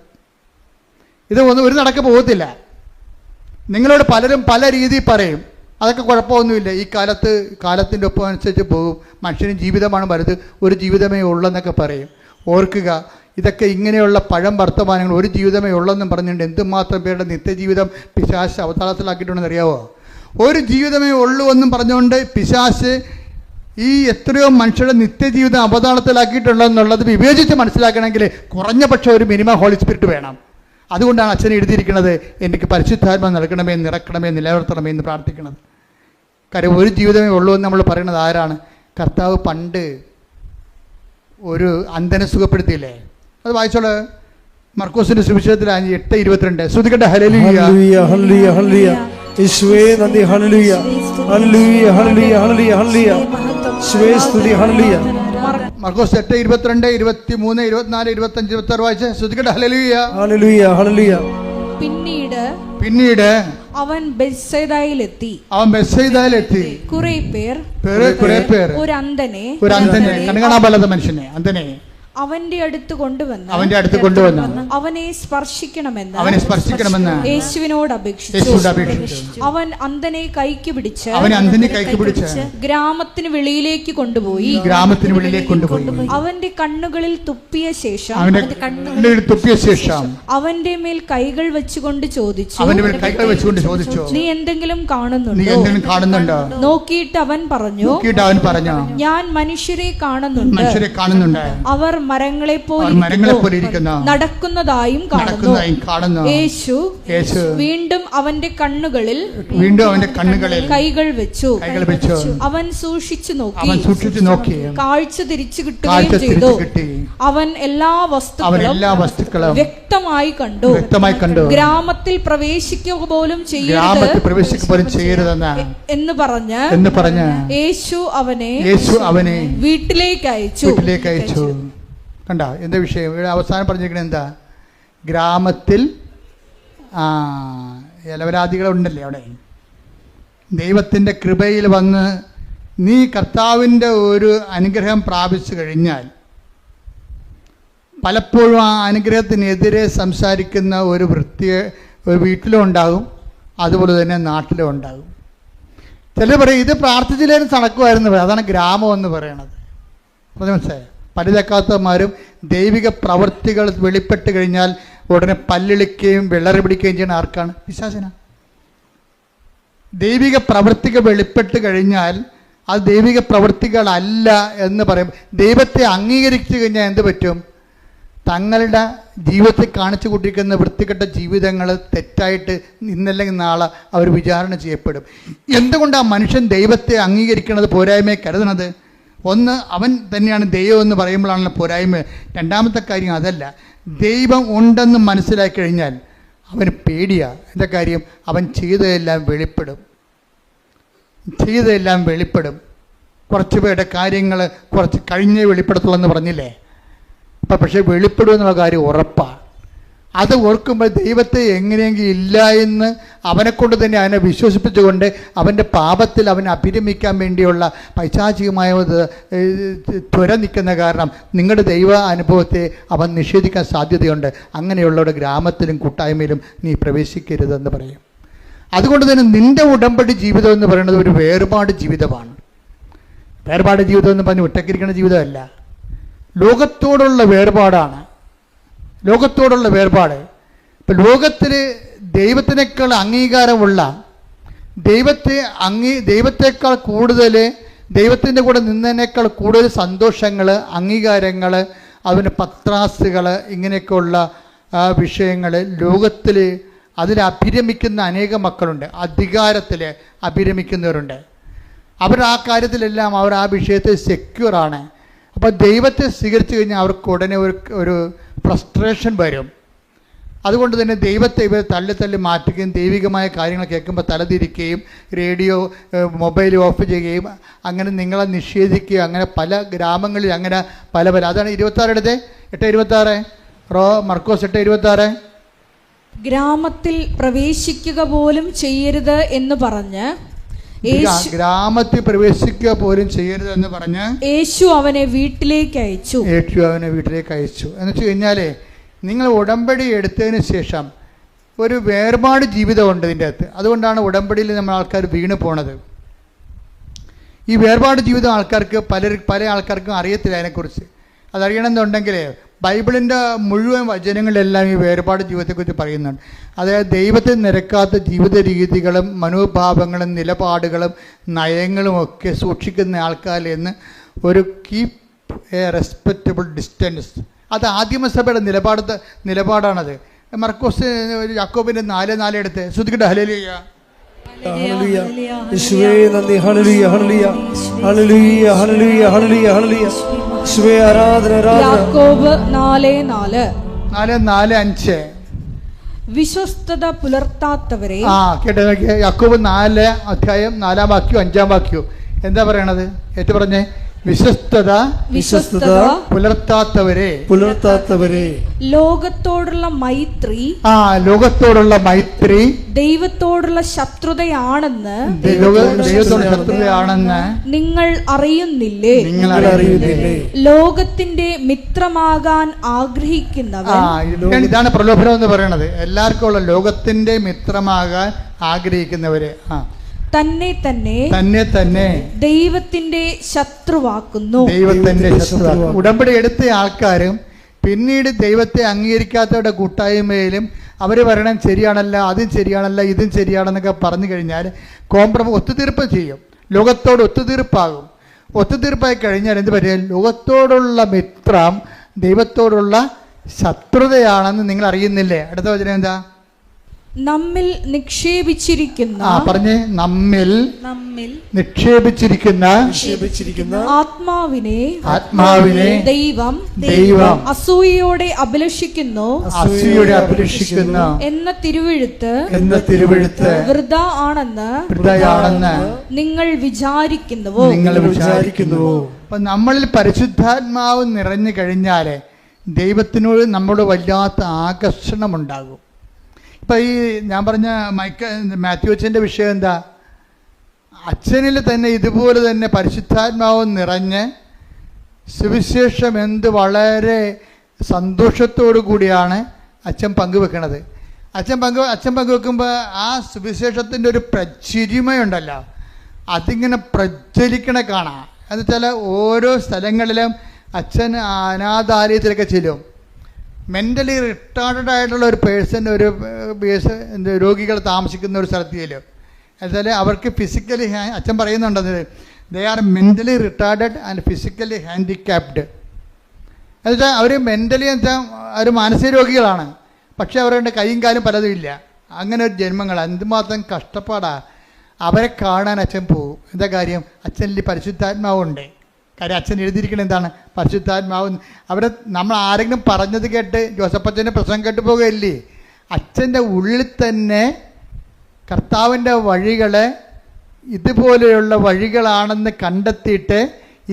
ഇത് ഒരു നടക്ക് പോകത്തില്ല. നിങ്ങളോട് പലരും പല രീതിയിൽ പറയും, അതൊക്കെ കുഴപ്പമൊന്നുമില്ല. ഈ കാലത്തിൻ്റെ ഒപ്പം അനുസരിച്ച് പോകും. മനുഷ്യന് ജീവിതമാണ് വലുത്, ഒരു ജീവിതമേ ഉള്ളെന്നൊക്കെ പറയും. ഓർക്കുക, ഇതൊക്കെ ഇങ്ങനെയുള്ള പഴം വർത്തമാനങ്ങൾ, ഒരു ജീവിതമേ ഉള്ളെന്നും പറഞ്ഞുകൊണ്ട് എന്തുമാത്രം പേരുടെ നിത്യജീവിതം പിശാച് അവതാളത്തിലാക്കിയിട്ടുണ്ടെന്ന് അറിയാവോ? ഒരു ജീവിതമേ ഉള്ളൂ എന്നും പറഞ്ഞുകൊണ്ട് പിശാച് ഈ എത്രയോ മനുഷ്യരുടെ നിത്യജീവിതം അവതാളത്തിലാക്കിയിട്ടുള്ളതെന്നുള്ളത് വിവേചിച്ച് മനസ്സിലാക്കണമെങ്കിൽ കുറഞ്ഞ പക്ഷം ഒരു മിനിമം ഹോളി സ്പിരിറ്റ് വേണം. അതുകൊണ്ടാണ് അച്ഛൻ എഴുതിയിരിക്കുന്നത്, എനിക്ക് പരിശുദ്ധാത്മ നൽകണമേ, നിറക്കണമേ, നിലനിർത്തണമേ എന്ന് പ്രാർത്ഥിക്കണം. കാര്യം ഒരു ജീവിതമേ ഉള്ളൂ എന്ന് നമ്മൾ പറയുന്നത് ആരാണ്? കർത്താവ് പണ്ട് ഒരു അന്ധനെ സുഖപ്പെടുത്തിയില്ലേ? അത് വായിച്ചോളൂ. മർക്കോസിന്റെ സുവിശേഷത്തിൽ 8:22. ശ്രുതികട്ടെ ഹല്ലേലൂയ ഹല്ലേലൂയ ഹല്ലേലൂയ. യേശുവേ നന്ദി. ഹല്ലേലൂയ ഹല്ലേലൂയ ഹല്ലേലൂയ ഹല്ലേലൂയ ഹല്ലേലൂയ. യേശുവേ സ്തുതി. ഹല്ലേലൂയ. മർക്കോസ് 8:22, 23, 24, 25, 26 വായിച്ച് ശ്രുതികട്ടെ ഹല്ലേലൂയ ഹല്ലേലൂയ ഹല്ലേലൂയ. പിന്നീട് അവൻ ബെത്സയിദയിലെത്തി. കുറെ പേർ ഒരു അന്ധനെ കണ്ണുകാണാൻ മനുഷ്യനെ അന്ധനെ അവന്റെ അടുത്ത് കൊണ്ടുവന്ന് അവനെ സ്പർശിക്കണമെന്ന് യേശുവിനോട് അപേക്ഷിച്ചു. അവൻ അന്ധനെ കൈക്ക് പിടിച്ച് ഗ്രാമത്തിന് വെളിയിലേക്ക് കൊണ്ടുപോയി അവന്റെ കണ്ണുകളിൽ തുപ്പിയ ശേഷം അവന്റെ മേൽ കൈകൾ വെച്ചുകൊണ്ട് ചോദിച്ചു, നീ എന്തെങ്കിലും കാണുന്നുണ്ടോ? നോക്കിയിട്ട് അവൻ പറഞ്ഞു, ഞാൻ മനുഷ്യരെ കാണുന്നുണ്ട്. അവർ മരങ്ങളെ പോലെ നടക്കുന്നതായും കാണുന്നു. യേശു വീണ്ടും അവന്റെ കണ്ണുകളിൽ കൈകൾ വെച്ചു. അവൻ സൂക്ഷിച്ചു നോക്കി. കാഴ്ച തിരിച്ചു കിട്ടുകയും ചെയ്തു. അവൻ എല്ലാ വസ്തുക്കളും വ്യക്തമായി കണ്ടു. ഗ്രാമത്തിൽ പ്രവേശിക്കുക പോലും ചെയ്യരുതെന്ന് എന്ന് പറഞ്ഞ് യേശു അവനെ വീട്ടിലേക്ക് അയച്ചു. കണ്ട എന്താ വിഷയം? ഇവിടെ അവസാനം പറഞ്ഞിരിക്കുന്നത് എന്താ? ഗ്രാമത്തിൽ ഇലവരാദികളുണ്ടല്ലേ അവിടെ. ദൈവത്തിൻ്റെ കൃപയിൽ വന്ന് നീ കർത്താവിൻ്റെ ഒരു അനുഗ്രഹം പ്രാപിച്ചു കഴിഞ്ഞാൽ പലപ്പോഴും ആ അനുഗ്രഹത്തിനെതിരെ സംസാരിക്കുന്ന ഒരു വീട്ടിലും ഉണ്ടാകും, അതുപോലെ തന്നെ നാട്ടിലും ഉണ്ടാകും. ചിലർ പറയും ഇത് പ്രാർത്ഥിച്ചില്ലേലും നടക്കുമായിരുന്നു, അതാണ് ഗ്രാമം എന്ന് പറയണത്. അപ്പോൾ മനസ്സിലായോ? പല്ല് തേക്കാത്തവന്മാരും ദൈവിക പ്രവൃത്തികൾ വെളിപ്പെട്ട് കഴിഞ്ഞാൽ ഉടനെ പല്ലിളിക്കുകയും വെള്ളറി പിടിക്കുകയും ചെയ്യുന്ന ആർക്കാണ്? പിശാചിനാണ്. ദൈവിക പ്രവൃത്തികൾ വെളിപ്പെട്ട് കഴിഞ്ഞാൽ അത് ദൈവിക പ്രവൃത്തികളല്ല എന്ന് പറയും. ദൈവത്തെ അംഗീകരിച്ചു കഴിഞ്ഞാൽ എന്ത് പറ്റും? തങ്ങളുടെ ജീവിതത്തിൽ കാണിച്ചു കൂട്ടിയിരിക്കുന്ന വൃത്തികെട്ട ജീവിതങ്ങൾ തെറ്റായിട്ട് ഇന്നല്ലെങ്കിൽ നാളെ അവർ വിചാരണ ചെയ്യപ്പെടും. എന്തുകൊണ്ടാണ് മനുഷ്യൻ ദൈവത്തെ അംഗീകരിക്കുന്നത് പോരായ്മയെ കരുതുന്നത്? ഒന്ന്, അവൻ തന്നെയാണ് ദൈവം എന്ന് പറയുമ്പോഴാണല്ലോ പോരായ്മ. രണ്ടാമത്തെ കാര്യം അതല്ല, ദൈവം ഉണ്ടെന്ന് മനസ്സിലാക്കി കഴിഞ്ഞാൽ അവന് പേടിയാണ്. എന്താ കാര്യം? അവൻ ചെയ്തതെല്ലാം വെളിപ്പെടും. കുറച്ച് പേരുടെ കാര്യങ്ങൾ കുറച്ച് കഴിഞ്ഞേ വെളിപ്പെടുത്തുള്ളൂ എന്ന് പറഞ്ഞില്ലേ? പക്ഷേ വെളിപ്പെടുമെന്നുള്ള കാര്യം ഉറപ്പാണ്. അത് ഓർക്കുമ്പോൾ ദൈവത്തെ എങ്ങനെയെങ്കിലും ഇല്ല എന്ന് അവനെക്കൊണ്ട് തന്നെ അവനെ വിശ്വസിപ്പിച്ചുകൊണ്ട് അവൻ്റെ പാപത്തിൽ അവനെ അഭിരമിക്കാൻ വേണ്ടിയുള്ള പൈശാചികമായ ത്വര നിൽക്കുന്ന കാരണം നിങ്ങളുടെ ദൈവ അനുഭവത്തെ അവൻ നിഷേധിക്കാൻ സാധ്യതയുണ്ട്. അങ്ങനെയുള്ളവരുടെ ഗ്രാമത്തിലും കൂട്ടായ്മയിലും നീ പ്രവേശിക്കരുതെന്ന് പറയും. അതുകൊണ്ട് തന്നെ നിൻ്റെ ഉടമ്പടി ജീവിതം എന്ന് പറയുന്നത് ഒരു വേർപാട് ജീവിതമാണ്. വേർപാട് ജീവിതം എന്ന് പറഞ്ഞ് ഒറ്റക്കിരിക്കുന്ന ജീവിതമല്ല, ലോകത്തോടുള്ള വേർപാടാണ്. ലോകത്തോടുള്ള വേർപാട്. ഇപ്പം ലോകത്തിൽ ദൈവത്തിനേക്കാൾ അംഗീകാരമുള്ള, ദൈവത്തെക്കാൾ കൂടുതൽ, ദൈവത്തിൻ്റെ കൂടെ നിന്നതിനേക്കാൾ കൂടുതൽ സന്തോഷങ്ങൾ, അംഗീകാരങ്ങൾ, അതിന് പത്രാസുകൾ, ഇങ്ങനെയൊക്കെയുള്ള വിഷയങ്ങൾ ലോകത്തിൽ അതിൽ അഭിരമിക്കുന്ന അനേക മക്കളുണ്ട്. അധികാരത്തിൽ അഭിരമിക്കുന്നവരുണ്ട്. അവർ ആ കാര്യത്തിലെല്ലാം അവർ ആ വിഷയത്തിൽ സെക്യൂറാണ്. അപ്പോൾ ദൈവത്തെ സ്വീകരിച്ചു കഴിഞ്ഞാൽ അവർക്ക് ഉടനെ ഒരു ഫ്രസ്ട്രേഷൻ വരും. അതുകൊണ്ട് തന്നെ ദൈവത്തെ ഇവർ തള്ളി മാറ്റുകയും ദൈവികമായ കാര്യങ്ങൾ കേൾക്കുമ്പോൾ തലതിരിക്കുകയും റേഡിയോ മൊബൈൽ ഓഫ് ചെയ്യുകയും അങ്ങനെ നിങ്ങളെ നിഷേധിക്കുകയും അങ്ങനെ പല ഗ്രാമങ്ങളിൽ അങ്ങനെ പല അതാണ് 26 8:26 മർക്കോസ് 8:26 ഗ്രാമത്തിൽ പ്രവേശിക്കുക പോലും ചെയ്യരുത് എന്ന് പറഞ്ഞ് ഗ്രാമത്തിൽ പ്രവേശിക്കുക പോലും ചെയ്യരുത് എന്ന് പറഞ്ഞ് യേശു അവനെ വീട്ടിലേക്ക് അയച്ചു. എന്ന് വെച്ച് കഴിഞ്ഞാൽ നിങ്ങൾ ഉടമ്പടി എടുത്തതിന് ശേഷം ഒരു വേർപാട് ജീവിതമുണ്ട് ഇതിൻ്റെ അകത്ത്. അതുകൊണ്ടാണ് ഉടമ്പടിയിൽ നമ്മൾ ആൾക്കാർ വീണ് പോണത്. ഈ വേർപാട് ജീവിതം ആൾക്കാർക്ക് പല ആൾക്കാർക്കും അറിയത്തില്ല അതിനെക്കുറിച്ച്. അതറിയണമെന്നുണ്ടെങ്കിൽ ബൈബിളിൻ്റെ മുഴുവൻ വചനങ്ങളിലെല്ലാം ഈ വേർപാട് ജീവിതത്തെക്കുറിച്ച് പറയുന്നുണ്ട്. അതായത് ദൈവത്തെ നിരക്കാത്ത ജീവിത രീതികളും മനോഭാവങ്ങളും നിലപാടുകളും നയങ്ങളും ഒക്കെ സൂക്ഷിക്കുന്ന ആൾക്കാരിൽ നിന്ന് ഒരു കീപ്പ് എ റെസ്പെക്റ്റബിൾ ഡിസ്റ്റൻസ്. അത് ആദിമസഭയുടെ നിലപാടാണത്. മർക്കോസ് യാക്കോബിൻ്റെ 4:4 എടുത്ത് ശ്രുതിക്കട്ടെ. ഹല്ലേലൂയ. യേശുവേ നന്ദി. ഹല്ലേലൂയ ഹല്ലേലൂയ ഹല്ലേലൂയ ഹല്ലേലൂയ ഹല്ലേലൂയ ഹല്ലേലൂയ. യേശുവേ ആരാധന ആരാധന. യാക്കോബ് 4:4 വിശ്വസ്തത പുലർത്താത്തവരെ. കേട്ടോ, യാക്കോബ് 4:4 എന്താ പറയണത്? ഏറ്റു പറഞ്ഞേ. വിശ്വസ്തത പുലർത്താത്തവരെ ലോകത്തോടുള്ള മൈത്രി ദൈവത്തോടുള്ള ശത്രുതയാണെന്ന് നിങ്ങൾ അറിയുന്നില്ലേ? ലോകത്തിന്റെ മിത്രമാകാൻ ആഗ്രഹിക്കുന്നവൻ. ഇതാണ് പ്രലോഭനം എന്ന് പറയുന്നത്. എല്ലാവർക്കും ഉള്ള ലോകത്തിന്റെ മിത്രമാകാൻ ആഗ്രഹിക്കുന്നവരെ തന്നെ ദൈവത്തിന്റെ ശത്രുവാക്കുന്നു. ഉടമ്പടി എടുത്ത ആൾക്കാരും പിന്നീട് ദൈവത്തെ അംഗീകരിക്കാത്തവരുടെ കൂട്ടായ്മയിലും അവർ പറയണം ശരിയാണല്ല, അതും ശരിയാണല്ല, ഇതും ശരിയാണെന്നൊക്കെ പറഞ്ഞു കഴിഞ്ഞാൽ ഒത്തുതീർപ്പ് ചെയ്യും. ലോകത്തോട് ഒത്തുതീർപ്പാകും. ഒത്തുതീർപ്പായി കഴിഞ്ഞാൽ എന്ത് പറ്റും? ലോകത്തോടുള്ള മിത്രം ദൈവത്തോടുള്ള ശത്രുതയാണെന്ന് നിങ്ങൾ അറിയുന്നില്ലേ? അടുത്ത വചനം എന്താ? നമ്മിൽ നിക്ഷേപിച്ചിരിക്കുന്ന നിക്ഷേപിച്ചിരിക്കുന്ന ആത്മാവിനെ ദൈവം അസൂയയോടെ അഭിലഷിക്കുന്നു എന്ന തിരുവെഴുത്ത് വൃഥാ ആണെന്ന് നിങ്ങൾ വിചാരിക്കുന്നുവോ? അപ്പൊ നമ്മളിൽ പരിശുദ്ധാത്മാവ് നിറഞ്ഞു കഴിഞ്ഞാൽ ദൈവത്തിനോട് നമ്മളോട് വല്ലാത്ത ആകർഷണമുണ്ടാകും. ഇപ്പം ഈ ഞാൻ പറഞ്ഞ മാത്യു അച്ഛൻ്റെ വിഷയം എന്താ? അച്ഛനിൽ തന്നെ ഇതുപോലെ തന്നെ പരിശുദ്ധാത്മാവ് നിറഞ്ഞ് സുവിശേഷം വളരെ സന്തോഷത്തോടു കൂടിയാണ് അച്ഛൻ പങ്കുവെക്കണത്. അച്ഛൻ പങ്കുവെക്കുമ്പോൾ ആ സുവിശേഷത്തിൻ്റെ ഒരു പ്രചിരിമയുണ്ടല്ലോ, അതിങ്ങനെ പ്രജ്വലിക്കണ കാണാം. എന്ന് വെച്ചാൽ ഓരോ സ്ഥലങ്ങളിലും അച്ഛൻ അനാഥാലയത്തിലൊക്കെ ചെല്ലും. മെൻ്റലി റിട്ടാർഡഡ് ആയിട്ടുള്ള ഒരു പേഴ്സൺ, ഒരു രോഗികൾ താമസിക്കുന്ന ഒരു സ്ഥലത്ത് ചെല്ലും. എന്നുവെച്ചാൽ അവർക്ക് ഫിസിക്കലി അച്ഛൻ പറയുന്നുണ്ടത്, they are mentally retarded and physically handicapped. എന്നുവെച്ചാൽ അവർ മെൻ്റലി എന്ന് വെച്ചാൽ അവർ മാനസിക രോഗികളാണ്, പക്ഷേ അവരുടെ കൈയും കാലും പലതും ഇല്ല. അങ്ങനെ ഒരു ജന്മങ്ങളാണ്. എന്തുമാത്രം കഷ്ടപ്പാടാണ്. അവരെ കാണാൻ അച്ഛൻ പോകും. എന്താ കാര്യം? അച്ഛനിൽ പരിശുദ്ധാത്മാവുണ്ട്. കാര്യം അച്ഛൻ എഴുതിയിരിക്കുന്നത് എന്താണ്? പരിശുദ്ധാത്മാവ്. അവിടെ നമ്മൾ ആരെങ്കിലും പറഞ്ഞത് കേട്ട് ജോസഫച്ചൻ്റെ പ്രസംഗം കേട്ട് പോകുകയല്ലേ. അച്ഛൻ്റെ ഉള്ളിൽ തന്നെ കർത്താവിൻ്റെ വഴികളെ ഇതുപോലെയുള്ള വഴികളാണെന്ന് കണ്ടെത്തിയിട്ട്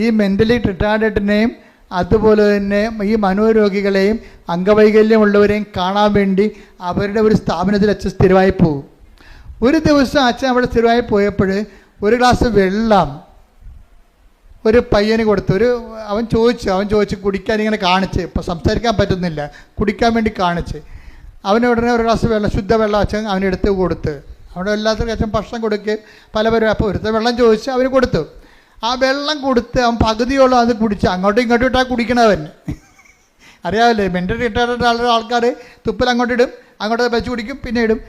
ഈ മെൻ്റലി റിട്ടാർഡഡിനെയും അതുപോലെ തന്നെ ഈ മനോരോഗികളെയും അംഗവൈകല്യമുള്ളവരെയും കാണാൻ വേണ്ടി അവരുടെ ഒരു സ്ഥാപനത്തിൽ അച്ഛൻ സ്ഥിരമായി പോകും. ഒരു ദിവസം അച്ഛൻ അവിടെ സ്ഥിരമായി പോയപ്പോൾ ഒരു ഗ്ലാസ് വെള്ളം ഒരു പയ്യന് കൊടുത്തു. അവൻ ചോദിച്ചു കുടിക്കാൻ ഇങ്ങനെ കാണിച്ച്, ഇപ്പം സംസാരിക്കാൻ പറ്റുന്നില്ല, കുടിക്കാൻ വേണ്ടി കാണിച്ച്. അവന് ഉടനെ ഒരു ഗ്ലാസ് വെള്ളം, ശുദ്ധവെള്ളം അച്ഛൻ അവനെടുത്ത് കൊടുത്ത്. അവിടെ എല്ലാത്തിനും അച്ഛൻ ഭക്ഷണം കൊടുക്കുകയും പലവരും. അപ്പോൾ ഒരുത്ത വെള്ളം ചോദിച്ച് അവന് കൊടുത്തു. ആ വെള്ളം കൊടുത്ത് അവൻ പകുതിയോളം അത് കുടിച്ച് അങ്ങോട്ടും ഇങ്ങോട്ടും ഇട്ടാൽ കുടിക്കണവൻ. അറിയാമല്ലേ, മെൻ്റൽ റിട്ടാർഡഡ് ആൾക്കാർ തുപ്പൽ അങ്ങോട്ടിടും, അങ്ങോട്ട് വെച്ച് കുടിക്കും, പിന്നെ ഇടും.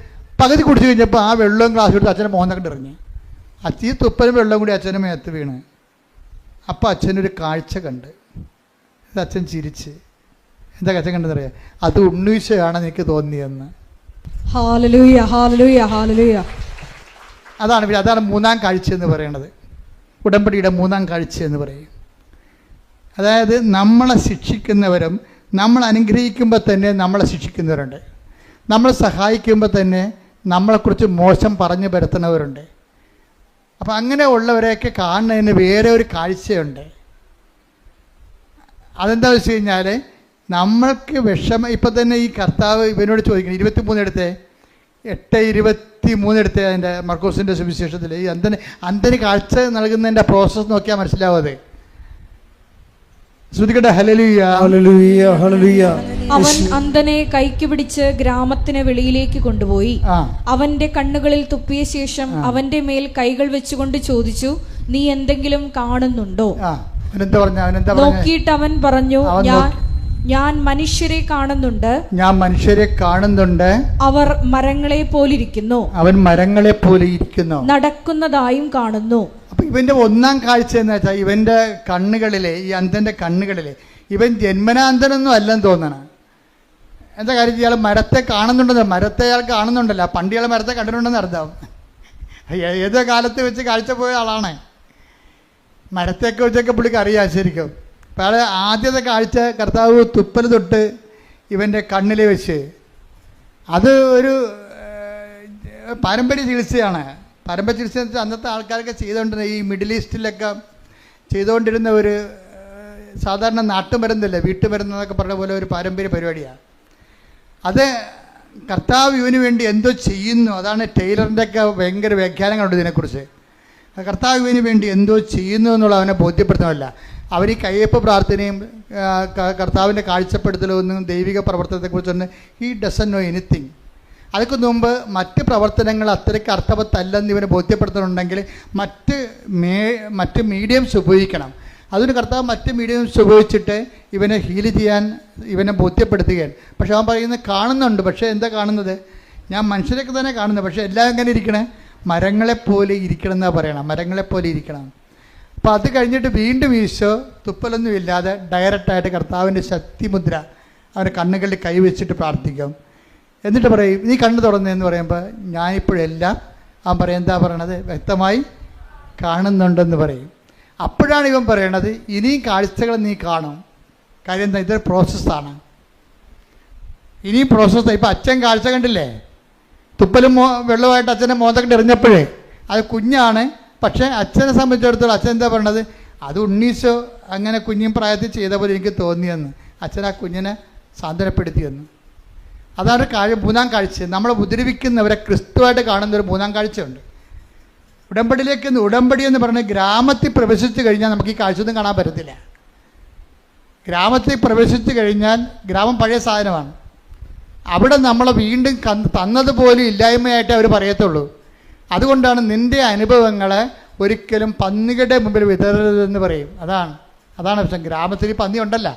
പകുതി കുടിച്ച് കഴിഞ്ഞപ്പോൾ ആ വെള്ളവും ഗ്ലാസ് എടുത്ത് അച്ഛനെ മോഹനൊക്കെ എറിഞ്ഞ്. ഈ തുപ്പലും വെള്ളവും കൂടി അച്ഛൻ്റെ മേത്ത് വീണ്. അപ്പോൾ അച്ഛനൊരു കാഴ്ച കണ്ട്. ഇത് അച്ഛൻ ചിരിച്ച്. എന്താ അച്ഛൻ കണ്ടെന്നറിയാം? അത് ഉണ്ണീശയാണെന്ന് എനിക്ക് തോന്നിയെന്ന്. ഹല്ലേലൂയ, ഹല്ലേലൂയ, ഹല്ലേലൂയ. അതാണ് മൂന്നാം കാഴ്ച എന്ന് പറയുന്നത്. ഉടമ്പടിയുടെ മൂന്നാം കാഴ്ച എന്ന് പറയും. അതായത് നമ്മളെ ശിക്ഷിക്കുന്നവരും നമ്മൾ അനുഗ്രഹിക്കുമ്പോൾ തന്നെ നമ്മളെ ശിക്ഷിക്കുന്നവരുണ്ട്. നമ്മളെ സഹായിക്കുമ്പോൾ തന്നെ നമ്മളെക്കുറിച്ച് മോശം പറഞ്ഞു പരത്തുന്നവരുണ്ട്. അപ്പം അങ്ങനെ ഉള്ളവരെയൊക്കെ കാണുന്നതിന് വേറെ ഒരു കാഴ്ചയുണ്ട്. അതെന്താ വെച്ച് കഴിഞ്ഞാൽ, നമ്മൾക്ക് വിഷമം. ഇപ്പം തന്നെ ഈ കർത്താവ് ഇവനോട് ചോദിക്കണം, 23 എടുത്തേ, 8:23 എടുത്തേ, അതിൻ്റെ മർക്കോസിൻ്റെ സുവിശേഷത്തിൽ ഈ അന്ധന് കാഴ്ച നൽകുന്നതിൻ്റെ പ്രോസസ്സ് നോക്കിയാൽ മനസ്സിലാവും. അത് ശ്രദ്ധിക്കട്ടെ. ഹല്ലേലൂയ, ഹല്ലേലൂയ, ഹല്ലേലൂയ. അവൻ അന്ധനെ കൈക്ക് പിടിച്ച് ഗ്രാമത്തിന് വെളിയിലേക്ക് കൊണ്ടുപോയി അവന്റെ കണ്ണുകളിൽ തുപ്പിയ ശേഷം അവന്റെ മേൽ കൈകൾ വെച്ചുകൊണ്ട് ചോദിച്ചു, നീ എന്തെങ്കിലും കാണുന്നുണ്ടോ? നോക്കിയിട്ട് അവൻ പറഞ്ഞു, ഞാൻ മനുഷ്യരെ കാണുന്നുണ്ട്. അവർ മരങ്ങളെ പോലിരിക്കുന്നു. നടക്കുന്നതായും കാണുന്നു. അപ്പൊ ഇവന്റെ ഒന്നാം കാഴ്ച എന്ന് വെച്ചാൽ ഇവന്റെ കണ്ണുകളിലെ, ഈ അന്ധന്റെ കണ്ണുകളിലെ, ഇവൻ ജന്മനാന്തനൊന്നും അല്ലെന്ന് തോന്നണം. എന്താ കാര്യം? ഇയാൾ മരത്തെ കാണുന്നുണ്ടെന്ന്. മരത്തെ ഇയാൾ കാണുന്നുണ്ടല്ലോ. പണ്ട് ഇയാൾ മരത്തെ കണ്ടിട്ടുണ്ടെന്ന് അർത്ഥം. ഏതോ കാലത്ത് വെച്ച് കാഴ്ച പോയ ആളാണ്. മരത്തെയൊക്കെ വെച്ചൊക്കെ പുള്ളിക്ക് അറിയാം ശരിക്കും. അപ്പം അയാൾ ആദ്യത്തെ കാഴ്ച കർത്താവ് തുപ്പൽ തൊട്ട് ഇവൻ്റെ കണ്ണിൽ വെച്ച്. അത് ഒരു പാരമ്പര്യ ചികിത്സയാണ്. പാരമ്പര്യ ചികിത്സ എന്ന് വെച്ചാൽ അന്നത്തെ ആൾക്കാരൊക്കെ ചെയ്തുകൊണ്ടിരുന്ന, ഈ മിഡിൽ ഈസ്റ്റിലൊക്കെ ചെയ്തുകൊണ്ടിരുന്ന ഒരു സാധാരണ നാട്ടുമരുന്നല്ലേ, വീട്ടുമരുന്നൊക്കെ പറഞ്ഞ പോലെ ഒരു പാരമ്പര്യ പരിപാടിയാണ്. അത് കർത്താവ് ഇവന് വേണ്ടി എന്തോ ചെയ്യുന്നു. അതാണ് ടൈലറിൻ്റെയൊക്കെ ഭയങ്കര വ്യാഖ്യാനങ്ങളുണ്ട് ഇതിനെക്കുറിച്ച്. കർത്താവ് ഇവന് വേണ്ടി എന്തോ ചെയ്യുന്നു എന്നുള്ള അവനെ ബോധ്യപ്പെടുത്തണമല്ല. അവർ ഈ കയ്യപ്പ് പ്രാർത്ഥനയും കർത്താവിൻ്റെ കാഴ്ചപ്പെടുത്തലൊന്നും ദൈവിക പ്രവർത്തനത്തെക്കുറിച്ചൊന്നും ഹി ഡസൻ നോ എനിത്തിങ്. അതൊക്കെ മുമ്പ് മറ്റ് പ്രവർത്തനങ്ങൾ അത്രയ്ക്ക് അർത്ഥവത്തല്ലെന്ന് ഇവനെ ബോധ്യപ്പെടുത്തണമെങ്കിൽ മറ്റ് മീഡിയംസ് ഉപയോഗിക്കണം. അതിന് കർത്താവ് മറ്റ് മീഡിയംസ് ഉപയോഗിച്ചിട്ട് ഇവനെ ഹീൽ ചെയ്യാൻ ഇവനെ ബോധ്യപ്പെടുത്തുകയാണ്. പക്ഷെ അവൻ പറയുന്നത് കാണുന്നുണ്ട്. പക്ഷേ എന്താ കാണുന്നത്? ഞാൻ മനുഷ്യരൊക്കെ തന്നെ കാണുന്നത്, പക്ഷേ എല്ലാം എങ്ങനെ ഇരിക്കണേ? മരങ്ങളെപ്പോലെ ഇരിക്കണം എന്നാണ് പറയണം. മരങ്ങളെപ്പോലെ ഇരിക്കണം. അപ്പോൾ അത് കഴിഞ്ഞിട്ട് വീണ്ടും ഈശോ തുപ്പലൊന്നും ഇല്ലാതെ ഡയറക്റ്റായിട്ട് കർത്താവിൻ്റെ ശക്തിമുദ്ര അവൻ്റെ കണ്ണുകളിൽ കൈവച്ചിട്ട് പ്രാർത്ഥിക്കും. എന്നിട്ട് പറയും, നീ കണ്ണു തുറന്നതെന്ന് പറയുമ്പോൾ ഞാനിപ്പോഴെല്ലാം അവൻ പറയും, എന്താ പറയണത്? വ്യക്തമായി കാണുന്നുണ്ടെന്ന് പറയും. അപ്പോഴാണ് ഇവൻ പറയണത്, ഇനിയും കാഴ്ചകൾ നീ കാണും. കാര്യം എന്താ? ഇതൊരു പ്രോസസ്സാണ്. ഇനിയും പ്രോസസ്സ്. ഇപ്പം അച്ഛൻ കാഴ്ച കണ്ടില്ലേ? തുപ്പലും വെള്ളമായിട്ട് അച്ഛനെ മോന്തക്കൊണ്ട് എറിഞ്ഞപ്പോഴേ അത് കുഞ്ഞാണ്. പക്ഷേ അച്ഛനെ സംബന്ധിച്ചിടത്തോളം അച്ഛൻ എന്താ പറയണത്? അത് ഉണ്ണീശോ അങ്ങനെ കുഞ്ഞും പ്രായത്തിൽ ചെയ്ത പോലെ എനിക്ക് തോന്നിയെന്ന്. അച്ഛൻ ആ കുഞ്ഞിനെ സാന്ത്വനപ്പെടുത്തിയെന്ന്. അതാണ് മൂന്നാം കാഴ്ച. നമ്മളെ ഉപദ്രവിക്കുന്നവരെ ക്രിസ്തുവായിട്ട് കാണുന്ന ഒരു മൂന്നാം കാഴ്ചയുണ്ട്. ഉടമ്പടി എന്ന് പറഞ്ഞാൽ ഗ്രാമത്തിൽ പ്രവേശിച്ചു കഴിഞ്ഞാൽ നമുക്ക് ഈ കാഴ്ചയൊന്നും കാണാൻ പറ്റത്തില്ല. ഗ്രാമത്തിൽ പ്രവേശിച്ചു കഴിഞ്ഞാൽ ഗ്രാമം പഴയ സാധനമാണ്. അവിടെ നമ്മളെ വീണ്ടും തന്നതുപോലും ഇല്ലായ്മയായിട്ട് അവർ പറയത്തുള്ളൂ. അതുകൊണ്ടാണ് നിൻ്റെ അനുഭവങ്ങളെ ഒരിക്കലും പന്നികളുടെ മുമ്പിൽ വിതരരുതെന്ന് പറയും. അതാണ് പ്രശ്നം. ഗ്രാമത്തിൽ പന്നി ഉണ്ടല്ല.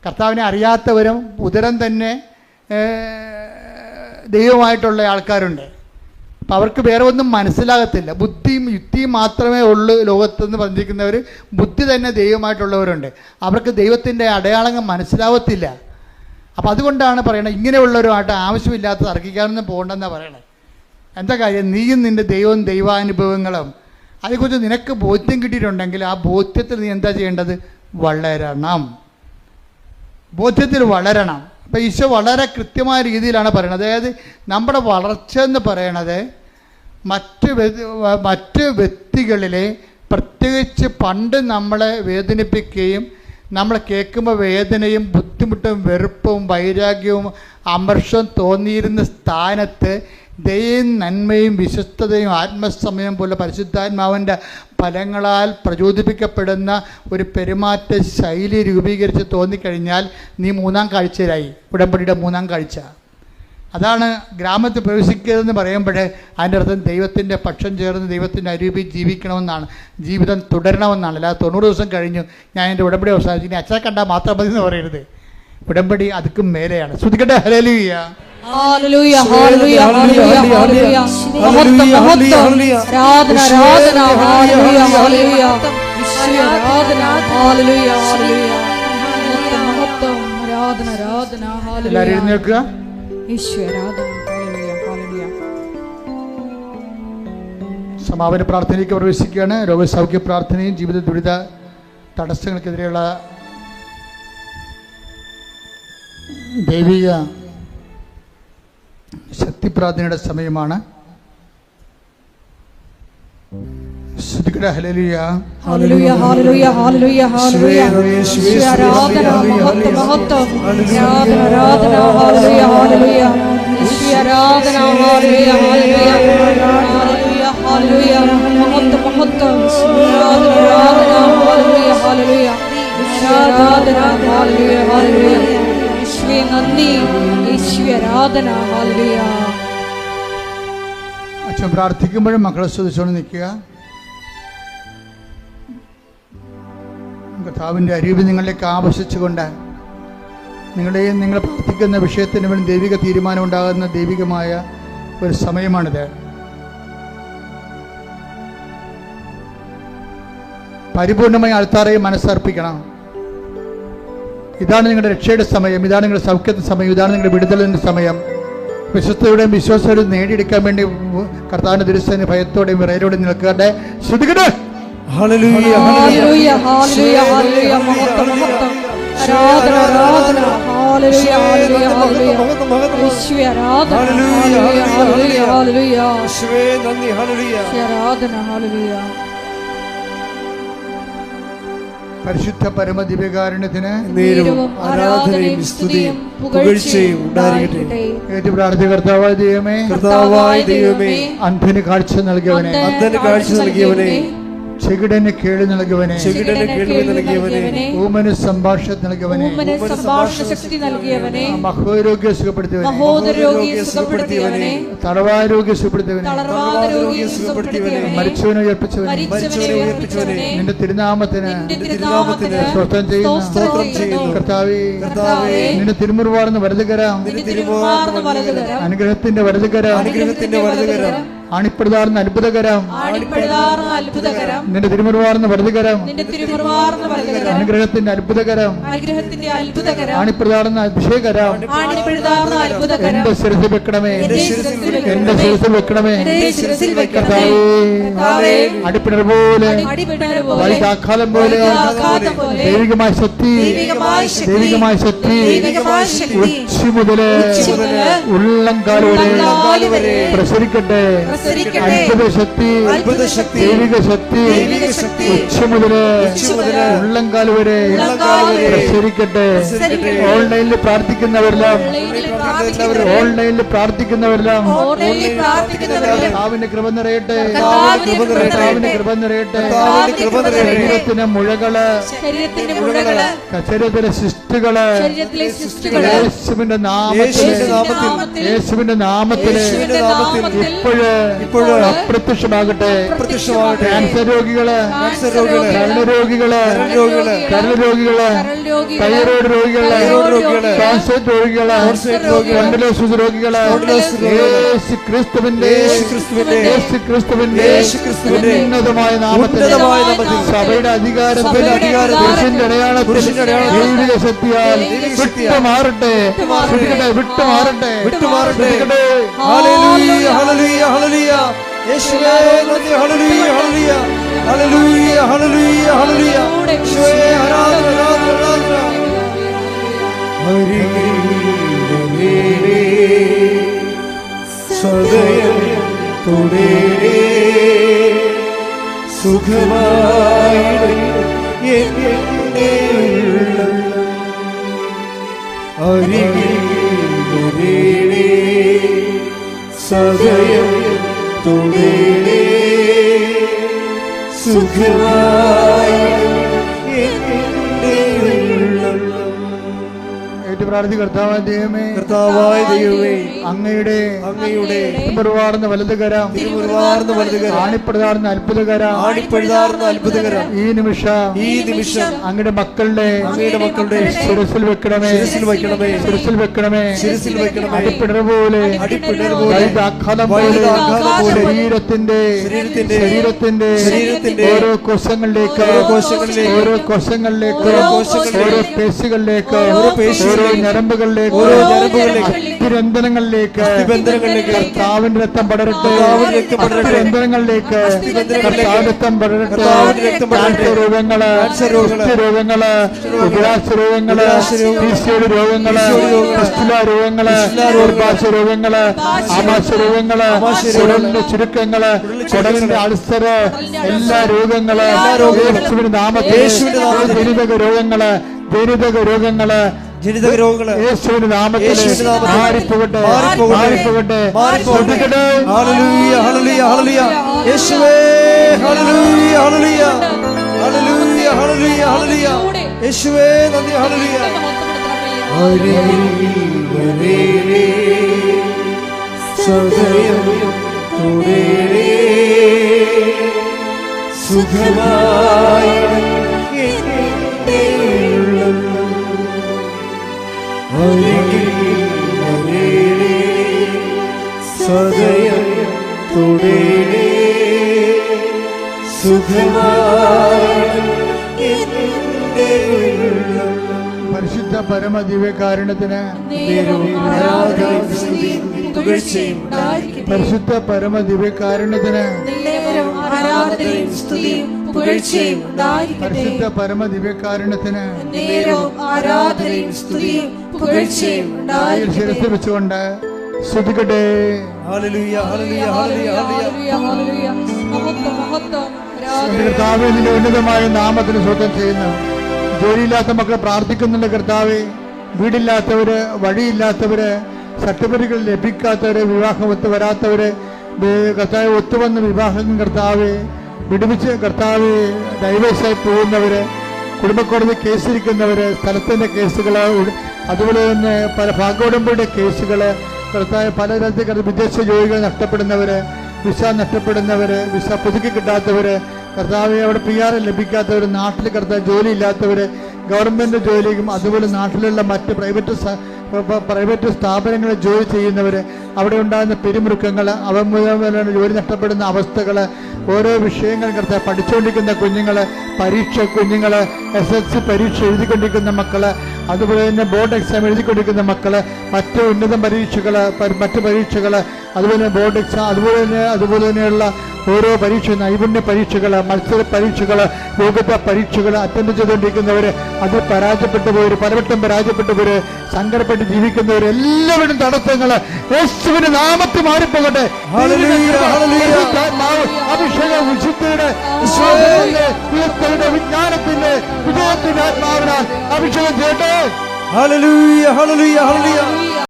കർത്താവിനെ അറിയാത്തവരും ഉദരം തന്നെ ദൈവമായിട്ടുള്ള ആൾക്കാരുണ്ട്. അപ്പം അവർക്ക് വേറെ ഒന്നും മനസ്സിലാകത്തില്ല. ബുദ്ധിയും യുക്തിയും മാത്രമേ ഉള്ളൂ ലോകത്തെന്ന് പറഞ്ഞിരിക്കുന്നവർ. ബുദ്ധി തന്നെ ദൈവമായിട്ടുള്ളവരുണ്ട്. അവർക്ക് ദൈവത്തിൻ്റെ അടയാളങ്ങൾ മനസ്സിലാവത്തില്ല. അപ്പം അതുകൊണ്ടാണ് പറയണത് ഇങ്ങനെയുള്ളവരുമായിട്ട് ആവശ്യമില്ലാത്ത തർക്കിക്കാനൊന്നും പോകണ്ടെന്നാണ് പറയണത്. എന്താ കാര്യം? നീയും നിൻ്റെ ദൈവവും ദൈവാനുഭവങ്ങളും അതേക്കുറിച്ച് നിനക്ക് ബോധ്യം കിട്ടിയിട്ടുണ്ടെങ്കിൽ ആ ബോധ്യത്തിൽ നീ എന്താ ചെയ്യേണ്ടത്? വളരണം. ബോധ്യത്തിൽ വളരണം. അപ്പം ഈശോ വളരെ കൃത്യമായ രീതിയിലാണ് പറയുന്നത്. അതായത് നമ്മുടെ വളർച്ച എന്ന് പറയണത് മറ്റ് വ്യക്തികളിലെ പ്രത്യേകിച്ച് പണ്ട് നമ്മളെ വേദനിപ്പിക്കുകയും നമ്മൾ കേൾക്കുമ്പോൾ വേദനയും ബുദ്ധിമുട്ടും വെറുപ്പും വൈരാഗ്യവും അമർഷവും തോന്നിയിരുന്ന സ്ഥാനത്ത് ദയയും നന്മയും വിശ്വസ്തതയും ആത്മസമയം പോലെ പരിശുദ്ധാത്മാവിൻ്റെ ഫലങ്ങളാൽ പ്രചോദിപ്പിക്കപ്പെടുന്ന ഒരു പെരുമാറ്റ ശൈലി രൂപീകരിച്ച് തോന്നിക്കഴിഞ്ഞാൽ നീ മൂന്നാം കാഴ്ചയിലായി. ഉടമ്പടിയുടെ മൂന്നാം കാഴ്ച. അതാണ് ഗ്രാമത്തിൽ പ്രവേശിക്കരുതെന്ന് പറയുമ്പോഴേ അതിൻ്റെ അർത്ഥം ദൈവത്തിൻ്റെ പക്ഷം ചേർന്ന് ദൈവത്തിൻ്റെ അരൂപിൽ ജീവിക്കണമെന്നാണ്, ജീവിതം തുടരണമെന്നാണ്. അല്ലാതെ 90 ദിവസം കഴിഞ്ഞു ഞാൻ എൻ്റെ ഉടമ്പടി അവസാനിച്ചു ഇനി അച്ഛനെ കണ്ടാൽ മാത്രം മതി എന്ന് പറയരുത്. ഉടമ്പടി അതുക്കും മേലെയാണ്. ശ്രുതിക്കട്ടെ ഹല്ലേലൂയ. ഹല്ലേലൂയ ഹല്ലേലൂയ ഹല്ലേലൂയ ഹല്ലേലൂയ. മഹത്വം മഹത്വം ആരാധന ആരാധന ഹല്ലേലൂയ ഹല്ലേലൂയ. ആരാധന ഹല്ലേലൂയ ഹല്ലേലൂയ. മഹത്വം മഹത്വം ആരാധന ആരാധന ഹല്ലേലൂയ. എല്ലാവരും എഴുന്നേൽക്കുക. ഈശ്വര ആരാധന ഹല്ലേലൂയ ഹല്ലേലൂയ. സമാപന പ്രാർത്ഥനയിലേക്ക് പ്രവേശിക്കുകയാണ്. രോഗസൗഖ്യ പ്രാർത്ഥനയും ജീവിത ദുരിത തടസ്സങ്ങൾക്കെതിരെയുള്ള ദൈവിക ശക്തിപ്രാർത്ഥനയുടെ സമയമാണ്. ഹല്ലേലൂയ ഹല്ലേലൂയ ഹല്ലേലൂയ ഹല്ലേലൂയ ഹല്ലേലൂയ. ആരാധന മഹത്വം മഹത്വം ആരാധന ആരാധന ഹല്ലേലൂയ ഹല്ലേലൂയ. ആരാധന ഹല്ലേലൂയ ഹല്ലേലൂയ ഹല്ലേലൂയ ഹല്ലേലൂയ. മഹത്വം മഹത്വം ആരാധന ആരാധന ഹല്ലേലൂയ ഹല്ലേലൂയ. ആരാധന ഹല്ലേലൂയ ഹല്ലേലൂയ. യേശുവേ നന്ദി. യേശുവേ ആരാധന ഹല്ലേലൂയ. അച്ഛൻ പ്രാർത്ഥിക്കുമ്പോഴും മക്കളെ ശ്രദ്ധിച്ചുകൊണ്ട് നിൽക്കുക. കർത്താവിൻ്റെ അരൂപി നിങ്ങളിലേക്ക് ആവശ്യിച്ചുകൊണ്ട് നിങ്ങൾ പ്രാർത്ഥിക്കുന്ന വിഷയത്തിന് വേണ്ടി ദൈവിക തീരുമാനം ഉണ്ടാകുന്ന ദൈവികമായ ഒരു സമയമാണിത്. പരിപൂർണമായി അൾത്താറയെ മനസ്സർപ്പിക്കണം. ഇതാണ് നിങ്ങളുടെ രക്ഷയുടെ സമയം, ഇതാണ് നിങ്ങളുടെ സൗഖ്യത്തിന്റെ സമയം, ഇതാണ് നിങ്ങളുടെ വിടുതലിന്റെ സമയം. വിശ്വസ്തയുടെയും വിശ്വാസത്തോടെയും നേടിയെടുക്കാൻ വേണ്ടി കർത്താവിന്റെ ദുരുസേന ഭയത്തോടെയും വിറയലോടെയും നിൽക്കാതെ ശ്രുതികട്ടെ. ഹല്ലേലൂയ ഹല്ലേലൂയ ഹല്ലേലൂയ ഹല്ലേലൂയ. മഹത്വം മഹത്വം ആരാധന ആരാധന ഹല്ലേലൂയ ഹല്ലേലൂയ ഹല്ലേലൂയ. യേശുവേ ആരാധന ഹല്ലേലൂയ ഹല്ലേലൂയ ഹല്ലേലൂയ. യേശുവേ നന്ദി. ഹല്ലേലൂയ ആരാധന ഹല്ലേലൂയ. പരിശുദ്ധ പരമദിവ്യകാരുണ്യത്തിന് നേരവും ആരാധനയും സ്തുതിയും പുകഴ്ചയും ഉണ്ടായിരിക്കട്ടെ. ഏറ്റു പ്രാർത്ഥിച്ച കർത്താവായ ദൈവമേ, കർത്താവായ ദൈവമേ, അന്ധന് കാഴ്ച നൽകിയവനെ, അന്ധന് കാഴ്ച നൽകിയവനെ, ചെകിടന് കേൾവി നൽകിയവനെ, ചെകിടന് കേൾവി നൽകിയവനെ, ഊമന് സംഭാഷണം നൽകിയവനെ, ഊമന് സംഭാഷണ ശക്തി നൽകിയവനെ, മഹോരോഗ്യം സുഖപ്പെടുത്തിയവനെ, മഹോദരോഗിയെ സുഖപ്പെടുത്തിയവനെ, തളർവാരോഗ്യം സുഖപ്പെടുത്തിയവനെ, തളർവാദരോഗിയെ സുഖപ്പെടുത്തിയവനെ, മരിച്ചവനെ ഉയർപ്പിച്ചവനെ, മരിച്ചവനെ ഉയർപ്പിച്ചവനെ, നിന്റെ തിരുനാമത്തിന് സ്തോത്രം ചെയ്യുന്നു. കർത്താവേ, നിന്റെ തിരുമുറിവാർന്ന വലതുകരം, അനുഗ്രഹത്തിന്റെ വലതുകരം, ആണിപ്പെടുതാർന്ന അത്ഭുതകരം, നിന്റെ തിരുമുറിവാർന്ന വലതുകരം, അനുഗ്രഹത്തിന്റെ അത്ഭുതകരം, ആണിപ്പെടുതാർന്ന അഭിഷേകരം എന്റെ ശിരസിൽ വെക്കണമേ, എന്റെ ശിരസിൽ വെക്കണമേ. കർത്താവേ, അടിപ്പിണർ പോലെ, വൈകാലം പോലെ ദൈവികമായ ശക്തി, ദൈവികമായ ശക്തി ഉച്ച മുതല് ഉള്ളംകാൽ വരെ പ്രസരിക്കട്ടെ. അത്ഭുത ശക്തി ദൈവിക ശക്തി ഉച്ച മുതല് ഉള്ളംകാൽ വരെ പ്രസരിക്കട്ടെ. ഓൺലൈനിൽ പ്രാർത്ഥിക്കുന്നവരെല്ലാം കർത്താവിന്റെ കൃപ നിറയട്ടെ. ശരീരത്തിന് മുഴകള്, ശരീരത്തിലെ സിസ്റ്റുകള് യേശുവിന്റെ നാമത്തിൽ ഇപ്പോഴ് അപ്രത്യക്ഷമാകട്ടെ. ക്യാൻസർ രോഗികള്, കരളുരോഗികള്, തൈറോയ്ഡ് രോഗികള്, ട്രാൻസ്പ്ലാന്റ് രോഗികള്, വെന്റിലേറ്റർ രോഗികള് യേശു ക്രിസ്തുവിന്റെ ഉന്നതമായ നാമത്തിൽ സഭയുടെ അധികാരത്തിൽ അടയാളത്തിൽ ദൈവിക ശക്തിയാൽ വിട്ടുമാറട്ടെ. ഹല്ലേലൂയ ഹല്ലേലൂയ ഹല്ലേലൂയ യേശുവേ നന്ദി. ഹല്ലേലൂയ ഹല്ലേലൂയ ഹല്ലേലൂയ ഹല്ലേലൂയ ഹല്ലേലൂയ യേശുവേ ആരാധന ആരാധന സദയം തുടരേ സുഖമായി എന്റെ ഉള്ളം അരികിൽ സദയം തുടരേ സുഖമായി എന്റെ ഉള്ളം. പ്രാർത്ഥി. കർത്താവായ ദൈവമേ, അങ്ങയുടെ തിരുമുറിവാർന്ന വലതുകരം, ആണിപ്പഴുതാർന്ന അത്ഭുതകരം ഈ നിമിഷം അങ്ങയുടെ മക്കളുടെ ശിരസിൽ വെക്കണമേ. അടിപ്പിടർ പോലെ ശരീരത്തിന്റെ ഓരോ കോശങ്ങളിലേക്ക്, ഓരോ പേശികളിലേക്ക്, ഓരോ ഞരമ്പുകളിലേക്ക്, അസ്ഥിബന്ധനങ്ങളിലേക്ക് കർത്താവിന്റെ രക്തം പടരട്ടെ. അസ്ഥിബന്ധനങ്ങളിലേക്ക് കർത്താവിന്റെ രക്തം പടരട്ടെ. ക്യാൻസർ രോഗങ്ങള്, ഉദരാശ രോഗങ്ങള്, PCOD രോഗങ്ങള്, രോഗങ്ങള്, ഗർഭാശ രോഗങ്ങള്, ആമാശ രോഗങ്ങള്, കുടലിന്റെ ചുരുക്കങ്ങള്, കുടലിന്റെ അൾസറ്, എല്ലാ രോഗങ്ങള് യേശുവിന്റെ നാമത്തിൽ, ജനിതക രോഗങ്ങള് യേശുവിന്റെ നാമത്തിൽ മാറിപ്പോകട്ടെ. ഹല്ലേലൂയ ഹല്ലേലൂയ ഹല്ലേലൂയ യേശുവേ ഹല്ലേലൂയ ഹല്ലേലൂയ ഹല്ലേലൂയ ഹല്ലേലൂയ ഹല്ലേലൂയ യേശുവേ നന്ദി. ഹല്ലേലൂയ സദയം തുടരേ സുഖമായി എന്റെ ഉള്ളം സദയം തുടരേ സുഖമായി എന്റെ ഉള്ളം. പരിശുദ്ധ പരമദിവ്യകാരുണ്യത്തിന്, പരിശുദ്ധ പരമദിവ്യകാരുണ്യത്തിന്, പരിശുദ്ധ പരമദിവ്യകാരുണ്യത്തിന് ശിരസ് വെച്ചുകൊണ്ട് സ്തുതിക്കട്ടെ. ഹല്ലേലൂയ ഹല്ലേലൂയ ഹല്ലേലൂയ കർത്താവേ, നിന്റെ ഉന്നതമായ നാമത്തിന് സ്വന്തം ചെയ്യുന്നു. ജോലിയില്ലാത്ത മക്കൾ പ്രാർത്ഥിക്കുന്നുണ്ട് കർത്താവേ. വീടില്ലാത്തവര്, വഴിയില്ലാത്തവര്, സർട്ടിഫിക്കറ്റുകൾ ലഭിക്കാത്തവര്, വിവാഹം ഒത്തുവരാത്തവര്, കർത്താവ് ഒത്തുവന്ന് വിവാഹം കർത്താവേ വിടുവിച്ച് കർത്താവേ ഡൈവേഴ്സായി പോകുന്നവര്, കുടുംബക്കോടതി കേസിരിക്കുന്നവര്, സ്ഥലത്തിന്റെ കേസുകൾ, അതുപോലെ തന്നെ പല ഭാഗോടമ്പയുടെ കേസുകൾ കർത്താവ്, പലതരത്തിൽ വിദേശ ജോലികൾ നഷ്ടപ്പെടുന്നവര്, വിസ നഷ്ടപ്പെടുന്നവര്, വിസ പുതുക്കി കിട്ടാത്തവര്, കർത്താവ് അവിടെ PR ലഭിക്കാത്തവർ, നാട്ടിൽ കർത്താവ് ജോലി ഇല്ലാത്തവര്, ഗവൺമെന്റ് ജോലിയും അതുപോലെ നാട്ടിലുള്ള മറ്റ് പ്രൈവറ്റ് സ്ഥാപനങ്ങളിൽ ജോലി ചെയ്യുന്നവർ, അവിടെ ഉണ്ടാകുന്ന പിരിമുറുക്കങ്ങൾ, അവ മുതൽ ജോലി നഷ്ടപ്പെടുന്ന അവസ്ഥകൾ, ഓരോ വിഷയങ്ങൾ കർത്താവ് പഠിച്ചുകൊണ്ടിരിക്കുന്ന കുഞ്ഞുങ്ങൾ, കുഞ്ഞുങ്ങൾ SSLC പരീക്ഷ എഴുതിക്കൊണ്ടിരിക്കുന്ന മക്കൾ, അതുപോലെ തന്നെ ബോർഡ് എക്സാം എഴുതിക്കൊണ്ടിരിക്കുന്ന മക്കള്, മറ്റ് ഉന്നത പരീക്ഷകള്, മറ്റ് പരീക്ഷകള്, അതുപോലെ ബോർഡ് എക്സാം, അതുപോലെ തന്നെയുള്ള ഓരോ പരീക്ഷ, നൈപുണ്യ പരീക്ഷകള്, മത്സര പരീക്ഷകള്, യോഗ്യതാ പരീക്ഷകൾ അറ്റൻഡ് ചെയ്തുകൊണ്ടിരിക്കുന്നവര്, അതിൽ പരാജയപ്പെട്ടവര്, പലവട്ടം പരാജയപ്പെട്ടവര്, സങ്കടപ്പെട്ട് ജീവിക്കുന്നവര്, എല്ലാവരും തടസ്സങ്ങള് യേശുവിന്റെ നാമത്തിൽ മാറിപ്പോകട്ടെ. അഭിഷേക വിശുദ്ധിയുടെ വിജ്ഞാനത്തിന്റെ വിജയത്തിന്റെ ആത്മാവിനാൽ അഭിഷേകം ചെയ്യട്ടെ. ഹല്ലേലൂയ, ഹല്ലേലൂയ, ഹല്ലേലൂയ.